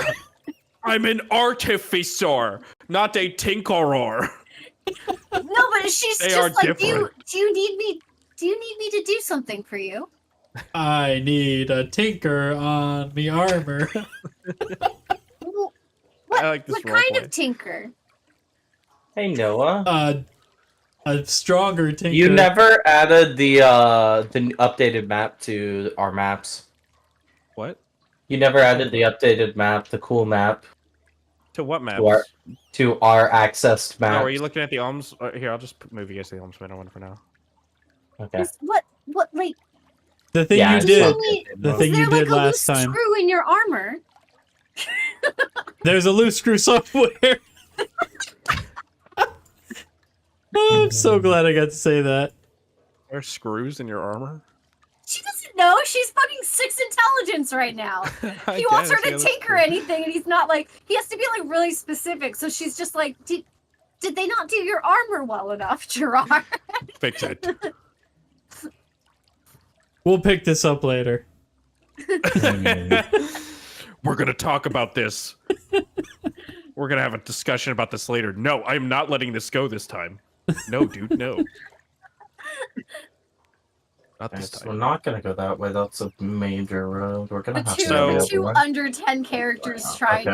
I'm an artificer, not a tinkerer. No, but she's They just are like, different. do you need me to do something for you? I need a tinker on me armor. Well, What, I like this what kind roleplay. of tinker? Hey Noah. A stronger tinker. You never added the updated map to our maps. What? You never added the updated map, the cool map, To what maps? to our accessed map. Oh, are you looking at the alms? Here, I'll just move you guys to the alms one for now. Okay. What, like, The thing Yeah, you it's did. not- The is thing there you like did a last loose time. screw in your armor? There's a loose screw somewhere. Oh, I'm so glad I got to say that. There are screws in your armor? She doesn't know. She's fucking 6 intelligence right now. I He wants her guess, to yeah, that's tinker true. anything, and he's not like. He has to be like really specific. So she's just like, did they not do your armor well enough, Gerard? Fix it. We'll pick this up later. We're gonna talk about this. We're gonna have a discussion about this later. No, I'm not letting this go this time. No, dude, no. Not this We're time. not gonna go that way. That's a major road. We're gonna The have two, to go the the other two way. under 10 characters trying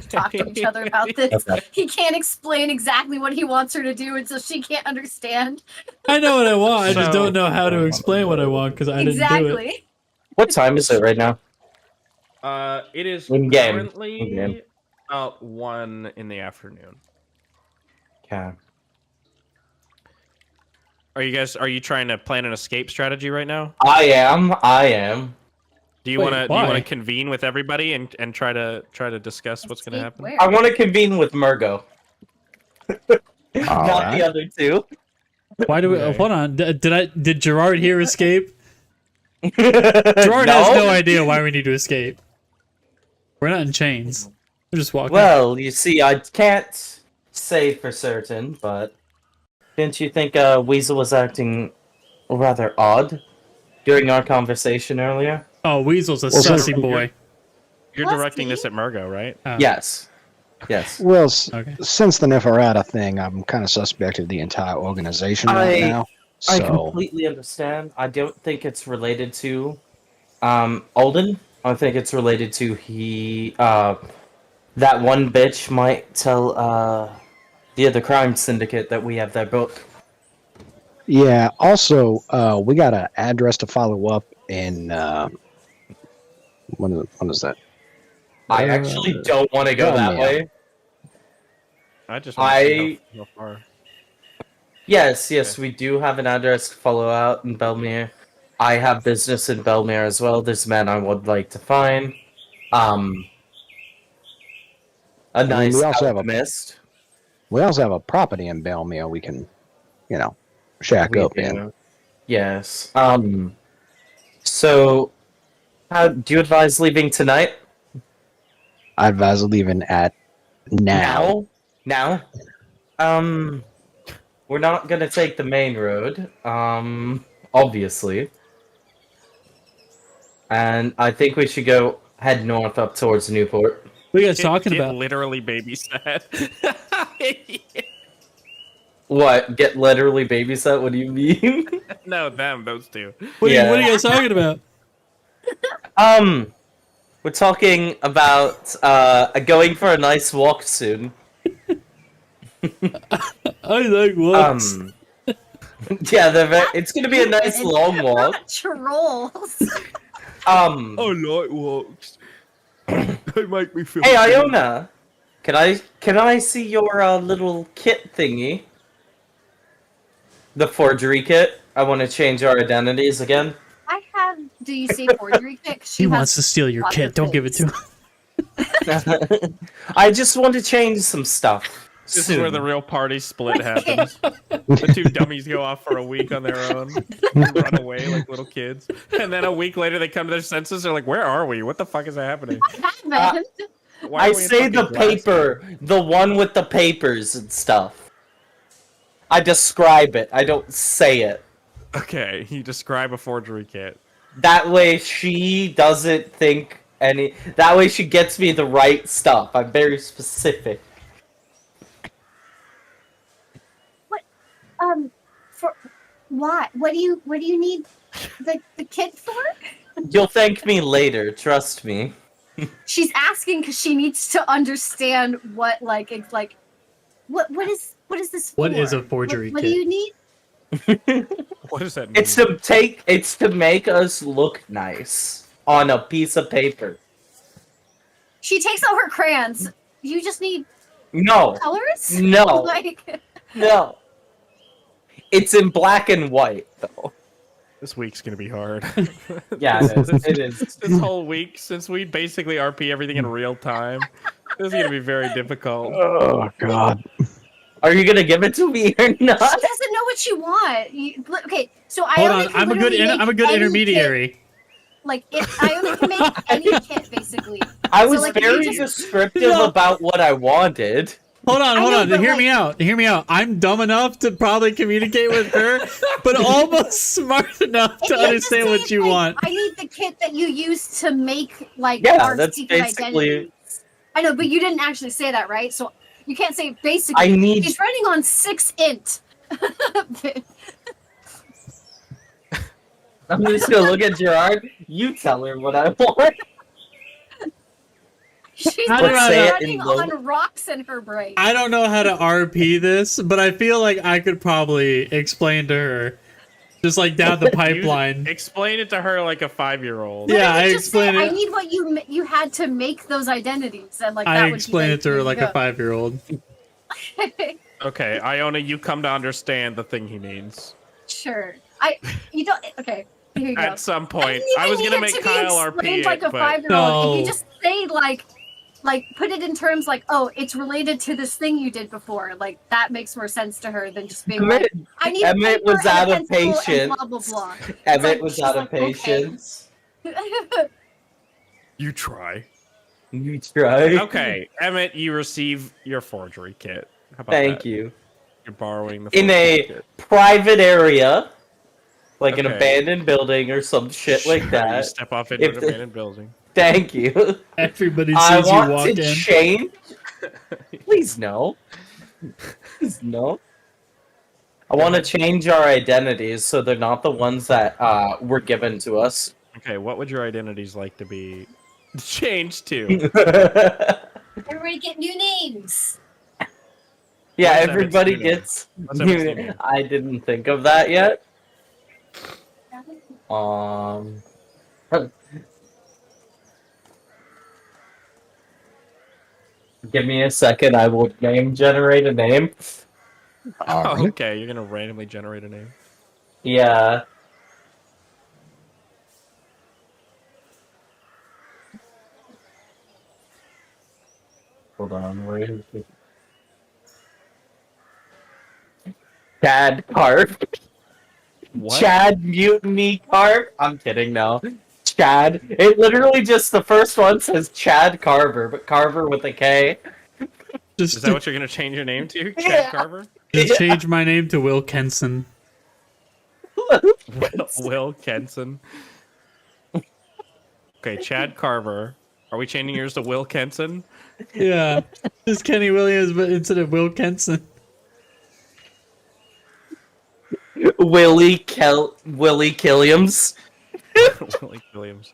to talk to each other about this. Okay. He can't explain exactly what he wants her to do, and so she can't understand. I know what I want. I just So- don't know how to explain what I want because I didn't do it. Exactly. What time is it right now? It is In game. currently In game. about 1 in the afternoon. Okay. Are you trying to plan an escape strategy right now? I am. Do you Wait, want to why? convene with everybody and try to discuss what's going to happen? Where? I want to convene with Murgo. Not Alright. the other two. Why do we? Okay. Hold on. Did Gerard here escape? Gerard Gerard has no idea why we need to escape. We're not in chains. We're just walking. Well, you see, I can't say for certain, but didn't you think Weasel was acting rather odd during our conversation earlier? Oh, Weasel's a Well, so- sussy boy. You're Plus, directing this Steve? at Margot, right? Oh, Yes. Yes. Well, Okay. since the Neferata thing, I'm kind of suspect of the entire organization right I- now. I So, completely understand. I don't think it's related to Alden. I think it's related to that one bitch might tell the other crime syndicate that we have their book. yeah. Also, we got an address to follow up in. When is that? I actually don't want to go that yeah. way. I just want to see how far. Yes, we do have an address to follow out in Belmere. I have business in Belmere as well. There's men I would like to find. A nice we also have a- alchemist. We also have a property in Belmere we can, shack We up do. in. Yes. So, how do you advise leaving tonight? I advise leaving at now. Now? We're not gonna take the main road. Obviously. And I think we should go head north up towards Newport. What are you guys talking Get about? literally babysat. What? Get literally babysat? What do you mean? No, them, those two. What are you Yeah. guys talking about? We're talking about going for a nice walk soon. I like walks. Yeah, it's gonna be a nice long walk. Not trolls. Night walks. They make me feel. Hey, Iona, can I see your little kit thingy? The forgery kit. I want to change our identities again. I have. Do you say forgery kick? He wants to steal your kit. Don't give it to him. I just want to change some stuff. This soon. is where the real party split happens. The two dummies go off for a week on their own, and run away like little kids, and then a week later they come to their senses. They're like, "Where are we? What the fuck is happening?" What happened? Why I are we in say fucking the Glasgow? paper, the one with the papers and stuff. I describe it. I don't say it. Okay, you describe a forgery kit. That way she doesn't think any. That way she gets me the right stuff. I'm very specific. For what? What do you need the kit for? You'll thank me later. Trust me. She's asking because she needs to understand what it's like. What is this for? What is a forgery What do kit? you need? What does that mean? It's to make us look nice on a piece of paper. She takes out her crayons. You just need No, colors? no, Like, no. It's in black and white though. This week's gonna be hard. Yeah, it is. It is. This whole week, since we basically RP everything in real time, this is gonna be very difficult. Oh God. Are you gonna give it to me or not? she doesn't know what you want. Okay, so I Hold only on, can I'm a good literally make I'm a good any intermediary. Kit, like I only can make any kit basically. I was like, if very you just- descriptive No. about what I wanted. Hold on, I hold know, on. but, Hear like- me out. Hear me out. I'm dumb enough to probably communicate with her, but almost smart enough to If you just understand say, what you like, want. I need the kit that you use to make like Yeah, our that's secret basically- identities. I know, but you didn't actually say that, right? So you can't say basically. I need. He's running on 6 int. I'm just gonna look at Gerard. You tell her what I want. She's How do I say it running in low- on rocks in her brain. I don't know how to RP this, but I feel like I could probably explain to her, just like down the pipeline. Explain it to her like a 5-year-old. Yeah, Literally I just say, explain I it. need what you had to make those identities, and like that I would be, explain it to her here like you a 5-year-old. go. Okay, Iona, you come to understand the thing he means. Sure. You don't. Okay. Here you go. At some I point, didn't I was even gonna need it make to be Kyle explained RP like it, a but 5-year-old. If No. you just say like put it in terms like, oh, it's related to this thing you did before. Like that makes more sense to her than just being like, I need a Emmett paper was and a out of pencil and patience. blah blah blah. Emmett like- was she's out of like, okay. patience. you try. You try. Okay, Emmett, you receive your forgery kit. How about Thank that? you. You're borrowing the In forgery a kit. private area, like an Okay. abandoned building or some shit like Sure, You that. step off into If an the- abandoned building. Thank you. Everybody I sees you want walk to in. change. Please no. Please no. I want to change our identities so they're not the ones that were given to us. Okay, what would your identities like to be changed to? Everybody get new names. Yeah, What's Emmett's everybody new name? gets. What's Emmett's new name? I didn't think of that yet. Give me a second. I will generate a name. Alright. Okay, you're gonna randomly generate a name. Yeah. Hold on, where is it? Dad Carp. What? Chad Mutiny Carver. I'm kidding, no. Chad. It literally just the first one says Chad Carver, but Carver with a K. Is that what you're gonna change your name to, Chad Yeah. Carver? Just change my name to Will Kenson. Will Kenson. Okay, Chad Carver. Are we changing yours to Will Kenson? Yeah, just Kenny Williams, but instead of Will Kenson. Willie Killiams. Willie Williams.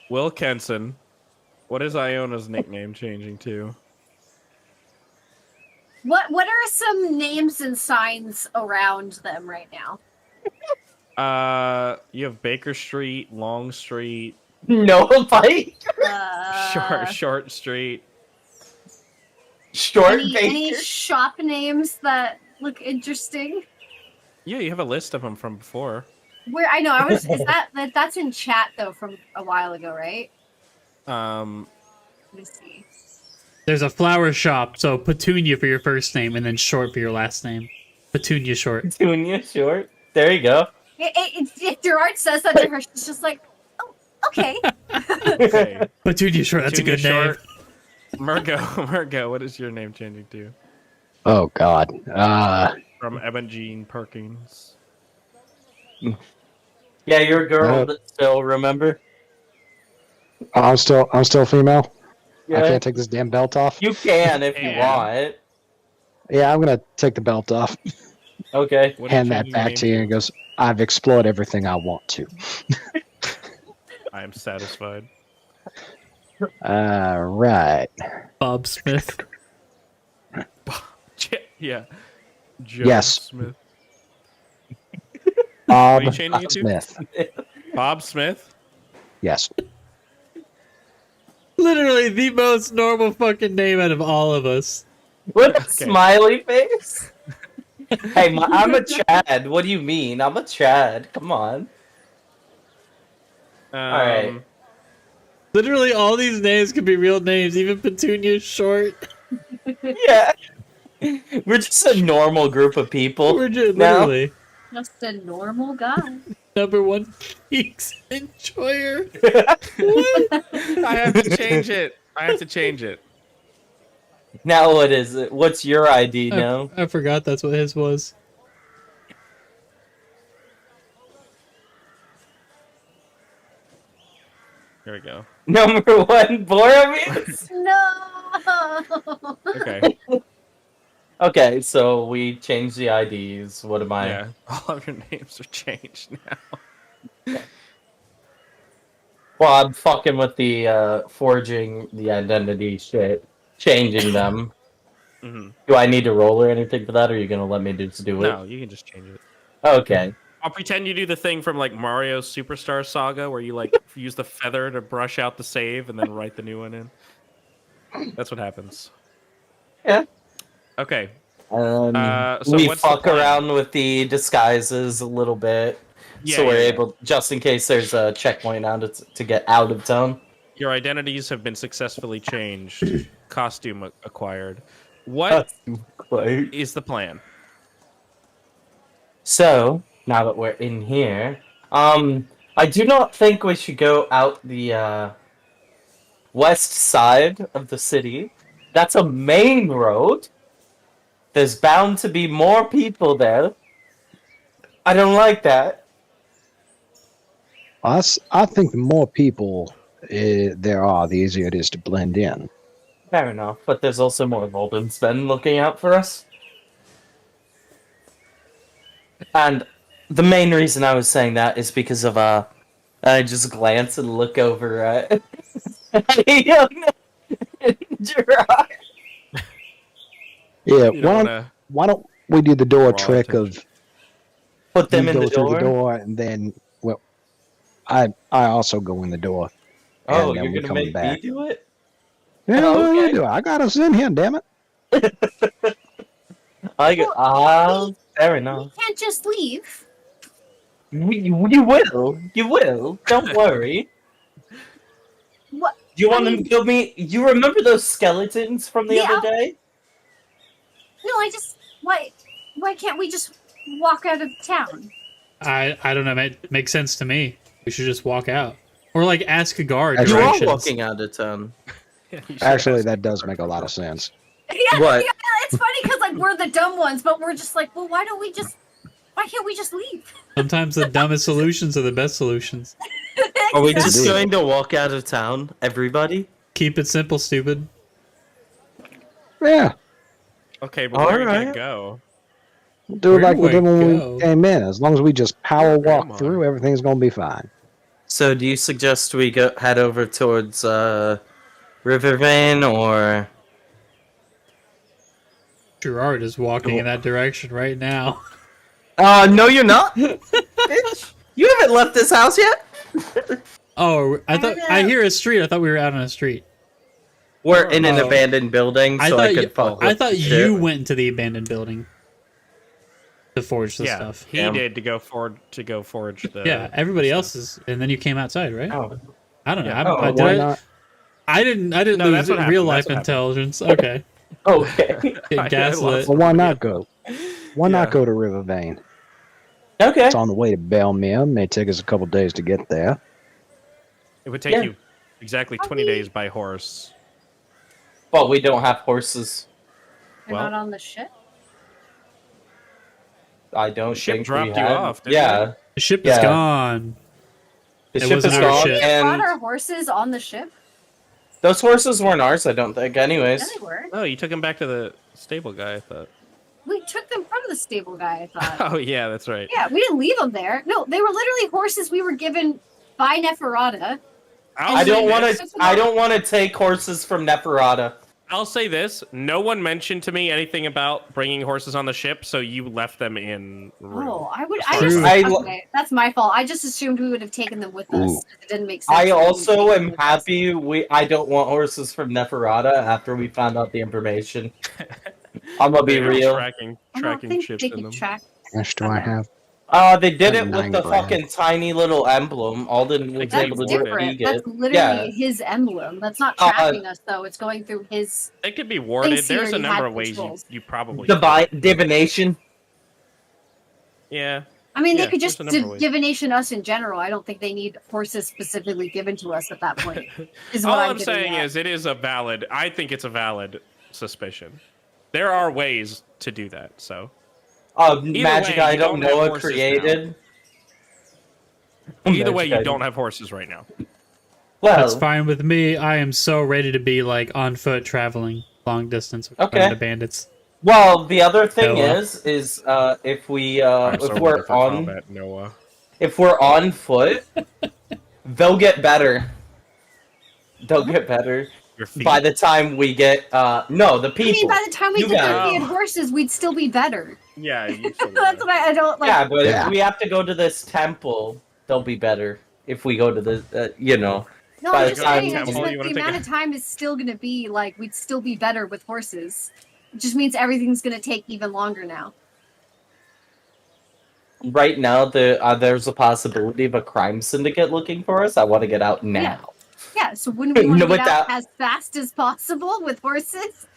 Will Kenson. What is Iona's nickname changing to? What are some names and signs around them right now? You have Baker Street, Long Street, Noah Pike. Short Street. Short any Baker. shop names that look interesting? Yeah, you have a list of them from before. Where I know is that's in chat though from a while ago, right? Let me see. There's a flower shop, so Petunia for your first name, and then Short for your last name. Petunia Short. Petunia Short. There you go. If Gerard says that to her, she's just like, oh, okay. Okay. Petunia Short, that's Petunia a good name. Short. Margo, what is your name changing to? Oh God. From Evan Jean Perkins. Yeah, you're a girl that still remember. I'm still female. Yeah. I can't take this damn belt off. You can if you Can. want. Yeah, I'm gonna take the belt off. Okay. What are you Hand that changing back your to you, name and goes. I've explored everything I want to. I am satisfied. Right. Bob Smith. Yeah. Joe Yes. Smith. Bob What are you changing it to? Smith. Bob Smith? Yes. Literally the most normal fucking name out of all of us. What a smiley face. Hey, I'm a Chad. What do you mean? I'm a Chad. Come on. Alright. Literally all these names could be real names, even Petunia Short. Yeah. We're just a normal group of people. We're just now. literally Just a normal guy. #1 geeks enjoyer. I have to change it. Now what is it? What's your ID now? I forgot that's what his was. Here we go. Number 1 Boromir? No. Okay. Okay, so we changed the IDs. What am I? Yeah. All of your names are changed now. Well, I'm fucking with the forging the identity shit. Changing them. Mm-hmm. Do I need to roll or anything for that, or are you gonna let me just do it? No, you can just change it. Okay. I'll pretend you do the thing from like Mario Superstar Saga where you like use the feather to brush out the save and then write the new one in. That's what happens. Yeah. Okay. So we what's the fuck plan? around with the disguises a little bit, so we're able, just in case there's a checkpoint now to get out of town. Your identities have been successfully changed. Costume acquired. What is the plan? So now that we're in here, I do not think we should go out the west side of the city. That's a main road. There's bound to be more people there. I don't like that. I think the more people there are, the easier it is to blend in. Fair enough, but there's also more Golden Sven looking out for us. And the main reason I was saying that is because of I just glance and look over at Gerard. Yeah, You don't wanna why don't we do the door draw trick attention. of Put them you in go the through door. the door, and then I also go in the door. Oh, and then you're we gonna come make back. me do it? Yeah, Okay. do it. I got us in here, damn it. Fair enough. You can't just leave. You will. You will. Don't worry. What? Do you I want mean- them to kill me? You remember those skeletons from the Yeah. other day? No, I just why can't we just walk out of town? I don't know. It makes sense to me. We should just walk out, or like ask a guard Actually- You are directions. walking out of town. You should Actually, ask that me does for make a lot of control. sense. Yeah, What? yeah, it's funny because like we're the dumb ones, but we're just like, well, why can't we just leave? Sometimes the dumbest solutions are the best solutions. Are we just Indeed. going to walk out of town, everybody? Keep it simple, stupid. Yeah, Okay, but where are you Alright. gonna go? do Where it like do we I did when go? we came in. As long as we just power Where walk am I? through, everything's gonna be fine. So, do you suggest we head over towards Rivervane, or Gerard is walking in that direction right now. no, you're not. Bitch, you haven't left this house yet. Oh, I hear a street. I thought we were out on a street. We're in an Oh. abandoned building, so I could fuck with I thought shit. you went into the abandoned building to forge the Yeah, stuff. he Yeah. did to go forge the. Yeah, everybody stuff. else is, and then you came outside, right? Oh. I don't know. Yeah. Oh, Why not? I didn't No, lose that's what real happened, life that's what intelligence. Okay, Okay. get I gaslit. lost- Well, why not go? Why not Yeah. go to Rivervane? Okay. It's on the way to Belmere. May take us a couple days to get there. It would take Yeah. you exactly 20 days by horse. But we don't have horses. You're Well- not on the ship. I don't ship think dropped we you had. off, didn't Yeah. The ship is Yeah. gone. The It ship is wasn't our gone, ship. We brought and our horses on the ship. those horses weren't ours, I don't think. Yeah, Anyways. they were. Oh, you took him back to the stable guy, I thought. We took them from the stable guy. I thought. Oh, yeah, that's right. Yeah, we didn't leave them there. No, they were literally horses we were given by Neferata. I say don't want this- to. I don't want to take horses from Neferata. I'll say this: no one mentioned to me anything about bringing horses on the ship, so you left them in room. Oh, I would. As I far just. as- Okay, that's my fault. I just assumed we would have taken them with us. Ooh. It didn't make sense. I that we would also take them am with us. happy. I don't want horses from Neferata after we found out the information. I'm gonna be They're real. Tracking I don't think ships they in could them. track. Cash do I have? They did it with 9 the grand. fucking tiny little emblem. Alden was That's That's able to different. defeat That's it. literally Yeah. his emblem. That's not Uh, tracking us though. It's going through his. It could be warded. Thinks he There's a already number had of ways controls. you probably. Divination. Yeah. I mean, Yeah, they could just there's a number of ways. divination us in general. I don't think they need horses specifically given to us at that point. Is what All I'm getting saying at. is, it is a valid. I think it's a valid suspicion. There are ways to do that. So Magic way, I you don't don't have know horses created. either way, Magic you I- don't have horses right now. Well, That's fine with me. I am so ready to be like on foot traveling long distance with Okay. the bandits. well, the other thing Noah. is if we I'm so if we're ready for on combat, Noah. if we're on foot, they'll get better. They'll get better Your feet. by the time we get no the I people. mean, by the time we You get there guys- via horses, we'd still be better. Yeah, you still That's what I don't like. Yeah, but Yeah. if we have to go to this temple, they'll be better if we go to the No, by I'm the just time- saying. I just Temple, meant you the wanna take amount a- of time is still going to be like we'd still be better with horses. It just means everything's going to take even longer now. right now there's a possibility of a crime syndicate looking for us. I want to get out now. Yeah, so wouldn't we want to No, get out without- as fast as possible with horses?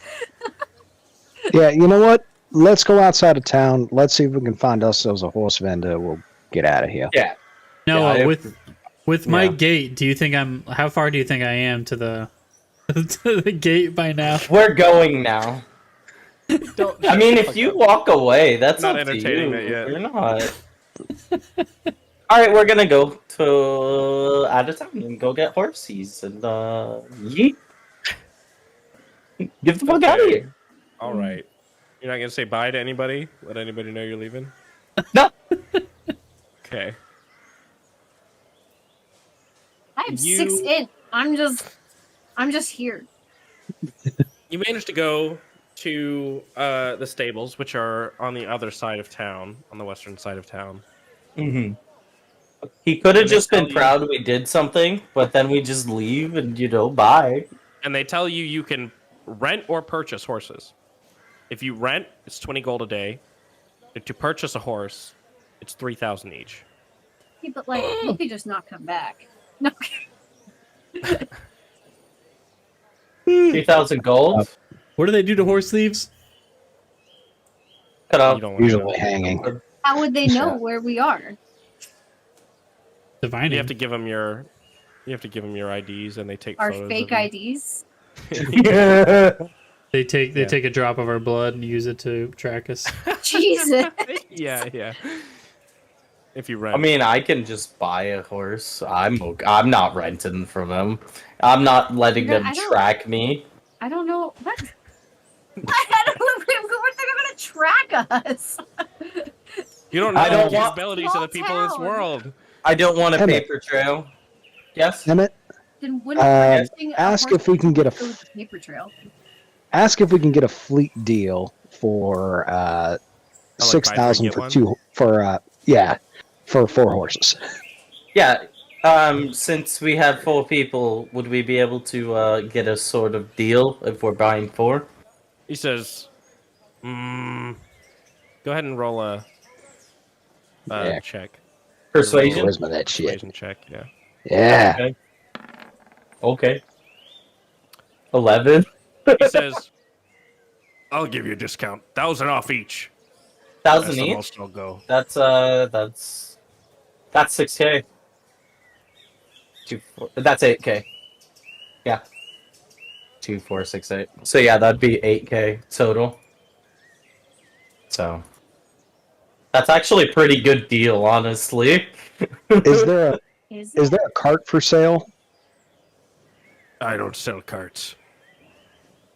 Yeah, you know what? Let's go outside of town. Let's see if we can find ourselves a horse vendor. We'll get out of here. Yeah. No, Yeah, with my yeah. gate, do you think I'm? How far do you think I am to the to the gate by now? We're going now. I mean, if you walk away, that's Not up to entertaining you. it yet. You're not. All right, we're gonna go to out of town and go get horses and yeet. Get the fuck out of Okay. here. All right. You're not gonna say bye to anybody? Let anybody know you're leaving? No. Okay. I am You- 6 in. I'm just here. You managed to go to the stables, which are on the other side of town, on the western side of town. Mm-hmm. He could have And they just been tell you- proud we did something, but then we just leave and bye. And they tell you you can rent or purchase horses. If you rent, it's 20 gold a day. If to purchase a horse, it's 3,000 each. Yeah, but like, you could just not come back. No. 3,000 gold. What do they do to horse thieves? Cut You off. don't wanna Usually go. hanging. How would they know Yeah. where we are? Divining. You have to give them your IDs, and they take Our photos fake of you. IDs. They take a drop of our blood and use it to track us. Jesus. Yeah. If you I rent, mean, I can just buy a horse. I'm not renting from them. I'm not letting Yeah, them I don't- track me. I don't know what. I don't know what they're gonna track us. you don't know I don't the want- capabilities of the people in this Town. world. I don't want a Emmett. paper trail. Yes? Emmett, Then wouldn't Uh, renting a ask horse if we can get a go with the paper trail? ask if we can get a fleet deal for like 6,000 buy for three, for 4 horses. Yeah. Since we have 4 people, would we be able to get a sort of deal if we're buying 4? He says, "Go ahead and roll a Yeah. check, Persuasion? Charisma that shit. persuasion check." Yeah. Yeah. Okay. Okay. 11. He says, "I'll give you a discount, 1,000 off each. 1,000 That's the each? most I'll go." That's 6K. 4, that's 8K. Yeah. 2, 4, 6, 8. So yeah, that'd be 8K total. So that's actually a pretty good deal, honestly. Is there Is a cart for sale? I don't sell carts.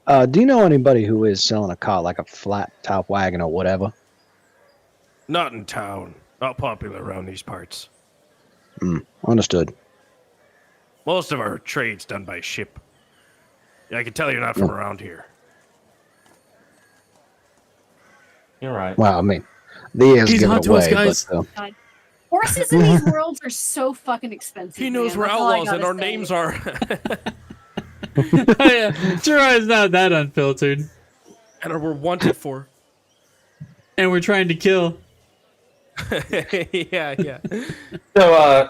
Do you know anybody who is selling a cart, like a flat top wagon or whatever? Not in town. Not popular around these parts. Understood. Most of our trade's done by ship. I can tell you're not from around here. You're right. Well, I mean, the is He's giving on to us, away, guys. but horses in these worlds are so fucking expensive. He knows man. we're That's all I outlaws and gotta our say. names are. Jiraiya's not that unfiltered. and we're wanted for. And we're trying to kill. yeah. So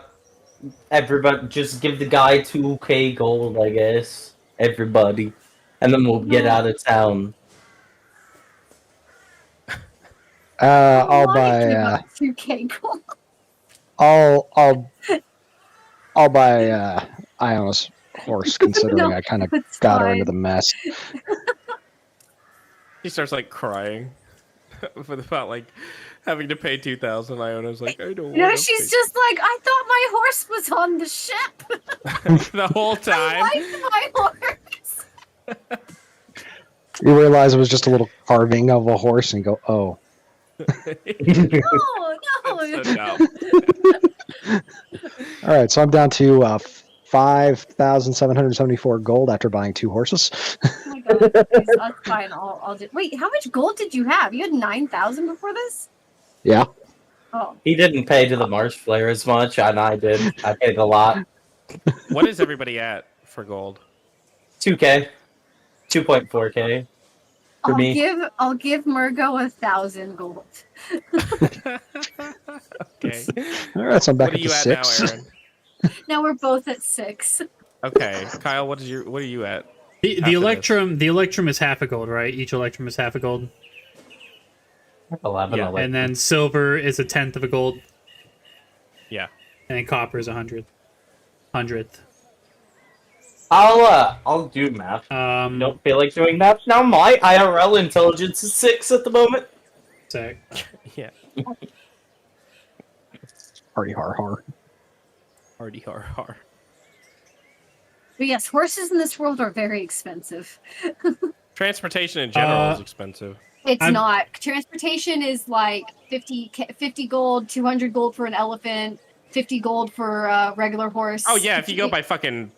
everybody just give the guy 2K gold, I guess. Everybody. And then we'll get out of town. I'll Why buy. give up 2K gold? I'll buy Iona's horse, considering No, I kind of it's got her fine. into the mess. He starts like crying about like having to pay 2,000. Iona's like, I don't. You know, wanna she's just like, I thought my horse was on the ship. pay. the whole time. I liked my horse. You realize it was just a little carving of a horse, and go, oh. No. That's so dumb. All right, so I'm down to 5,774 gold after buying 2 horses. Oh my god, please, that's fine. I'll do. Wait, how much gold did you have? You had 9,000 before this? Yeah. Oh, He didn't pay to the Marsh Flare as much, and I did. I paid a lot. What is everybody at for gold? 2K. 2.4K. For I'll me. give Murgo 1,000 gold. Okay. All right, so I'm back What are up you to at 6. now, Aaron? Now we're both at 6. Okay, Kyle, what are you at? The After electrum is half a gold, right? Each electrum is half a gold. 11, Yeah, 11. And then silver is 1/10 of a gold. Yeah. And then copper is 100th. I'll do math. Don't feel like doing math now. My IRL intelligence is 6 at the moment. Sec. Yeah. Hardy har. Hardy har. But yes, horses in this world are very expensive. Transportation in general is expensive. It's I'm- not. Transportation is like 50 gold, 200 gold for an elephant, 50 gold for a regular horse. Oh yeah, if you go by fucking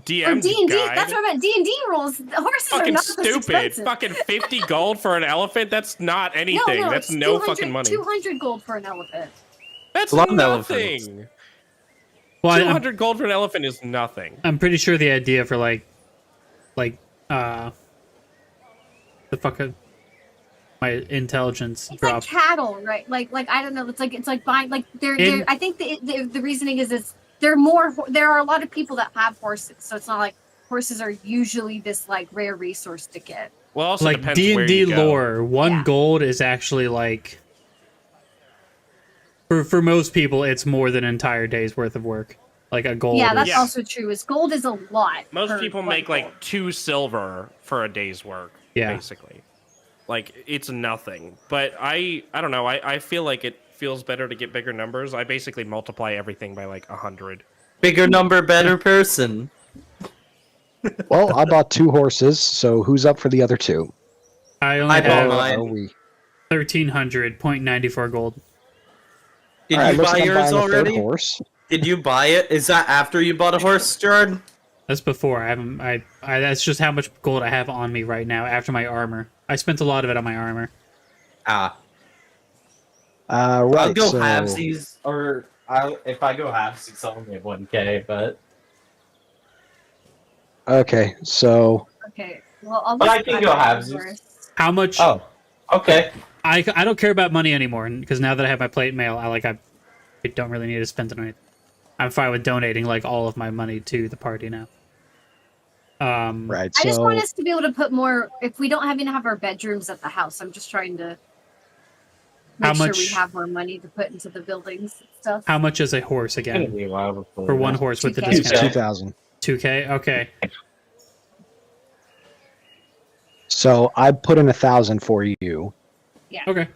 DM Or D&D, guide, that's what I meant. D&D rules. The horses are fucking not this stupid. expensive. Fucking 50 gold for an elephant. That's not anything. No, That's it's no 200 fucking money. 200 gold for an elephant. That's A lot of elephants. nothing. Well, 200 gold for an elephant is nothing. I'm pretty sure the idea for the fucking my intelligence It's dropped. like cattle, right? Like I don't know. It's like buying. Like In- I think the reasoning is there are a lot of people that have horses, so it's not like horses are usually this like rare resource to get. Well, also Like depends where D&D you go. lore, one Yeah. gold is actually like For most people, it's more than an entire day's worth of work. Like a gold. Yeah, that's Yeah. also true. Is gold is a lot. Most for people one make gold. like 2 silver for a day's work. Yeah. Basically, like it's nothing. But I don't know. I feel like it feels better to get bigger numbers. I basically multiply everything by like 100. Bigger number, better person. Well, I bought 2 horses, so who's up for the other 2? I only I bought have mine. Are we? 1,300.94 gold. Did All right, you looks buy like I'm yours buying a 3rd already? horse. Did you buy it? Is that after you bought a horse, Jordan? That's before. I haven't. I that's just how much gold I have on me right now after my armor. I spent a lot of it on my armor. Ah. Right, I'll go so halvesies, or if I go halvesies, I'll only have 1K, but... okay, so Okay. Well, I'll But I just can buy go my halvesies. horse. How much? Oh, okay. I don't care about money anymore because now that I have my plate mail, I don't really need to spend it on anything. I'm fine with donating like all of my money to the party now. right, I just so want us to be able to put more. If we don't even have our bedrooms at the house, I'm just trying to How make sure much- we have more money to put into the buildings and stuff. How much is a horse It's gonna again? be a while before For one that. horse with the 2K. discount? 2,000. 2K? Okay. So I put in 1,000 for you. Okay.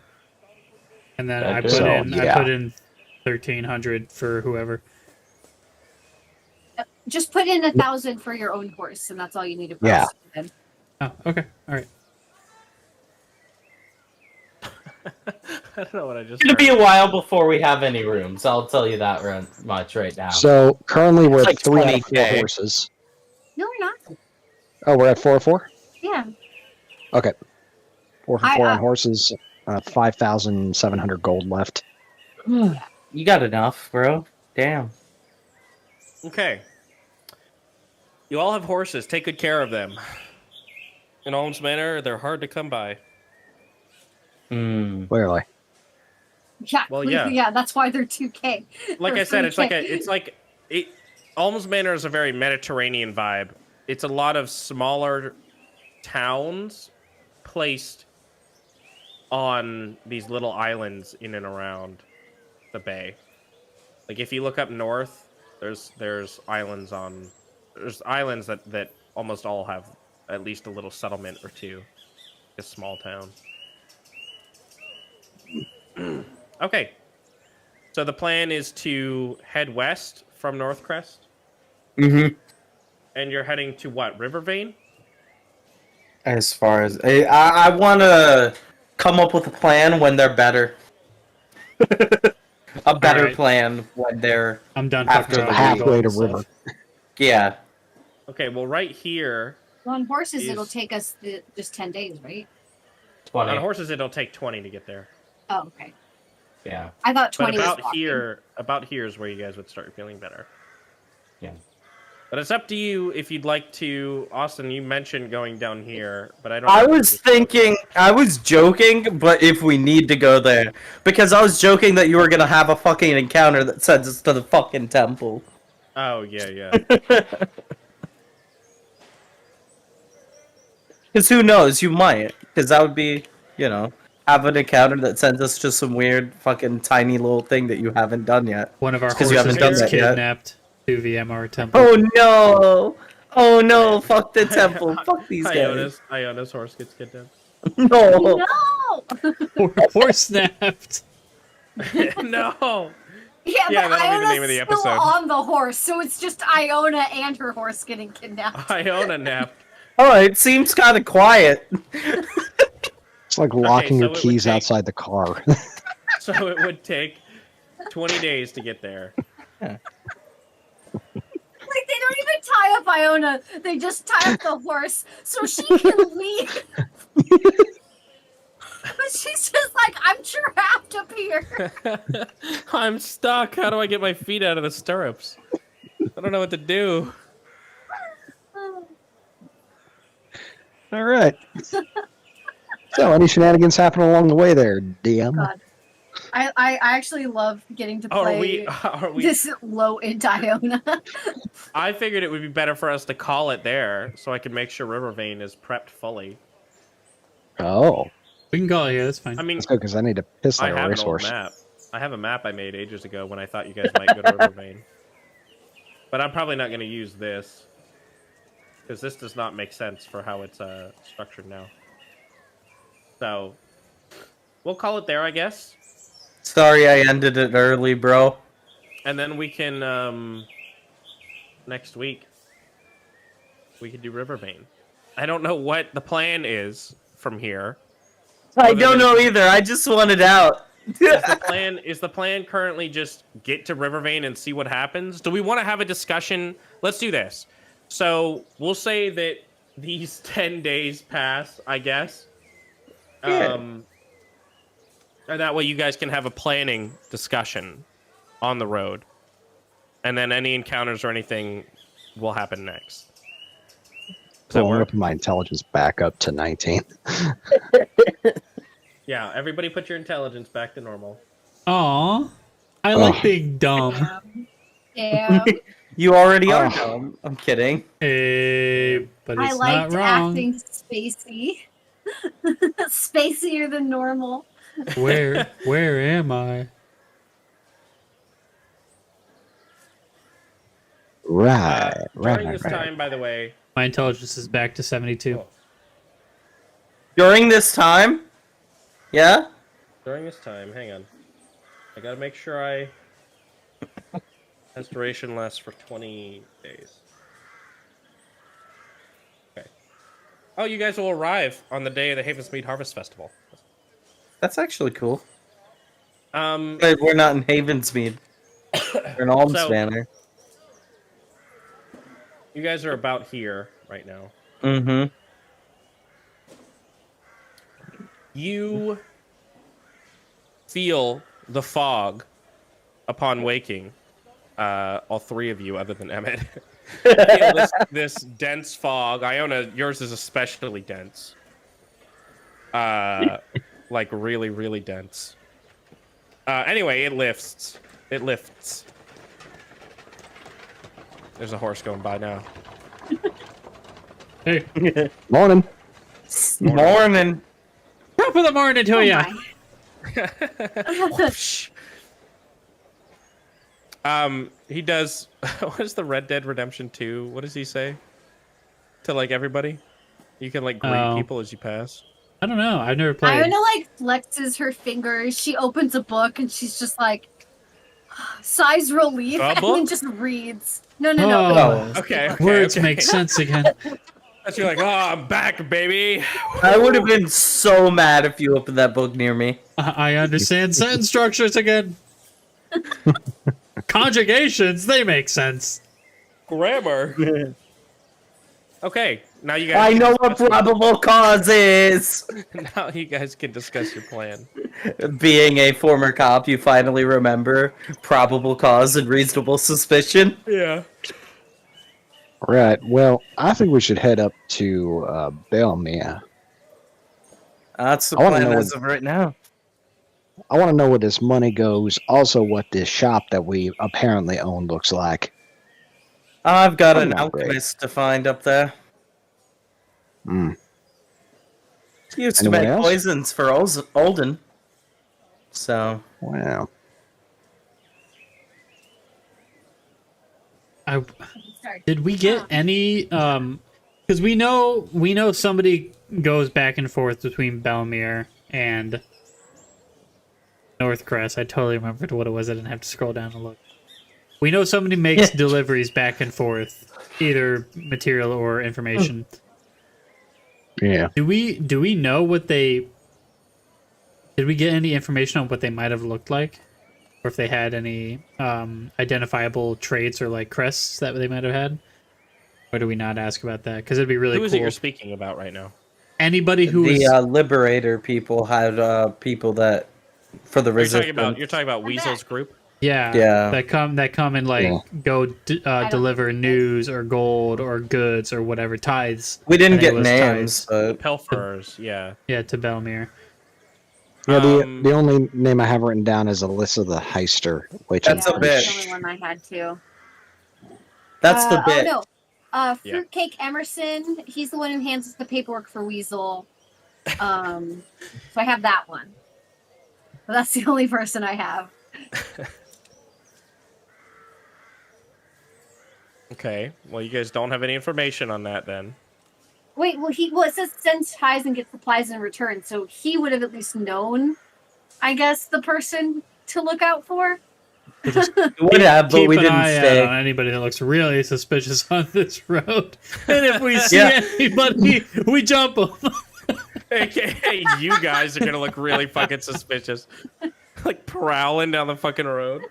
And then I So, yeah. put in 1,300 for whoever. Just put in 1,000 for your own horse, and that's all you need to put. Yeah. in. Oh, okay. All right. I don't know what I just. It's gonna be a while before we have any rooms. I'll tell you that much right now. So currently we're It's at like 3 out of 4 20K. horses. No, we're not. Oh, we're at 4 of 4? Yeah. Okay. 4 for I, 4 on horses. 5,700 gold left. You got enough, bro. Damn. Okay. You all have horses. Take good care of them. In Alms Manor, they're hard to come by. Hmm. Clearly. Yeah. Well, clearly, yeah. That's why they're 2K. Like Or I said, it's 3K. like Alms Manor is a very Mediterranean vibe. It's a lot of smaller towns placed on these little islands in and around the bay. Like if you look up north, there's islands that almost all have at least a little settlement or two. A small town. Okay. So the plan is to head west from Northcrest, Mm-hmm. and you're heading to what? Rivervane? As far as I want to come up with a plan when they're better. A better Alright. plan when they're I'm done After fucking the around. halfway to stuff. river. yeah. Okay, well, right here On horses, Is- it'll take us just 10 days, right? 20. on horses, it'll take 20 to get there. Oh, okay. Yeah. I thought But 20 was about walking. here is where you guys would start feeling better. Yeah. But it's up to you if you'd like to. Austin, you mentioned going down here, but I don't. know I if you was just- thinking, I was joking, but if we need to go there, because I was joking that you were gonna have a fucking encounter that sends us to the fucking temple. Oh yeah, yeah. Because who knows, you might. Because that would be, have an encounter that sends us to some weird fucking tiny little thing that you haven't done yet. One of our 'Cause you horses haven't done gets that yet. kidnapped to VMR temple. Oh no! Oh no! Fuck the temple! Fuck these guys! Iona's horse gets kidnapped. No! No! Horse snapped. No. Yeah, Yeah, but that'll be the Iona's name of the still episode. on the horse, so it's just Iona and her horse getting kidnapped. Iona napped. Oh, it seems kind of quiet. It's like locking so your it would keys take- outside the car. So it would take 20 days to get there. Like, they don't even tie up Iona, they just tie up the horse so she can leave. But she's just like, I'm trapped up here. I'm stuck. How do I get my feet out of the stirrups? I don't know what to do. All right. So, any shenanigans happen along the way there, DM? God. I actually love getting to Are play we? this low end Iona. I figured it would be better for us to call it there, so I can make sure Rivervane is prepped fully. Oh, We can call it here. That's fine. I mean, that's good because I need to piss I like a have an old racehorse. map. I have a map I made ages ago when I thought you guys might go to Rivervane. But I'm probably not going to use this. Because this does not make sense for how it's structured now. So, we'll call it there, I guess. Sorry I ended it early, bro. And then we can, next week, we can do Rivervane. I don't know what the plan is from here. I don't know either. I just wanted out. Is the plan currently just get to Rivervane and see what happens? Do we want to have a discussion? Let's do this. So we'll say that these 10 days pass, I guess. Yeah. And that way you guys can have a planning discussion on the road. And then any encounters or anything will happen next. So I'm working my intelligence back up to 19. Yeah, everybody put your intelligence back to normal. Aw. I like being dumb. Yeah. You already are dumb. I'm kidding. Hey, but it's I not liked wrong. acting spacey. Spacier than normal. Where am I? During this time, by the way... My intelligence is back to 72. Oh. During this time? Yeah? During this time, hang on. I gotta make sure Restoration lasts for 20 days. Okay. Oh, you guys will arrive on the day of the Havensmead Harvest Festival. That's actually cool. But But we're not in Havensmead. We're in Alms Manor. You guys are about here right now. Mm-hmm. You feel the fog upon waking. All three of you, other than Emmett, feel this dense fog. Iona, yours is especially dense. Like really, really dense. Anyway, it lifts. It lifts. There's a horse going by now. Hey, Morning. Morning. top of the morning to ya. He does. What is the Red Dead Redemption 2? What does he say? To like everybody, you can like greet people as you pass. I don't know. I've never played. Iona like flexes her fingers. She opens a book and she's just like sighs relief and then just reads. No. Okay. Words okay. make sense again. And you're like, oh, I'm back, baby. I would have been so mad if you opened that book near me. I understand sentence structures again. Conjugations, they make sense. Grammar. Okay, now you guys. I know what probable cause is. Now you guys can discuss your plan. Being a former cop, you finally remember probable cause and reasonable suspicion. Yeah. Right. Well, I think we should head up to Belmere. That's the I wanna plan know as of right now. I want to know where this money goes. Also, what this shop that we apparently own looks like. I've got an not great. alchemist to find up there. Hmm. Used to Anyone make else? poisons for Olden. So. Wow. Did we get any? Because we know somebody goes back and forth between Belmere and Northcrest. I totally remembered what it was. I didn't have to scroll down and look. We know somebody makes deliveries back and forth, either material or information. Yeah. Do we know what they? Did we get any information on what they might have looked like, or if they had any identifiable traits or like crests that they might have had? Or do we not ask about that? Because it'd be really Who is cool. it you're speaking about right now? Anybody who The is Liberator people had people that for the resistance. You're talking about Weasel's group? yeah that come and like go deliver think news or gold or goods or whatever tithes. We I didn't think it get was names, but Pilferers, yeah. Yeah, to Belmere. Yeah, the only name I have written down is Alyssa the Heister, which That's a That's bit. the only one I had too. that's the bit. Oh no. Fruitcake Emerson. He's the one who hands us the paperwork for Weasel. So I have that one. But that's the only person I have. Okay. Well, you guys don't have any information on that then. Wait, well, it says sends ties and gets supplies in return, so he would have at least known, I guess, the person to look out for. We would have, but Keep we an didn't eye stay. out on anybody that looks really suspicious on this road. And if we see Yeah. anybody, we jump them. AKA, you guys are gonna look really fucking suspicious. Like prowling down the fucking road.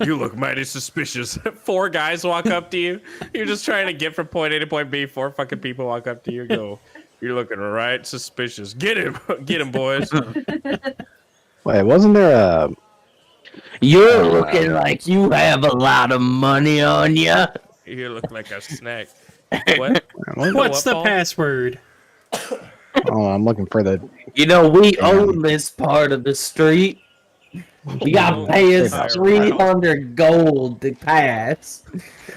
You look mighty suspicious. 4 guys walk up to you. You're just trying to get from point A to point B. 4 fucking people walk up to you and go, "You're looking right suspicious. Get him, boys." Wait, wasn't there a? You're looking like you have a lot of money on you. You look like a snack. What? What's the Paul? password? Oh, I'm looking for the. You know, we own this part of the street. You gotta pay us Wow. 300 gold to pass.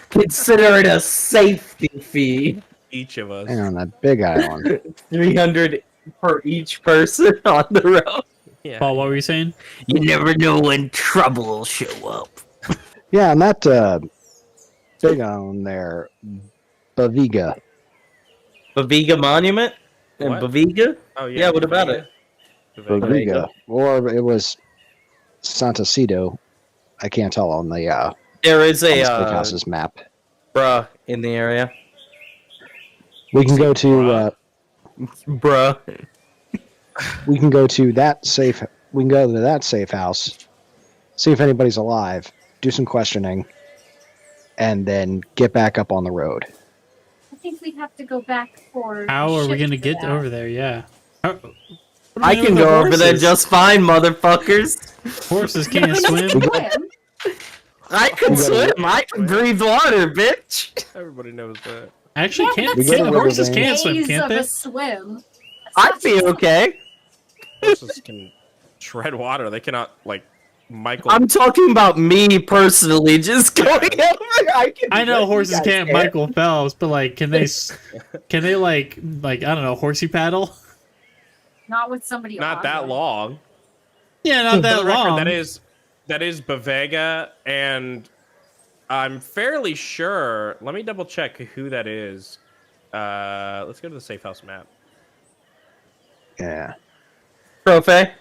Consider it a safety fee. Each of us. Hang on, that big island. 300 for each person on the road. Yeah. Paul, what were you saying? You never know when trouble will show up. Yeah, and that big island there, Baviga. Baviga Monument? And What? Baviga? Oh Yeah, what about Vega. it? The Vega. Baviga, or it was Santacito. I can't tell on the There is a Steakhouse's map. bruh in the area. We can go to Bruh. we can go to that safe. We can go to that safe house, see if anybody's alive, do some questioning, and then get back up on the road. I think we'd have to go back for. How are we shift going to for get that. over there? Yeah. How, what are we I doing can with the go over there horses? just fine, motherfuckers. Horses can't swim. Swim. I can swim. I can breathe water, bitch. Everybody knows that. Actually, Yeah, can't We go to horses Riverbank. can't swim, Days can't of they? a swim. I'd be okay. Horses can tread water. They cannot, like, Michael. I'm talking about me personally, just going over. I know horses You guys can't Michael Phelps, but like, can they like I don't know, horsey paddle? Not with somebody. Not on that it. long. Yeah, not For that the record, long. that is Bavega, and I'm fairly sure. Let me double check who that is. Let's go to the safe house map. Yeah. Profe.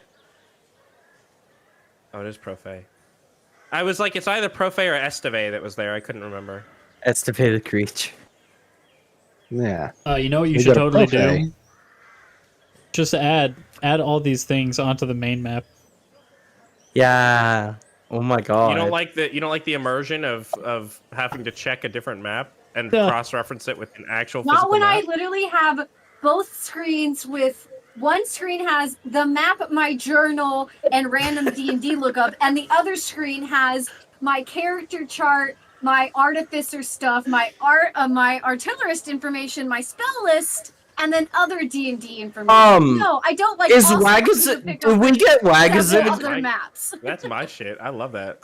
Oh, it is Profe. I was like, it's either Profe or Esteve that was there. I couldn't remember. Esteve the Creech. Yeah. You know what you We should got a totally buffet. do? Just add all these things onto the main map. Yeah. Oh my god. You don't like the immersion of having to check a different map and Yeah. cross-reference it with an actual Not physical when map? I literally have both screens with one screen has the map, my journal, and random D&D lookup, and the other screen has my character chart, my artificer stuff, my artillerist information, my spell list, and then other D&D information. No, I don't like. Is also having to Wagazig? pick Do up we get several Wagazig? other maps? That's my shit. I love that.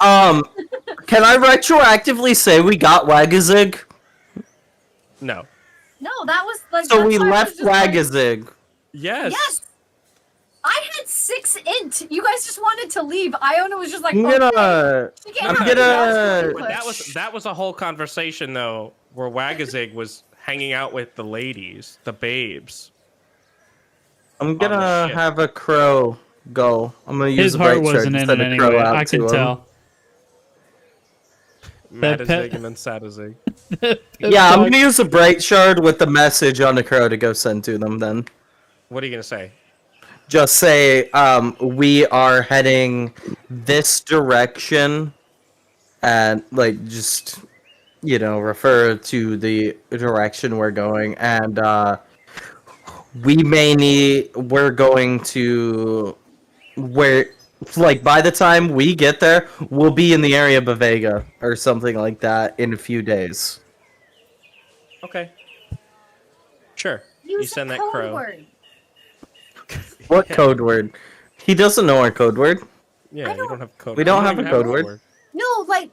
Can I retroactively say we got Wagazig? No. No, that was like. So that's we why I left was just like, Wagazig. Yes. Yes. I had 6 int. You guys just wanted to leave. Iona was just like, I'm okay, gonna. she can't I'm have gonna- anything else to That was a whole conversation though, where Wagazig was hanging out with the ladies, the babes. I'm the gonna ship. have a crow go. I'm gonna use His a heart bright shard wasn't to in send it a crow anyway. out I to can him. tell. Madazig and then Sadazig. Yeah, I'm gonna use a bright shard with the message on the crow to go send to them. Then What are you gonna say? just say, we are heading this direction, and like just refer to the direction we're going, and we're going to where. Like, by the time we get there, we'll be in the area of Bavega or something like that in a few days. Okay. Sure. Use You send a that code crow. word. What code word? He doesn't know our code word. Yeah, you don't have code. We don't you have a even code word. No, like,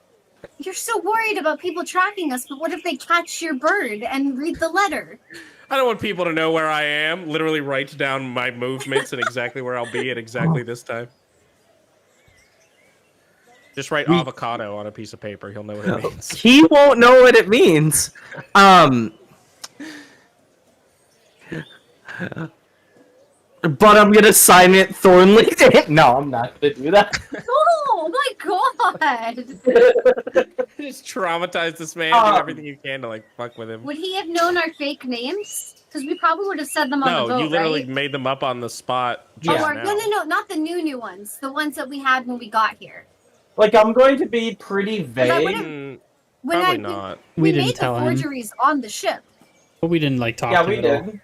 you're so worried about people tracking us, but what if they catch your bird and read the letter? I don't want people to know where I am. Literally write down my movements and exactly where I'll be at exactly this time. Just write avocado on a piece of paper. He'll know what it means. He won't know what it means. But I'm gonna sign it Thornley. No, I'm not gonna do that. Oh my god! Just traumatize this man. Do everything you can to like fuck with him. Would he have known our fake names? Because we probably would have said them on the boat, No, you literally right? made them up on the spot. Yeah. No, not the new ones. The ones that we had when we got here. Like, I'm going to be pretty vague. Probably not. We didn't made the tell him. forgeries on the ship. But we didn't like talk Yeah, to we him at all. did.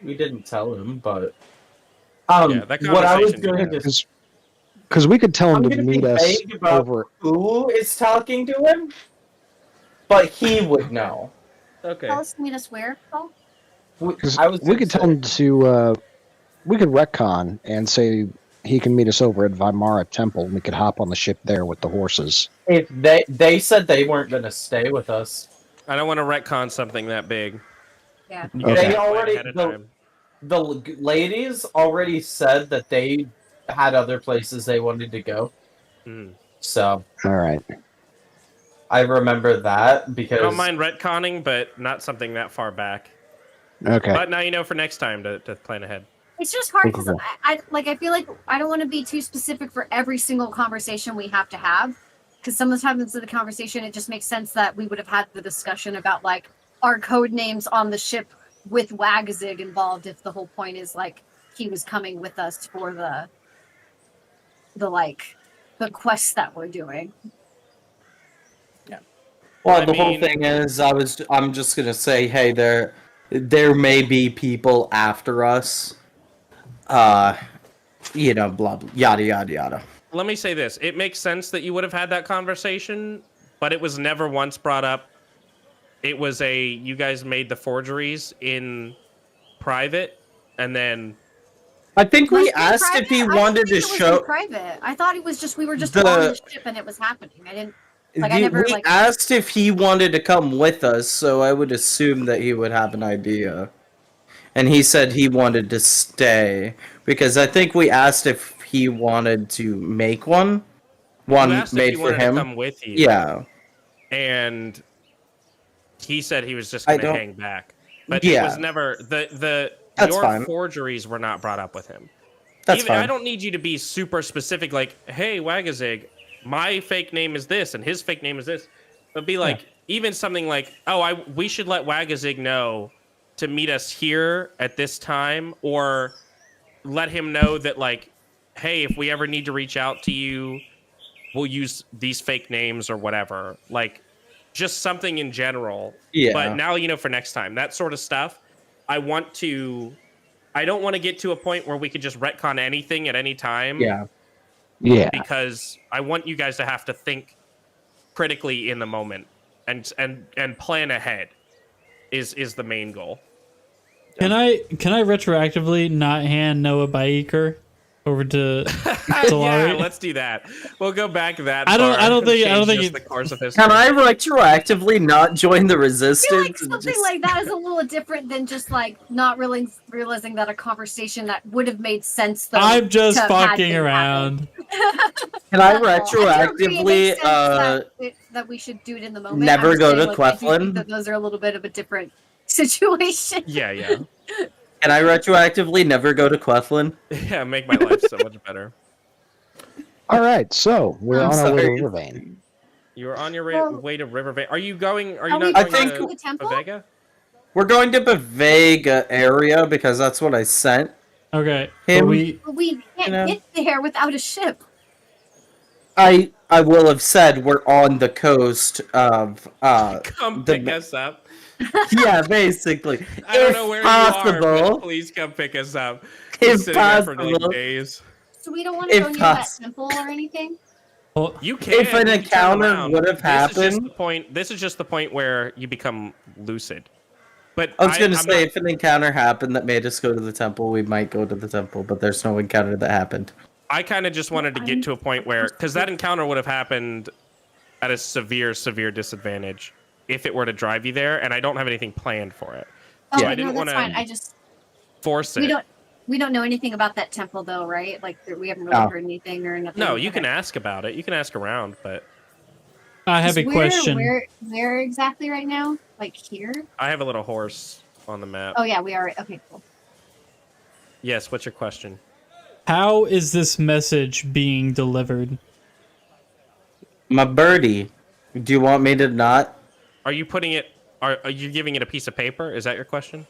We didn't tell him, but Yeah, that what I was conversation going to Because we could tell him I'm to gonna be meet us vague about over. who is talking to him, but he would know. Okay. Tell us to meet us where, Paul? Because I was we gonna could say- tell him to. We could retcon and say he can meet us over at Vimara Temple. And we could hop on the ship there with the horses. If they said they weren't going to stay with us. I don't want to retcon something that big. Yeah. You Okay. gotta They plan already ahead of time. the ladies already said that they had other places they wanted to go. So All right. I remember that because I don't mind retconning, but not something that far back. Okay. But now you know for next time to plan ahead. It's just hard because Cool. I feel like I don't want to be too specific for every single conversation we have to have. Because sometimes in the conversation, it just makes sense that we would have had the discussion about like our code names on the ship with Wagazig involved. If the whole point is like he was coming with us for the quest that we're doing. well, I the whole mean- thing is I'm just gonna say, hey, there may be people after us. Blah blah yada yada yada. Let me say this. It makes sense that you would have had that conversation, but it was never once brought up. It was you guys made the forgeries in private, and then I think we Was it asked private? if he I didn't wanted think to it was in show. private. I thought it was just we were just The- on the ship and it was happening. I didn't. Like, I never, we like- asked if he wanted to come with us, so I would assume that he would have an idea. And he said he wanted to stay because I think we asked if he wanted to make one you asked if made he for wanted him. to come with you. Yeah, And he said he was just I going to don't- hang back. But it Yeah. was never That's your fine. forgeries were not brought up with him. that's I fine. don't need you to be super specific, like, hey, Wagazig, my fake name is this and his fake name is this. But be like, even something like, oh, we should let Wagazig know to meet us here at this time, or let him know that, like, hey, if we ever need to reach out to you, we'll use these fake names or whatever. Like, just something in general. Yeah. But now you know for next time. That sort of stuff. I don't want to get to a point where we could just retcon anything at any time. Yeah. Yeah. Because I want you guys to have to think critically in the moment and plan ahead is the main goal. Can I retroactively not hand Noah Baiker over to Yeah, Solari? let's do that. We'll go back that I don't- far I don't and think- change think just it- the course of history. Can I retroactively not join the I feel resistance? like and something just- like that is a little different than just like not really realizing that a conversation that would have made sense. Though, I'm just to have had fucking been around. Can I That's all. I do agree it retroactively makes sense that we should do it in the moment. never I'm just go saying, to like, I do think Queflin? that those are a little bit of a different situation. Yeah. Can I retroactively never go to Queflin? Yeah, make my life so much better. All right. So we're I'm on our way sorry. to Rivervane. You are on your Well- way to Rivervane. Are you going? Are you Are we not I going think- to the temple? Vega? We're going to Bavega area because that's what I sent. Okay. Him- But we But we can't know. get there without a ship. I will have said we're on the coast of Come the- pick us up. yeah, basically. I don't If know where you are, possible, but please come pick us up. We're if sitting there for possible, like days. So we don't want to If go near that poss- temple or anything. well, You can. If an you can turn encounter around. would have happened- This is just the point where you become lucid. But I was going to I'm say not- if an encounter happened that made us go to the temple, we might go to the temple, but there's no encounter that happened. I kind of just wanted to get to a point where, because that encounter would have happened at a severe disadvantage if it were to drive you there, and I don't have anything planned for it. Oh, So I no, didn't that's want fine. to I just force we it. don't. We don't know anything about that temple, though, right? Like, we haven't really heard anything or nothing. No, you can ask about it. You can ask around, but I have a question. Where exactly right now? Like here? I have a little horse on the map. Oh yeah, we are. Okay, cool. Yes, what's your question? How is this message being delivered? My birdie. Do you want me to not? Are you putting it? Are you giving it a piece of paper? Is that your question?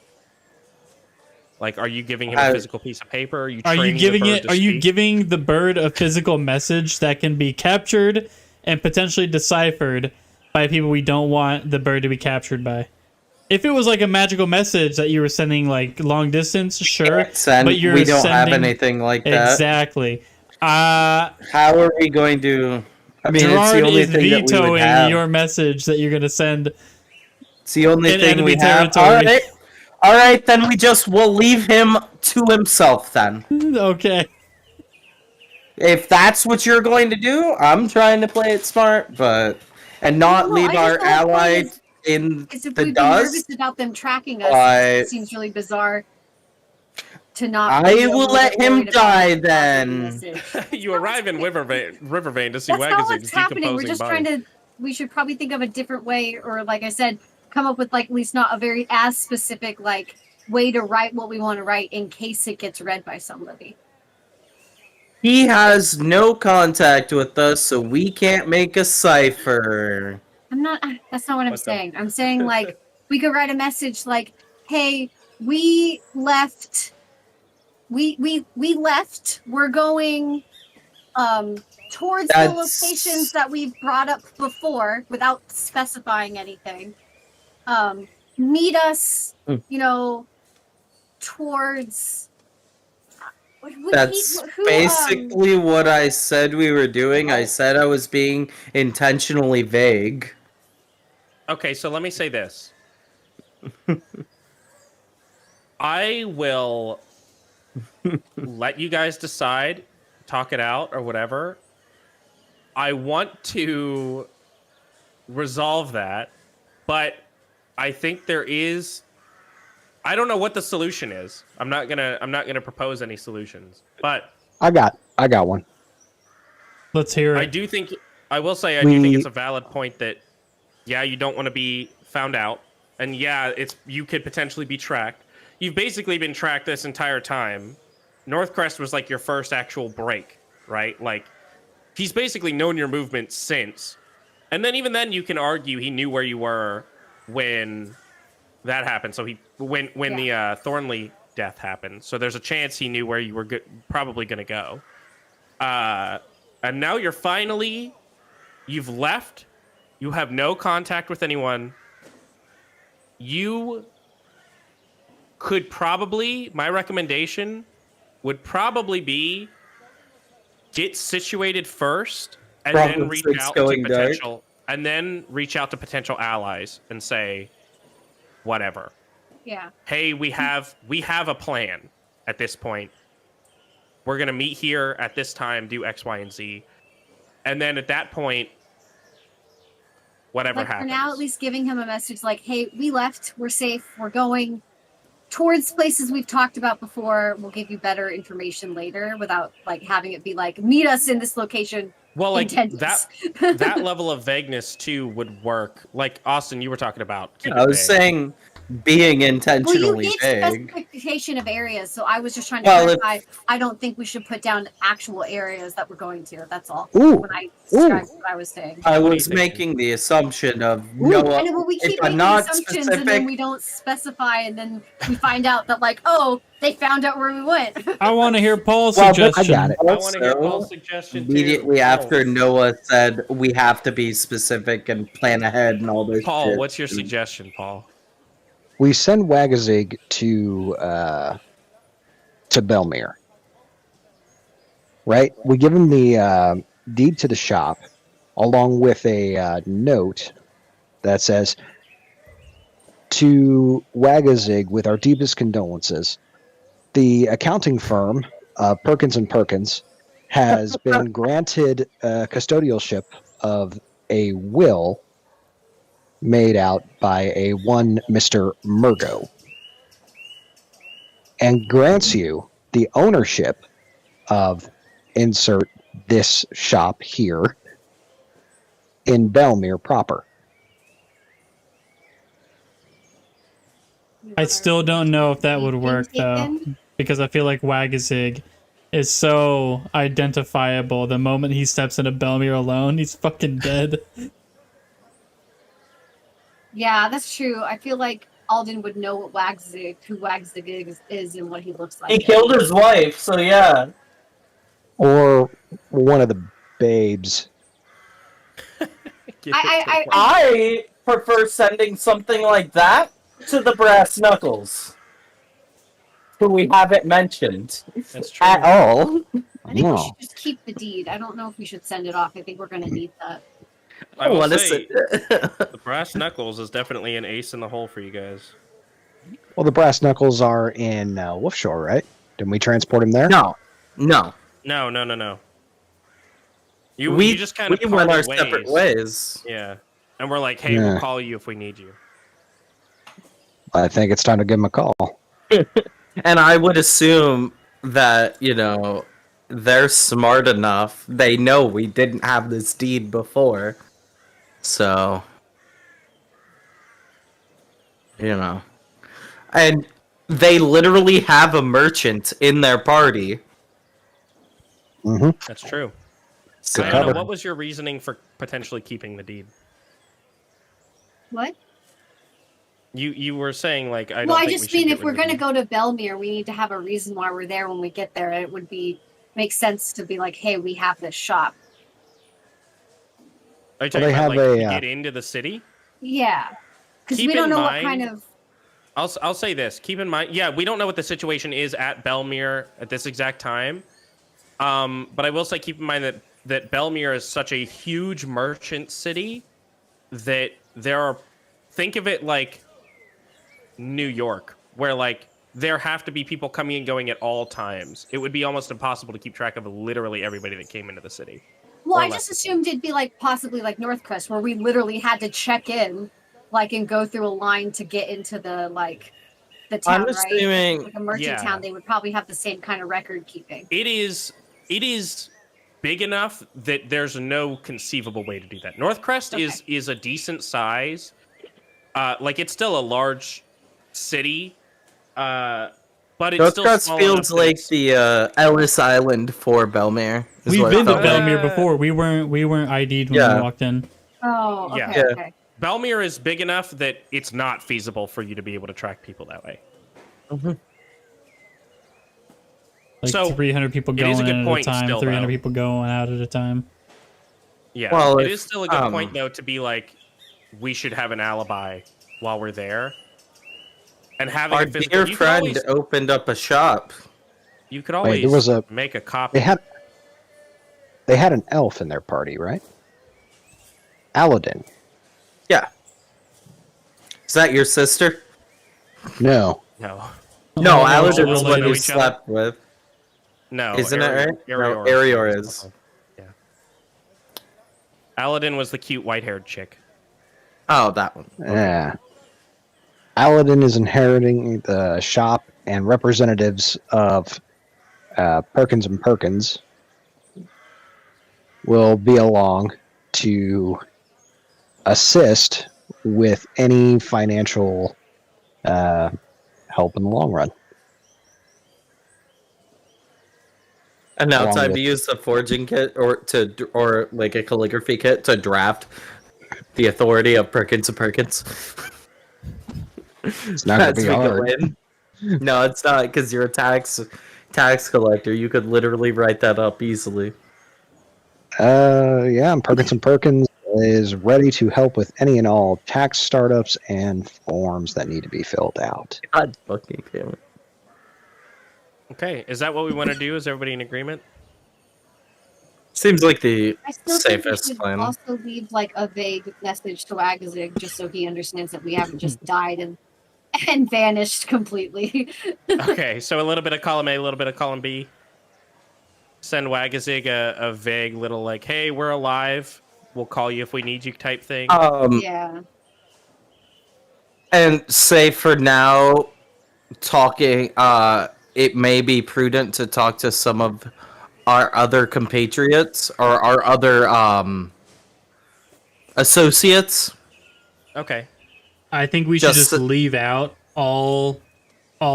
Like, are you giving him a physical piece of paper? Are you giving it? Are you giving the bird a physical message that can be captured and potentially deciphered by people we don't want the bird to be captured by? If it was like a magical message that you were sending like long distance, sure. But we don't have anything like that. Exactly. How are we going to? I mean, Gerard it's the only is thing that we would vetoing have. your message that you're going to send. It's the only thing enemy we have. territory. All right, then we'll leave him to himself then. Okay. If that's what you're going to do, I'm trying to play it smart, and not leave our ally in if the we'd be dust. nervous about them tracking us, it seems really bizarre to not. I will let him die then. You arrive in Rivervane to see That's not Wagazig's what's happening. We're just body. trying to. We should probably think of a different way, or like I said, come up with like at least not a very as specific like way to write what we want to write in case it gets read by somebody. He has no contact with us, so we can't make a cipher. That's not what I'm saying. I'm saying like we could write a message like, "Hey, we left. We left. We're going towards the locations that we've brought up before without specifying anything. Meet us, towards." That's basically what I said we were doing. I said I was being intentionally vague. Okay, so let me say this. I will let you guys decide, talk it out, or whatever. I want to resolve that, but I think there is. I don't know what the solution is. I'm not gonna propose any solutions, but I got one. Let's hear it. I do think do think it's a valid point that you don't want to be found out, and you could potentially be tracked. You've basically been tracked this entire time. Northcrest was like your first actual break, right? Like he's basically known your movement since, and then even then you can argue he knew where you were when that happened. So when the Thornley death happened, so there's a chance he knew where you were probably going to go. And now you've left. You have no contact with anyone. You could probably, my recommendation would probably be get situated first, and then reach out to potential allies and say, whatever. Yeah. Hey, we have a plan at this point. We're gonna meet here at this time, do X, Y, and Z, and then at that point, whatever happens. For now, at least giving him a message like, "Hey, we left. We're safe. We're going towards places we've talked about before. We'll give you better information later," without like having it be like, "Meet us in this location." Well, like that level of vagueness too would work. Like Austin, you were talking about. I was saying being intentionally vague. Specification of areas, so I was just trying to clarify. I don't think we should put down actual areas that we're going to. That's all. When I described what I was saying. I was making the assumption of Noah. We keep making assumptions and then we don't specify, and then we find out that like, oh, they found out where we went. I want to hear Paul's suggestion. I got it. I want to hear Paul's suggestion immediately after Noah said we have to be specific and plan ahead and all this. Paul, shit. What's your suggestion, Paul? We send Wagazig to Belmere, right? We give him the deed to the shop, along with a note that says, "To Wagazig, with our deepest condolences, the accounting firm Perkins and Perkins has been granted custodialship of a will made out by one Mr. Murgo, and grants you the ownership of insert this shop here in Belmere proper. I still don't know if that would work though, because I feel like Wagazig is so identifiable. The moment he steps into Belmere alone, he's fucking dead. Yeah, that's true. I feel like Alden would know what who Wagzig is and what he looks like. He killed his wife, so yeah. Or one of the babes. I prefer sending something like that to the Brass Knuckles, who we haven't mentioned That's true. at all. I think we should just keep the deed. I don't know if we should send it off. I think we're going to need that. I will wanna say, sit- the Brass Knuckles is definitely an ace in the hole for you guys. Well, the Brass Knuckles are in Wolfshore, right? Didn't we transport him there? No. No. You just kind of we went our parted separate ways. Yeah. And we're like, hey, Yeah. we'll call you if we need you. I think it's time to give him a call. And I would assume that, they're smart enough. They know we didn't have this deed before. So, And they literally have a merchant in their party. Mm-hmm. That's true. Good Diana, cover. what was your reasoning for potentially keeping the deed? What? You were saying, like, I don't Well, I think just we should mean get if we're rid of going to the go to Belmere, we need to have a reason why we're there when we get there. It would make sense to be like, hey, we have this shop. deed. Are you Well, talking they about, have like, a, to get into the city? Yeah. Because Keep we don't in know mind- what kind of... I'll say this. Keep in mind, yeah, we don't know what the situation is at Belmere at this exact time. But I will say, keep in mind that Belmere is such a huge merchant city that there are... Think of it like New York, where, like, there have to be people coming and going at all times. It would be almost impossible to keep track of literally everybody that came into the city. Well, Or I less. just assumed it'd be like possibly like Northcrest, where we literally had to check in, like, and go through a line to get into the town, I'm assuming- right? Like a merchant Yeah. town, they would probably have the same kind of record keeping. It is big enough that there's no conceivable way to do that. Northcrest is a decent size. Like, it's still a large city, but it's still Northcrest small feels enough that like it's- the Ellis Island for Belmere. is We've what it been to felt like. Belmere before. We weren't ID'd when Yeah. we walked in. Oh, okay, Yeah. okay. Belmere is big enough that it's not feasible for you to be able to track people that way. Like So, 300 people it going is a good in at a point time, still, 300 though. people going out at a time. Yeah, Well, it if, is still a good point, though, to be like, we should have an alibi while we're there. And having Our a physical... dear you could friend always, opened up a shop. you could always there was make a copy. They had an elf in their party, right? Aladdin. Yeah. Is that your sister? No. No. No, Oh, Aladdin oh, was oh, what know you each other? slept with. No. Isn't it right? No, Arior Arior is. Yeah. Aladdin was the cute white-haired chick. Oh, that one. Yeah. Aladdin is inheriting the shop, and representatives of Perkins and Perkins will be along to assist with any financial help in the long run. And now Along time with- to use the forging kit or like a calligraphy kit to draft the authority of Perkins and Perkins. It's not going to As be we go hard. in. No, it's not, because you're a tax collector. You could literally write that up easily. Yeah, and Perkins is ready to help with any and all tax startups and forms that need to be filled out. God fucking damn it. Okay, is that what we want to do? Is everybody in agreement? Seems like the I still think we safest should plan. also leave like a vague message to Agazig just so he understands that we haven't just died and vanished completely. Okay, so a little bit of column A, a little bit of column B. Send Wagazig a vague little, like, hey, we're alive. We'll call you if we need you type thing. Yeah. And say for now, talking, it may be prudent to talk to some of our other compatriots or our other associates. Okay. I think we should Just- just leave out all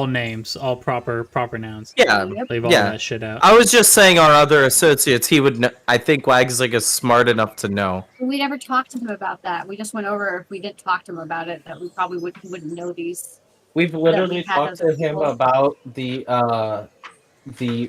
names, all proper nouns. Yeah, Yep. Leave all yeah. that shit out. I was just saying our other associates. He would. I think Wagzig is smart enough to know. We never talked to him about that. We just went over. If we didn't talk to him about it, that we probably wouldn't know these. We've literally we've had talked to other him people. about the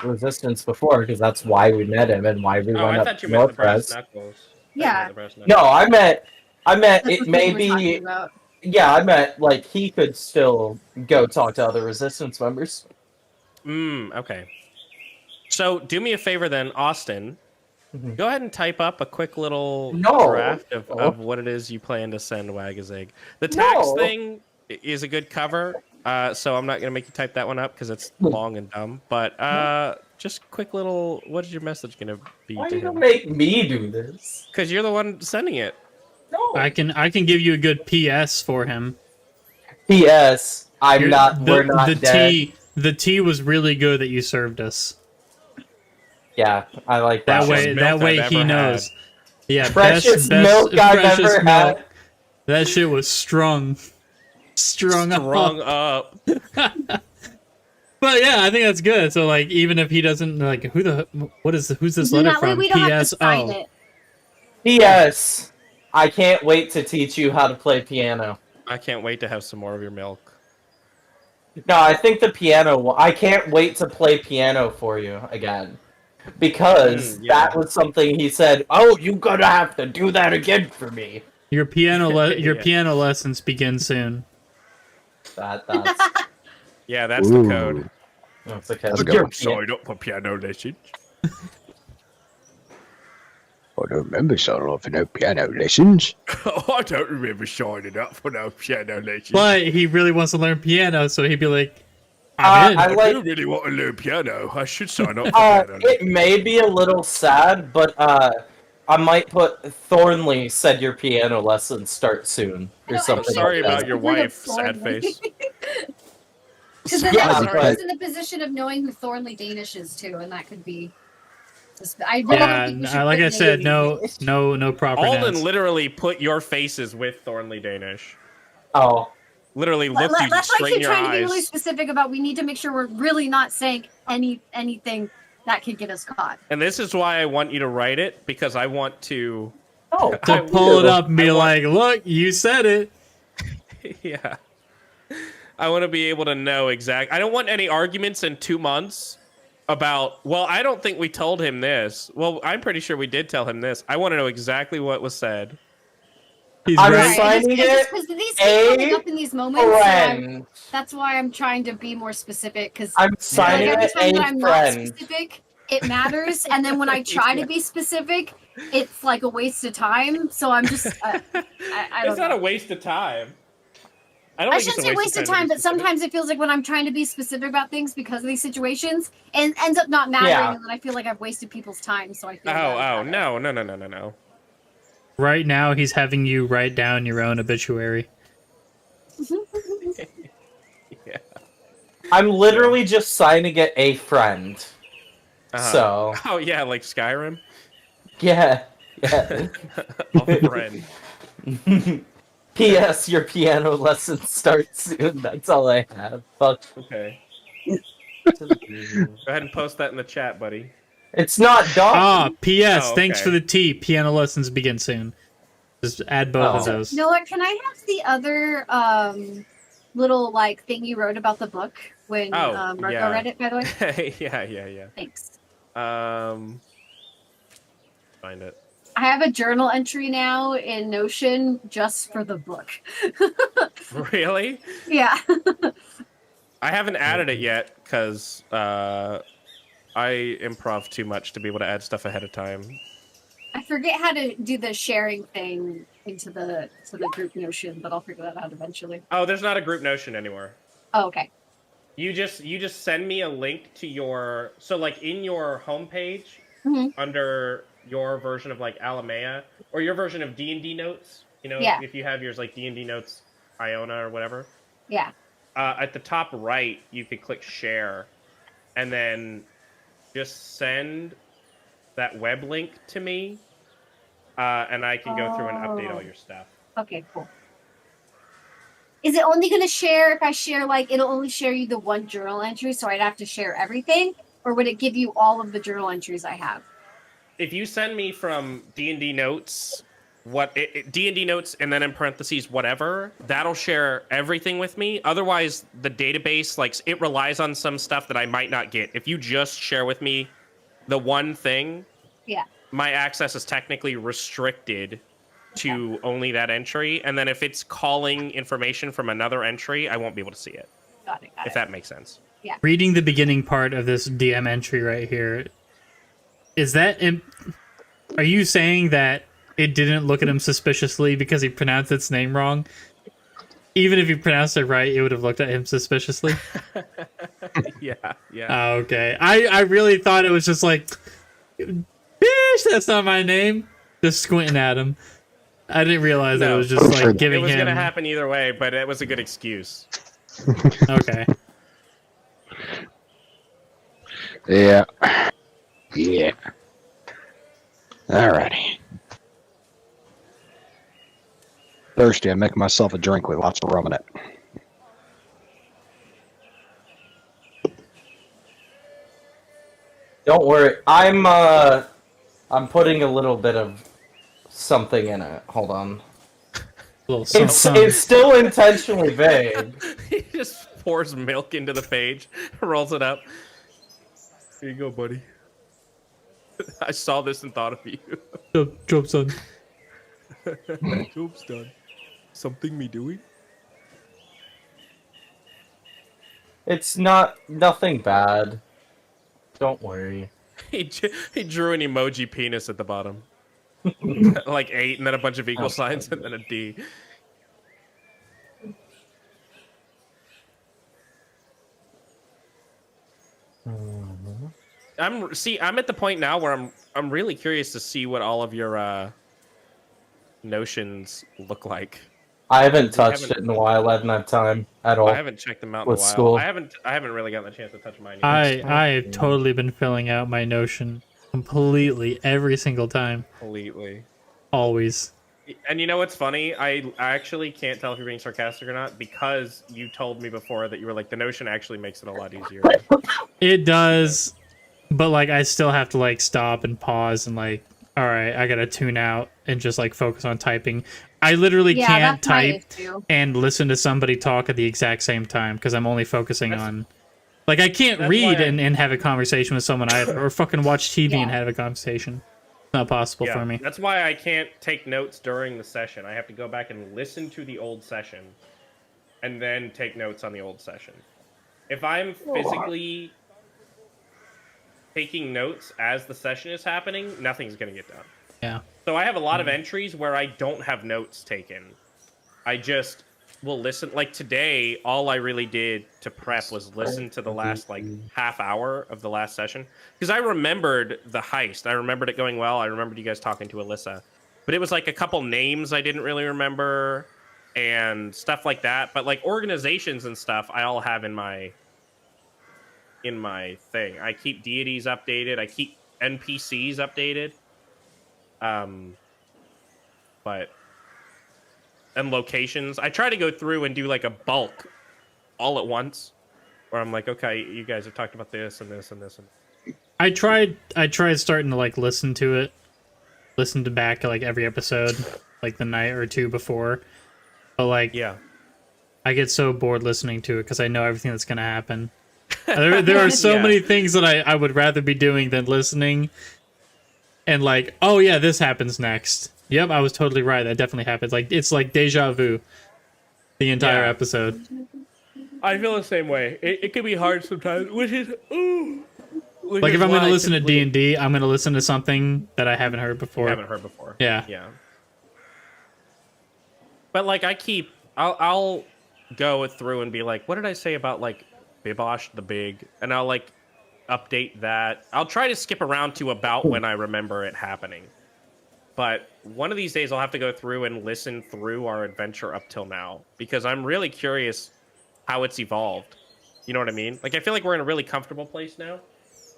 resistance before because that's why we met him and why we Oh, went I up thought you to meant the brass Northwest. knuckles. Yeah. No, I meant That's it what may we were talking be. about. Yeah, I meant like he could still go talk to other resistance members. Okay. So do me a favor then, Austin. Mhm. Go ahead and type up a quick little No. draft of what it is you plan to send Wagazig. The tax No. thing is a good cover, so I'm not going to make you type that one up because it's long and dumb. But just quick little, what is your message going to be Why to you him? make me do this? Because you're the one sending it. No. I can give you a good PS for him. P.S. We're not dead. The tea was really good that you served us. Yeah, I like that. Precious one. milk I've he ever knows. had. Yeah, Precious milk I've precious ever milk. had. That shit was strung Strung up. But yeah, I think that's good. So like, even if he doesn't like, who's this letter That way from? we don't have to P.S. sign Oh, it. P.S. I can't wait to teach you how to play piano. I can't wait to have some more of your milk. No, I think the piano. I can't wait to play piano for you again. Because yeah. that was something he said, oh, you're gonna have to do that again for me. your piano Yeah. piano lessons begin soon. That's Yeah, that's the code. That's okay. That's a good one. Sign up for piano lessons. I don't remember signing up for no piano lessons. I don't remember signing up for no piano lessons. But he really wants to learn piano, so he'd be like, I'm in. I do really want to learn piano. I should sign up for piano. It may be a little sad, but I might put Thornley said your piano lessons start soon or something. Sorry like about that. your wife, sad face. Because then Yeah, that but- puts us in the position of knowing who Thornley Danish is too, and that could be. I really don't Yeah, think we should like put I said, names. no proper Alden nouns. literally put your faces with Thornley Danish. Oh, Literally looked you That's why I straight in keep your trying to be really eyes. specific about. We need to make sure we're really not saying anything that could get us caught. And this is why I want you to write it, because I want to... oh, To pull it up and be like, look, you said it. Yeah. I want to be able to know exact. I don't want any arguments in 2 months about, well, I don't think we told him this. Well, I'm pretty sure we did tell him this. I want to know exactly what was said. He's I'm right. signing it Because these keep coming a up in these moments. So friend. that's why I'm trying to be more specific. Because I'm signing every it time that a I'm not friend. specific, it matters. And then when I try to be specific, it's like a waste of time. So I'm just, I don't It's not know. a waste of time. I don't I think it's shouldn't say waste of to be time, but specific. sometimes it feels like when I'm trying to be specific about things because of these situations, and ends up not mattering, Yeah. and then I feel like I've wasted people's time. So I feel bad Oh, about it. no. Right now, he's having you write down your own obituary. Yeah. I'm literally just signing it a friend. Uh-huh. So, Oh, yeah, like Skyrim? yeah. A friend. P.S. Your piano lessons start soon. That's all I have. Fuck. Okay. Go ahead and post that in the chat, buddy. It's not done. Ah, P.S. Oh, Thanks okay. for the tea. Piano lessons begin soon. Just add both of Oh. those. Noah, can I have the other little like thing you wrote about the book when Oh, Marco yeah. read it? By the way, Yeah. thanks. Find it. I have a journal entry now in Notion just for the book. Really? Yeah. I haven't added it yet because I improv too much to be able to add stuff ahead of time. I forget how to do the sharing thing into the group Notion, but I'll figure that out eventually. Oh, there's not a group Notion anymore. Oh, okay. You just send me a link to your, so like in your homepage Mhm. under your version of like Alamea or your version of D&D notes, you know, Yeah. if you have yours like D&D notes Iona or whatever, Yeah. at the top right you could click share and then just send that web link to me, and I can go through and update all your stuff. Okay, cool. Is it only going to share if I share, like, it'll only share you the one journal entry, so I'd have to share everything? Or would it give you all of the journal entries I have? If you send me from D&D notes, D&D notes, and then in parentheses, whatever, that'll share everything with me. Otherwise, the database, like, it relies on some stuff that I might not get. If you just share with me the one thing, Yeah. my access is technically restricted to only that entry, and then if it's calling information from another entry, I won't be able to see it. Got it. If that makes sense. Yeah. Reading the beginning part of this DM entry right here, is that... Are you saying that it didn't look at him suspiciously because he pronounced its name wrong? Even if he pronounced it right, it would have looked at him suspiciously? Yeah. Oh, okay. I really thought it was just like, bitch, that's not my name. Just squinting at him. I didn't realize that it was just like giving him... It was going to happen either way, but it was a good excuse. Okay. Yeah. Yeah. Alrighty. Thirsty, I make myself a drink with lots of rum in it. Don't worry. I'm putting a little bit of something in it. Hold on. It's still intentionally vague. He just pours milk into the page, rolls it up. Here you go, buddy. I saw this and thought of you. Job's done. Job's done. Something me doing? It's nothing bad. Don't worry. He drew an emoji penis at the bottom. Like 8 and then a bunch of equal signs and then a D. I'm at the point now where I'm really curious to see what all of your notions look like. I haven't touched it in a while. I haven't had time at all. I haven't checked them out in a while. School. I haven't really gotten the chance to touch mine. I've totally been filling out my Notion completely every single time. Completely. Always. And you know what's funny? I actually can't tell if you're being sarcastic or not because you told me before that you were like, the Notion actually makes it a lot easier. It does, but like I still have to like stop and pause and like, all right, I gotta tune out and just like focus on typing. I literally can't type and listen to somebody talk at the exact same time because I'm only focusing on... Like, I can't read and have a conversation with someone either, or fucking watch TV and have a conversation. It's not possible for me. That's why I can't take notes during the session. I have to go back and listen to the old session and then take notes on the old session. If I'm physically taking notes as the session is happening, nothing's going to get done. Yeah. So I have a lot of entries where I don't have notes taken. I just will listen. Like today, all I really did to prep was listen to the last like half hour of the last session. Because I remembered the heist. I remembered it going well. I remembered you guys talking to Alyssa. But it was like a couple names I didn't really remember and stuff like that. But like organizations and stuff, I all have in my thing. I keep deities updated. I keep NPCs updated. But and locations. I try to go through and do like a bulk all at once, where I'm like, okay, you guys have talked about this and this and this and. I tried starting to like listen to back like every episode, like the night or two before, but like I get so bored listening to it because I know everything that's gonna happen. There are so many things that I would rather be doing than listening. And like, oh yeah, this happens next. Yep, I was totally right. That definitely happens. Like it's like deja vu. The entire episode. I feel the same way. It can be hard sometimes, which is like if I'm going to listen to D&D, I'm going to listen to something that I haven't heard before. Yeah. Yeah. But like I'll go through and be like, what did I say about like Bibosh the Big? And I'll like update that. I'll try to skip around to about when I remember it happening. But one of these days I'll have to go through and listen through our adventure up till now because I'm really curious how it's evolved. You know what I mean? Like, I feel like we're in a really comfortable place now.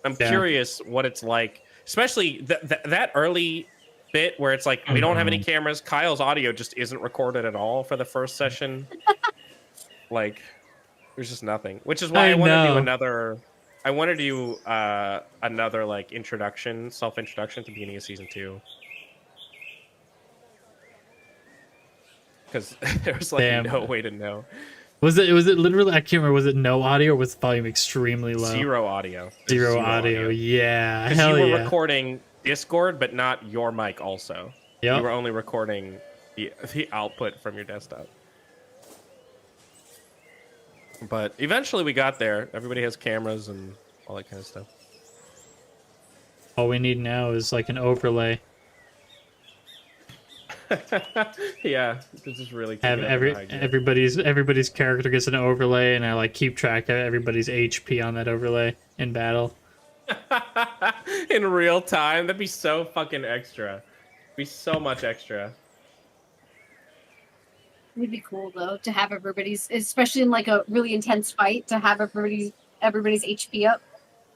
I'm curious what it's like, especially that early bit where it's like we don't have any cameras. Kyle's audio just isn't recorded at all for the first session. Like, there's just nothing, which is why I want to do another. I want to do another like self introduction at the beginning of season 2, because there was like no way to know. Was it literally? I can't remember. Was it no audio or was the volume extremely low? Zero audio. Zero audio. Yeah. Because you were recording Discord, but not your mic. Also, you were only recording the output from your desktop. But eventually, we got there. Everybody has cameras and all that kind of stuff. All we need now is like an overlay. Yeah, this is really have everybody's character gets an overlay, and I like keep track of everybody's HP on that overlay in battle. In real time, that'd be so fucking extra. It'd be so much extra. It'd be cool though to have everybody's, especially in like a really intense fight, to have everybody's HP up.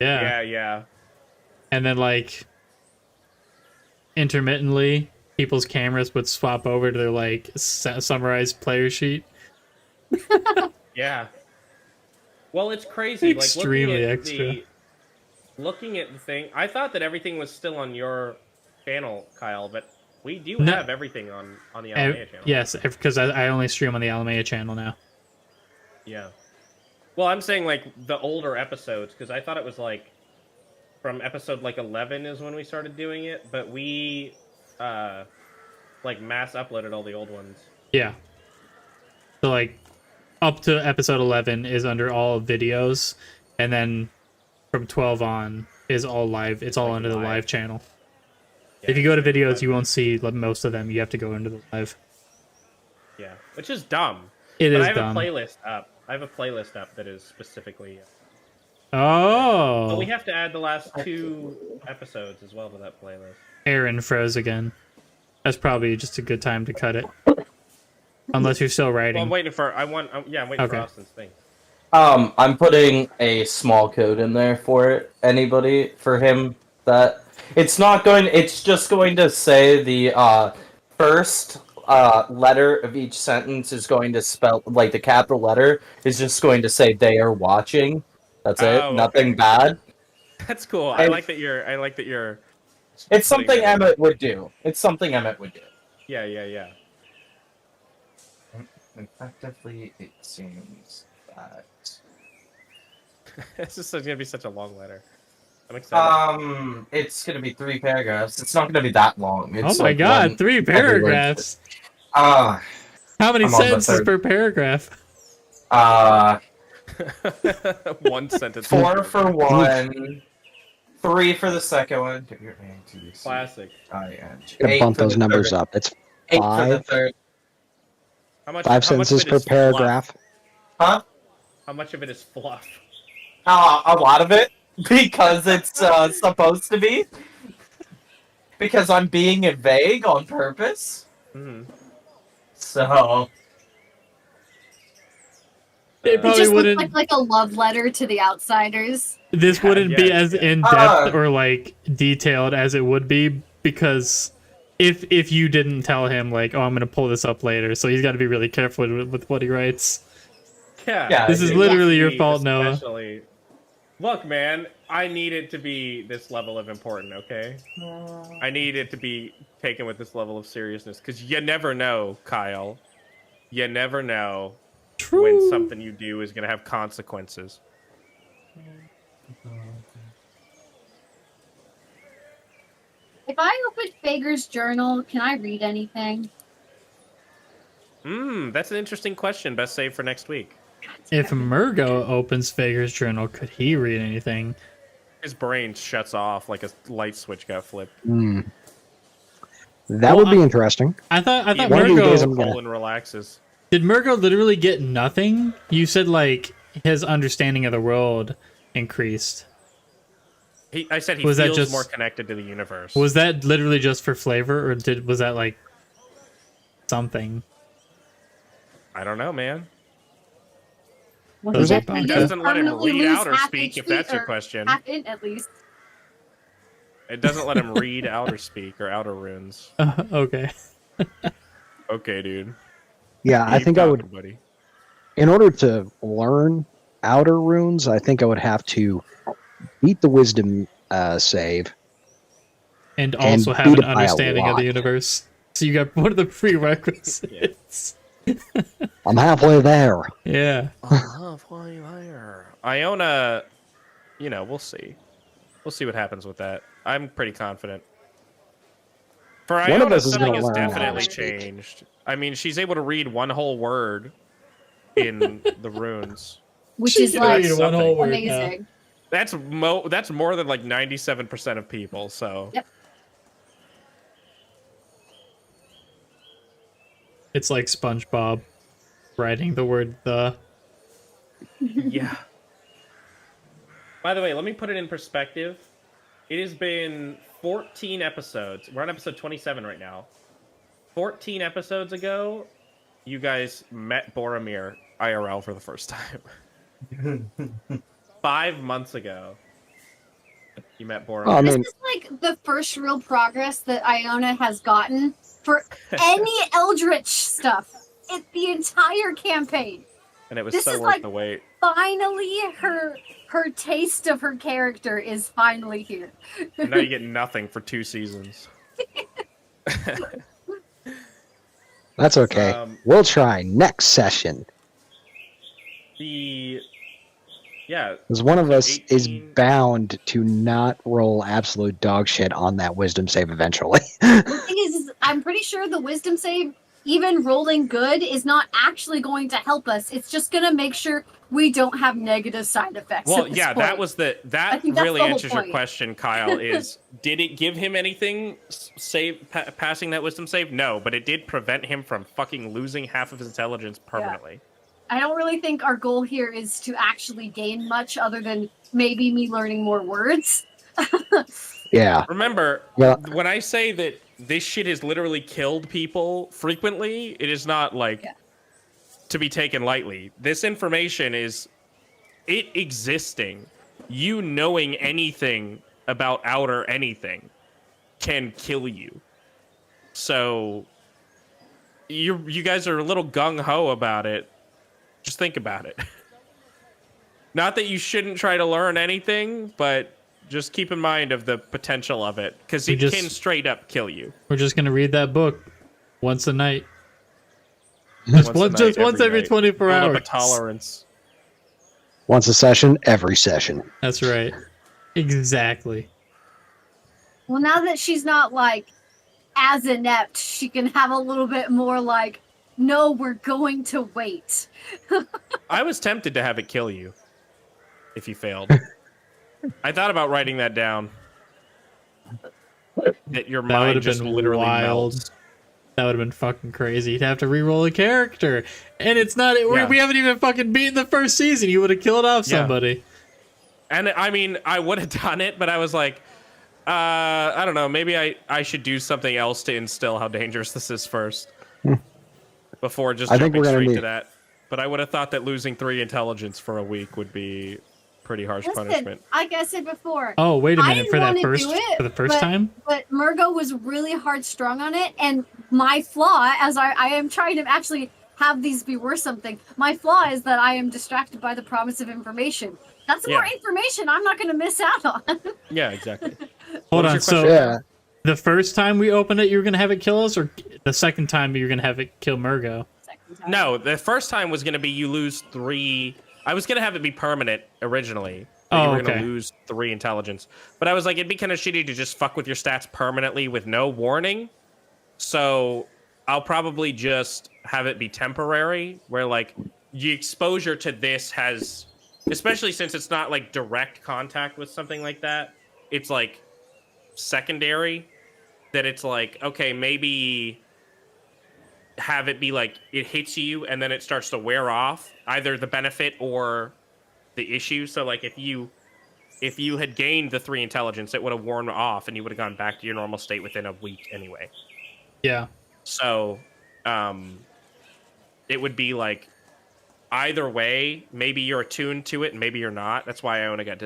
Yeah. And then like intermittently, people's cameras would swap over to their like summarized player sheet. Yeah. Well, it's crazy. Extremely extra. Looking at the thing, I thought that everything was still on your channel, Kyle, but we do have everything on the Alamea channel. Yes, because I only stream on the Alamea channel now. Yeah. Well, I'm saying like the older episodes, because I thought it was like from episode like 11 is when we started doing it, but we like mass uploaded all the old ones. Yeah. So like up to episode 11 is under all videos, and then from 12 on is all live. It's all under the live channel. Yeah, if you go to videos, you won't see most of them. You have to go into the live. Yeah, which is dumb. It is I have dumb. A playlist up. I have a playlist up that is specifically. Oh. But we have to add the last 2 episodes as well to that playlist. Aaron froze again. That's probably just a good time to cut it. Unless you're still writing. Well, I'm waiting for. I'm waiting for Austin's thing. I'm putting a small code in there for him that it's not going. It's just going to say the first letter of each sentence is going to spell like the capital letter is just going to say they are watching. That's it. Nothing bad. That's cool. I like that you're. It's something Emmett would do. Yeah. Effectively, it seems that. This is going to be such a long letter. I'm excited. It's going to be 3 paragraphs. It's not going to be that long. It's oh my god, 3 paragraphs. How many sentences per paragraph? 1 sentence. 4 for one. 3 for the second one. Classic. Gonna bump those numbers up. It's 8 for the third. How much, 5 sentences per paragraph. Fluff? How much of it is fluff? A lot of it, because it's supposed to be. Because I'm being vague on purpose. Mm-hmm. So. It probably just wouldn't look like a love letter to the outsiders. This wouldn't be as in depth or like detailed as it would be, because if you didn't tell him like, oh, I'm gonna pull this up later, so he's got to be really careful with what he writes. Yeah, this is literally your fault, Noah. Look, man, I need it to be this level of important, okay? I need it to be taken with this level of seriousness, because you never know, Kyle. You never know when something you do is going to have consequences. If I open Fager's journal, can I read anything? That's an interesting question. Best save for next week. If Murgo opens Fager's journal, could he read anything? His brain shuts off like a light switch got flipped. That would be interesting. I thought Murgo and relaxes. Did Murgo literally get nothing? You said like his understanding of the world increased. I said he feels more connected to the universe. Was that literally just for flavor, or was that like something? I don't know, man. Those are It podcast. doesn't let him permanently read lose out or half speak, if HP that's your or question. half int at least. It doesn't let him read out or speak or outer runes. Okay. Okay, dude. Yeah, I Keep think I talking, would, buddy. in order to learn outer runes, I think I would have to beat the wisdom save. And And also have beat an it by a understanding of the lot. universe. So you got one of the prerequisites. I'm halfway there. Yeah. Halfway there. Iona, we'll see. We'll see what happens with that. I'm pretty confident. For One of Iona, us is something gonna has learn how to definitely speak. changed. I mean, she's able to read one whole word in the runes. Which She is can like read one whole word now. amazing. That's more than like 97% of people. So Yep. It's like SpongeBob writing the word the. yeah. By the way, let me put it in perspective. It has been 14 episodes. We're on episode 27 right now. 14 episodes ago, you guys met Boromir IRL for the first time. 5 months ago, you met Boromir. Well, I This mean, is like the first real progress that Iona has gotten for any Eldritch stuff in the entire campaign. And it was this so is worth like- the wait. Finally, her taste of her character is finally here. And now you get nothing for 2 seasons. that's okay. We'll try next session. Yeah. Because one of us is 18. bound to not roll absolute dog shit on that wisdom save eventually. The thing is, I'm pretty sure the wisdom save, even rolling good, is not actually going to help us. It's just going to make sure we don't have negative side effects. Well, at this yeah, point. that was that think that's really the whole answers your point. question, Kyle. Is did it give him anything passing that wisdom save? No, but it did prevent him from fucking losing half of his intelligence permanently. I don't really think our goal here is to actually gain much other than maybe me learning more words. Yeah. Remember, Yeah. when I say that this shit has literally killed people frequently, it is not like to be taken lightly. This information is it existing. You knowing anything about outer anything can kill you. So you guys are a little gung-ho about it. Just think about it. Not that you shouldn't try to learn anything, but just keep in mind of the potential of it, because it can straight up kill you. We're just gonna read that book once a night. Just once every 24 Build up hours. a tolerance. Once a session, every session. That's right. Exactly. Well, now that she's not like as inept, she can have a little bit more like, no, we're going to wait. I was tempted to have it kill you if you failed. I thought about writing that down. That your That would mind have just been literally wild. melts. That would have been fucking crazy. You'd have to re-roll a character, and it's not. We haven't even fucking beaten the first season. You would have killed off somebody. And I mean, I would have done it, but I was like, I don't know. Maybe I should do something else to instill how dangerous this is first. Before just I think jumping we're gonna straight need- to that. But I would have thought that losing 3 intelligence for a week would be pretty harsh punishment. Like I said before. Oh, wait a I minute! didn't For that wanna first, do it, for the first time. But Murgo was really hard strung on it, and my flaw, as I am trying to actually have these be worth something, my flaw is that I am distracted by the promise of information. That's more information I'm not going to miss out on. Yeah, exactly. Hold on. So Yeah. the first time we opened it, you were gonna have it kill us, or the second time you were gonna have it kill Murgo? No, the first time was going to be you lose 3. I was going to have it be permanent originally. That you were going to lose 3 intelligence. But I was like, it'd be kind of shitty to just fuck with your stats permanently with no warning. So I'll probably just have it be temporary, where like the exposure to this has, especially since it's not like direct contact with something like that, it's like secondary, that it's like, okay, maybe have it be like it hits you and then it starts to wear off, either the benefit or the issue. So like if you had gained the 3 intelligence, it would have worn off and you would have gone back to your normal state within a week anyway. Yeah. So it would be like either way, maybe you're attuned to it and maybe you're not. That's why Iona got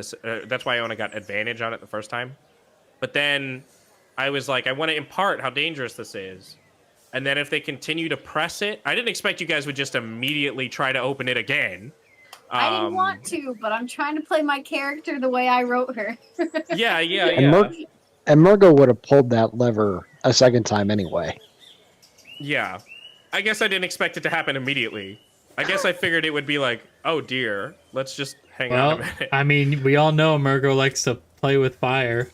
advantage on it the first time. But then I was like, I want to impart how dangerous this is. And then if they continue to press it, I didn't expect you guys would just immediately try to open it again. I didn't want to, but I'm trying to play my character the way I wrote her. Yeah. And Murgo would have pulled that lever a second time anyway. Yeah. I guess I didn't expect it to happen immediately. I guess I figured it would be like, oh dear, let's just hang on a minute. I mean, we all know Murgo likes to play with fire.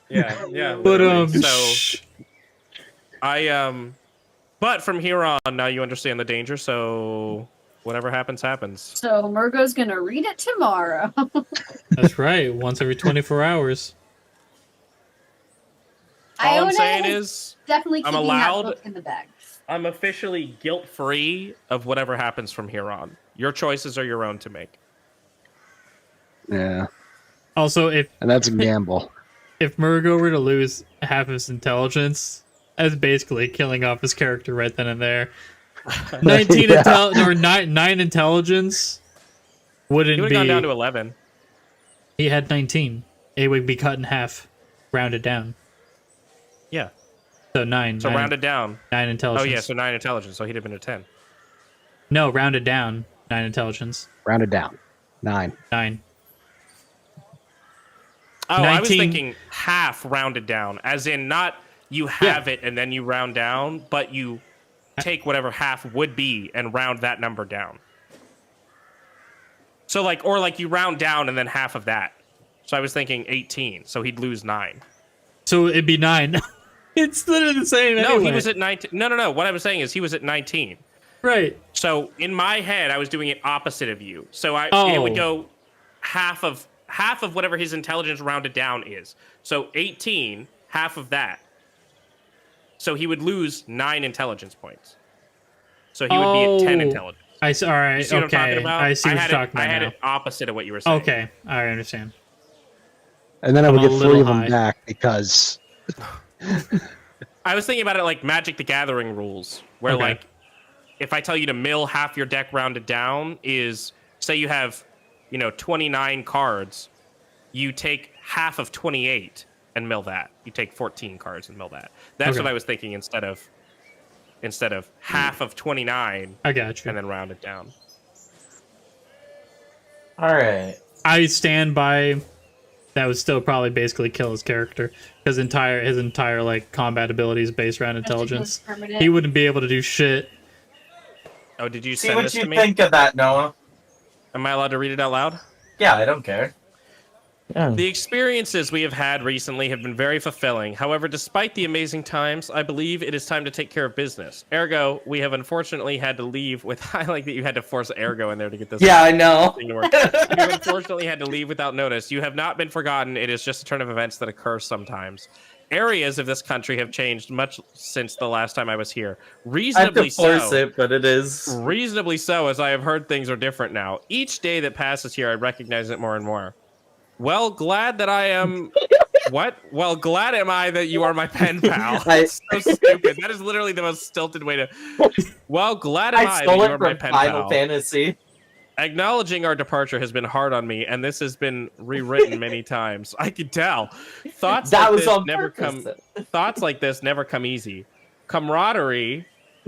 Yeah. But so but from here on, now you understand the danger, so whatever happens, happens. So Murgo's gonna read it tomorrow. That's right, once every 24 hours. All I'm saying is, definitely I'm keeping allowed. that book in the bag. I'm officially guilt-free of whatever happens from here on. Your choices are your own to make. Yeah. Also, and that's a gamble. If Murgo were to lose half his intelligence, that's basically killing off his character right then and there. 19 or 9 intelligence wouldn't he would be. have gone down to 11. He had 19. It would be cut in half, rounded down. Yeah. So 9. So 9, rounded down. 9 intelligence. Oh yeah, so 9 intelligence. So he'd have been a 10. No, rounded down. 9 intelligence. Rounded down. 9. 9. Oh, 19. I was thinking half rounded down, as in not you have it and then you round down, but you take whatever half would be and round that number down. So like you round down and then half of that. So I was thinking 18, so he'd lose 9. So it'd be 9. It's literally the same. No, anyway. he was at 19. No. What I was saying is he was at 19. Right. So in my head, I was doing it opposite of you. So it would go half of whatever his intelligence rounded down is. So 18, half of that. So he would lose 9 intelligence points. So he would be at 10 intelligence. I see. All right. You see what I'm talking about? I see what you're talking about. I had now. it opposite of what you were saying. Okay, I understand. And then I would I'm get a 3 little of them high. back because I was thinking about it like Magic the Gathering rules, where Okay. like if I tell you to mill half your deck rounded down is, say you have, 29 cards, you take half of 28 and mill that. You take 14 cards and mill that. That's Okay. what I was thinking instead of half of 29 I got you. and then round it down. All right. I stand by. That would still probably basically kill his character because his entire like combat ability is based around intelligence. He wouldn't be able to do shit. Oh, did you See send what this you to me? think of that, Noah. Am I allowed to read it out loud? Yeah, I don't care. Yeah. The experiences we have had recently have been very fulfilling. However, despite the amazing times, I believe it is time to take care of business. Ergo, we have unfortunately had to leave with... I like that you had to force ergo in there to get this Yeah, I know. thing to work. You unfortunately had to leave without notice. You have not been forgotten. It is just a turn of events that occurs sometimes. Areas of this country have changed much since the last time I was here. I have to Reasonably force so. it, but it is. Reasonably so, as I have heard things are different now. Each day that passes here, I recognize it more and more. Well, glad that I am... What? Well, glad am I that you are my pen pal. That's so stupid. That is literally the most stilted way to... Well, glad am I that stole you it are my from pen Final pal. Fantasy. Acknowledging our departure has been hard on me, and this has been rewritten many times. I can tell. Thoughts That like was this on never purpose. come. Thoughts like this never come easy. Camaraderie,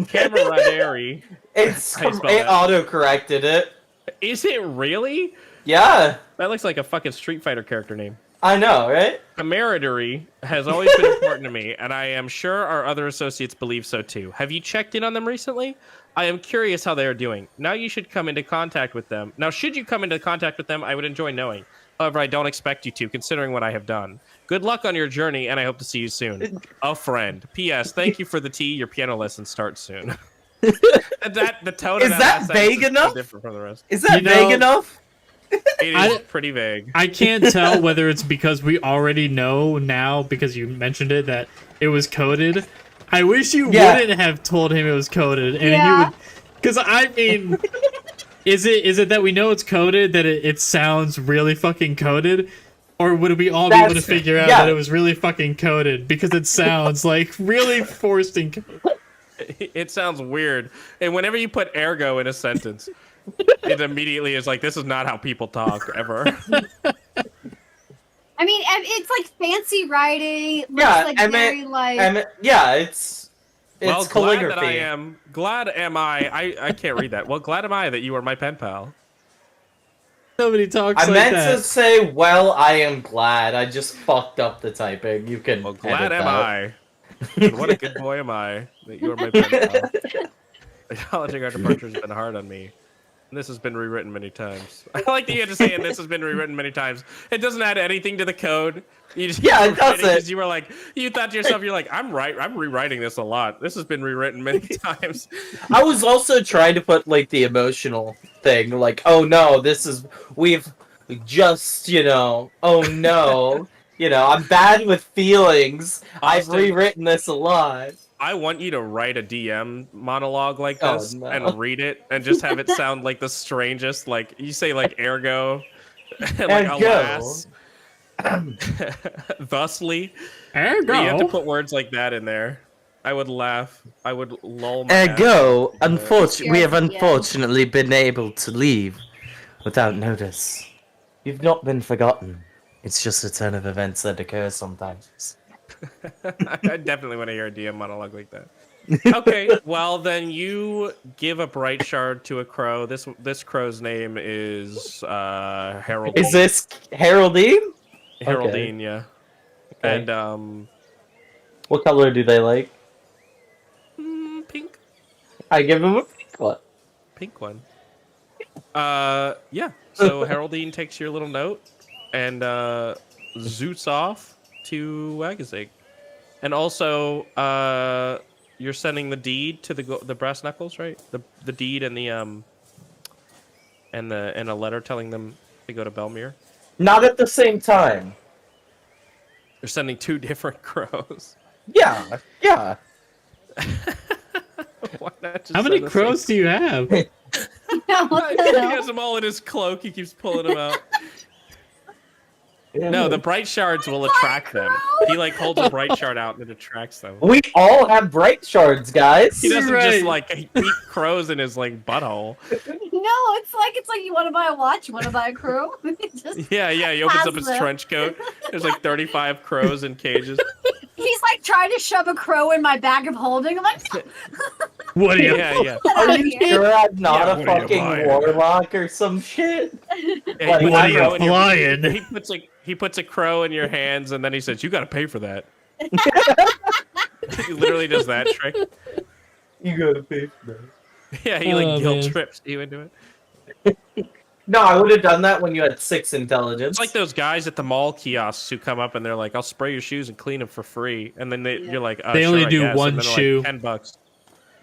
camaraderie. It's How you spell it that? auto-corrected it. Is it really? Yeah, That looks like a fucking Street Fighter character name. I know, right? Camaraderie has always been important to me, and I am sure our other associates believe so too. Have you checked in on them recently? I am curious how they are doing. Now you should come into contact with them. Now, should you come into contact with them, I would enjoy knowing. However, I don't expect you to, considering what I have done. Good luck on your journey, and I hope to see you soon. A friend. P.S. Thank you for the tea. Your piano lesson starts soon. The tone of Is that that last sentence vague is so enough? different from the rest. Is that You know- vague enough? It is pretty vague. I can't tell whether it's because we already know now because you mentioned it that it was coded. I wish you Yeah. wouldn't have told him it was coded, and Yeah. he would. Because I mean, is it that we know it's coded that it sounds really fucking coded, or would we all be able to That's- figure out yeah. that it was really fucking coded because it sounds like really forced and. It sounds weird. And whenever you put ergo in a sentence, It immediately is like, this is not how people talk ever. I mean, it's like fancy writing. Yeah, Like and very like. And yeah, it's Well, calligraphy. glad am I can't read that. Well, glad am I that you are my pen pal. Nobody talks I like meant that. to say, well, I am glad. I just fucked up the typing. You can. Well, glad am that. I. And what a good boy am I that you are my pen pal. Acknowledging our departure has been hard on me. And this has been rewritten many times. I like that you had to say, and this has been rewritten many times. It doesn't add anything to the code. You just Yeah, it doesn't. Because you were like, you thought to yourself, you're like, I'm rewriting this a lot. This has been rewritten many times. I was also trying to put like the emotional thing, like, oh no, we've just, oh no, I'm bad with feelings. I've Austin, rewritten this a lot. I want you to write a DM monologue like this no. and read it and just have it sound like the strangest, like you say like ergo and like alas. Thusly. Ergo. You have to put words like that in there. I would laugh. I would lull my Ergo, ass. we have unfortunately been able to leave without notice. You've not been forgotten. It's just a turn of events that occurs sometimes. I definitely want to hear a DM monologue like that. Okay, well then you give a bright shard to a crow. This crow's name is Harold. Is this Haroldine? Haroldine, yeah. Okay. And what color do they like? Pink. I give him a pink one. Pink one. Yeah. So Haroldine takes your little note and zoots off to Wagazig. And also, you're sending the deed to the brass knuckles, right? The deed and and a letter telling them to go to Belmere. Not at the same time. You're sending 2 different crows. Yeah. Why not just How many send the crows do you have? What the He hell? has them all in his cloak. He keeps pulling them out. No, the bright shards will attract them. He like holds a bright shard out and it attracts them. We all have bright shards, guys. He doesn't Right. just like keep crows in his like butthole. No, it's like you want to buy a watch, you want to buy a crow. Just Yeah. He opens has up his them. trench coat. There's like 35 crows in cages. He's like trying to shove a crow in my bag of holding. I'm like, no, What do you? Yeah. get Are out of you here. sure I'm not Yeah, a what are you fucking buying? warlock or some shit? Yeah, he What puts are a you crow in your- flying? He puts a crow in your hands and then he says, "You got to pay for that." He literally does that trick. You gotta pay for that. Yeah, he like Oh, guilt man. trips you into it. No, I would have done that when you had 6 intelligence. It's like those guys at the mall kiosks who come up and they're like, "I'll spray your shoes and clean them for free," and then you're like, They sure, only I do guess. one And then they're shoe. like, $10.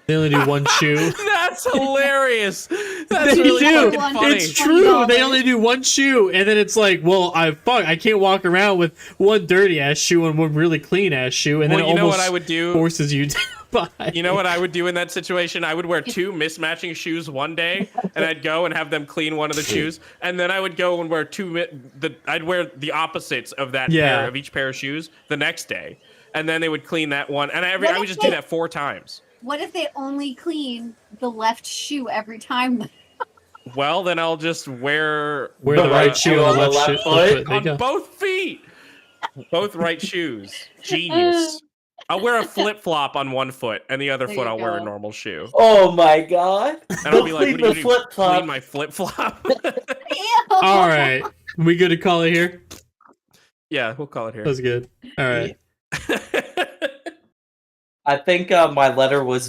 They only do one shoe. That's hilarious. That's They really do. fucking funny. It's true. They $20. only do one shoe, and then it's like, well, I can't walk around with one dirty ass shoe and one really clean ass shoe, and then Well, it you know almost what I would do? forces you to buy. You know what I would do in that situation? I would wear 2 mismatching shoes one day, and I'd go and have them clean one of the shoes, and then I would go and wear I'd wear the opposites of that Yeah. pair of each pair of shoes the next day, and then they would clean that one, and I What would if just they- do that 4 times. What if they only clean the left shoe every time? Well, then I'll just wear the right shoe on the left left shoe. foot. There you on go. both feet, both right shoes. Genius. I'll wear a flip flop on one foot, and the other There foot you I'll wear a go. normal shoe. Oh my god. And I'll be like, Clean "What the do you do? flip-flop." Clean my flip flop." All right, we good to call it here? Yeah, we'll call it here. That's good. All right. I think my letter was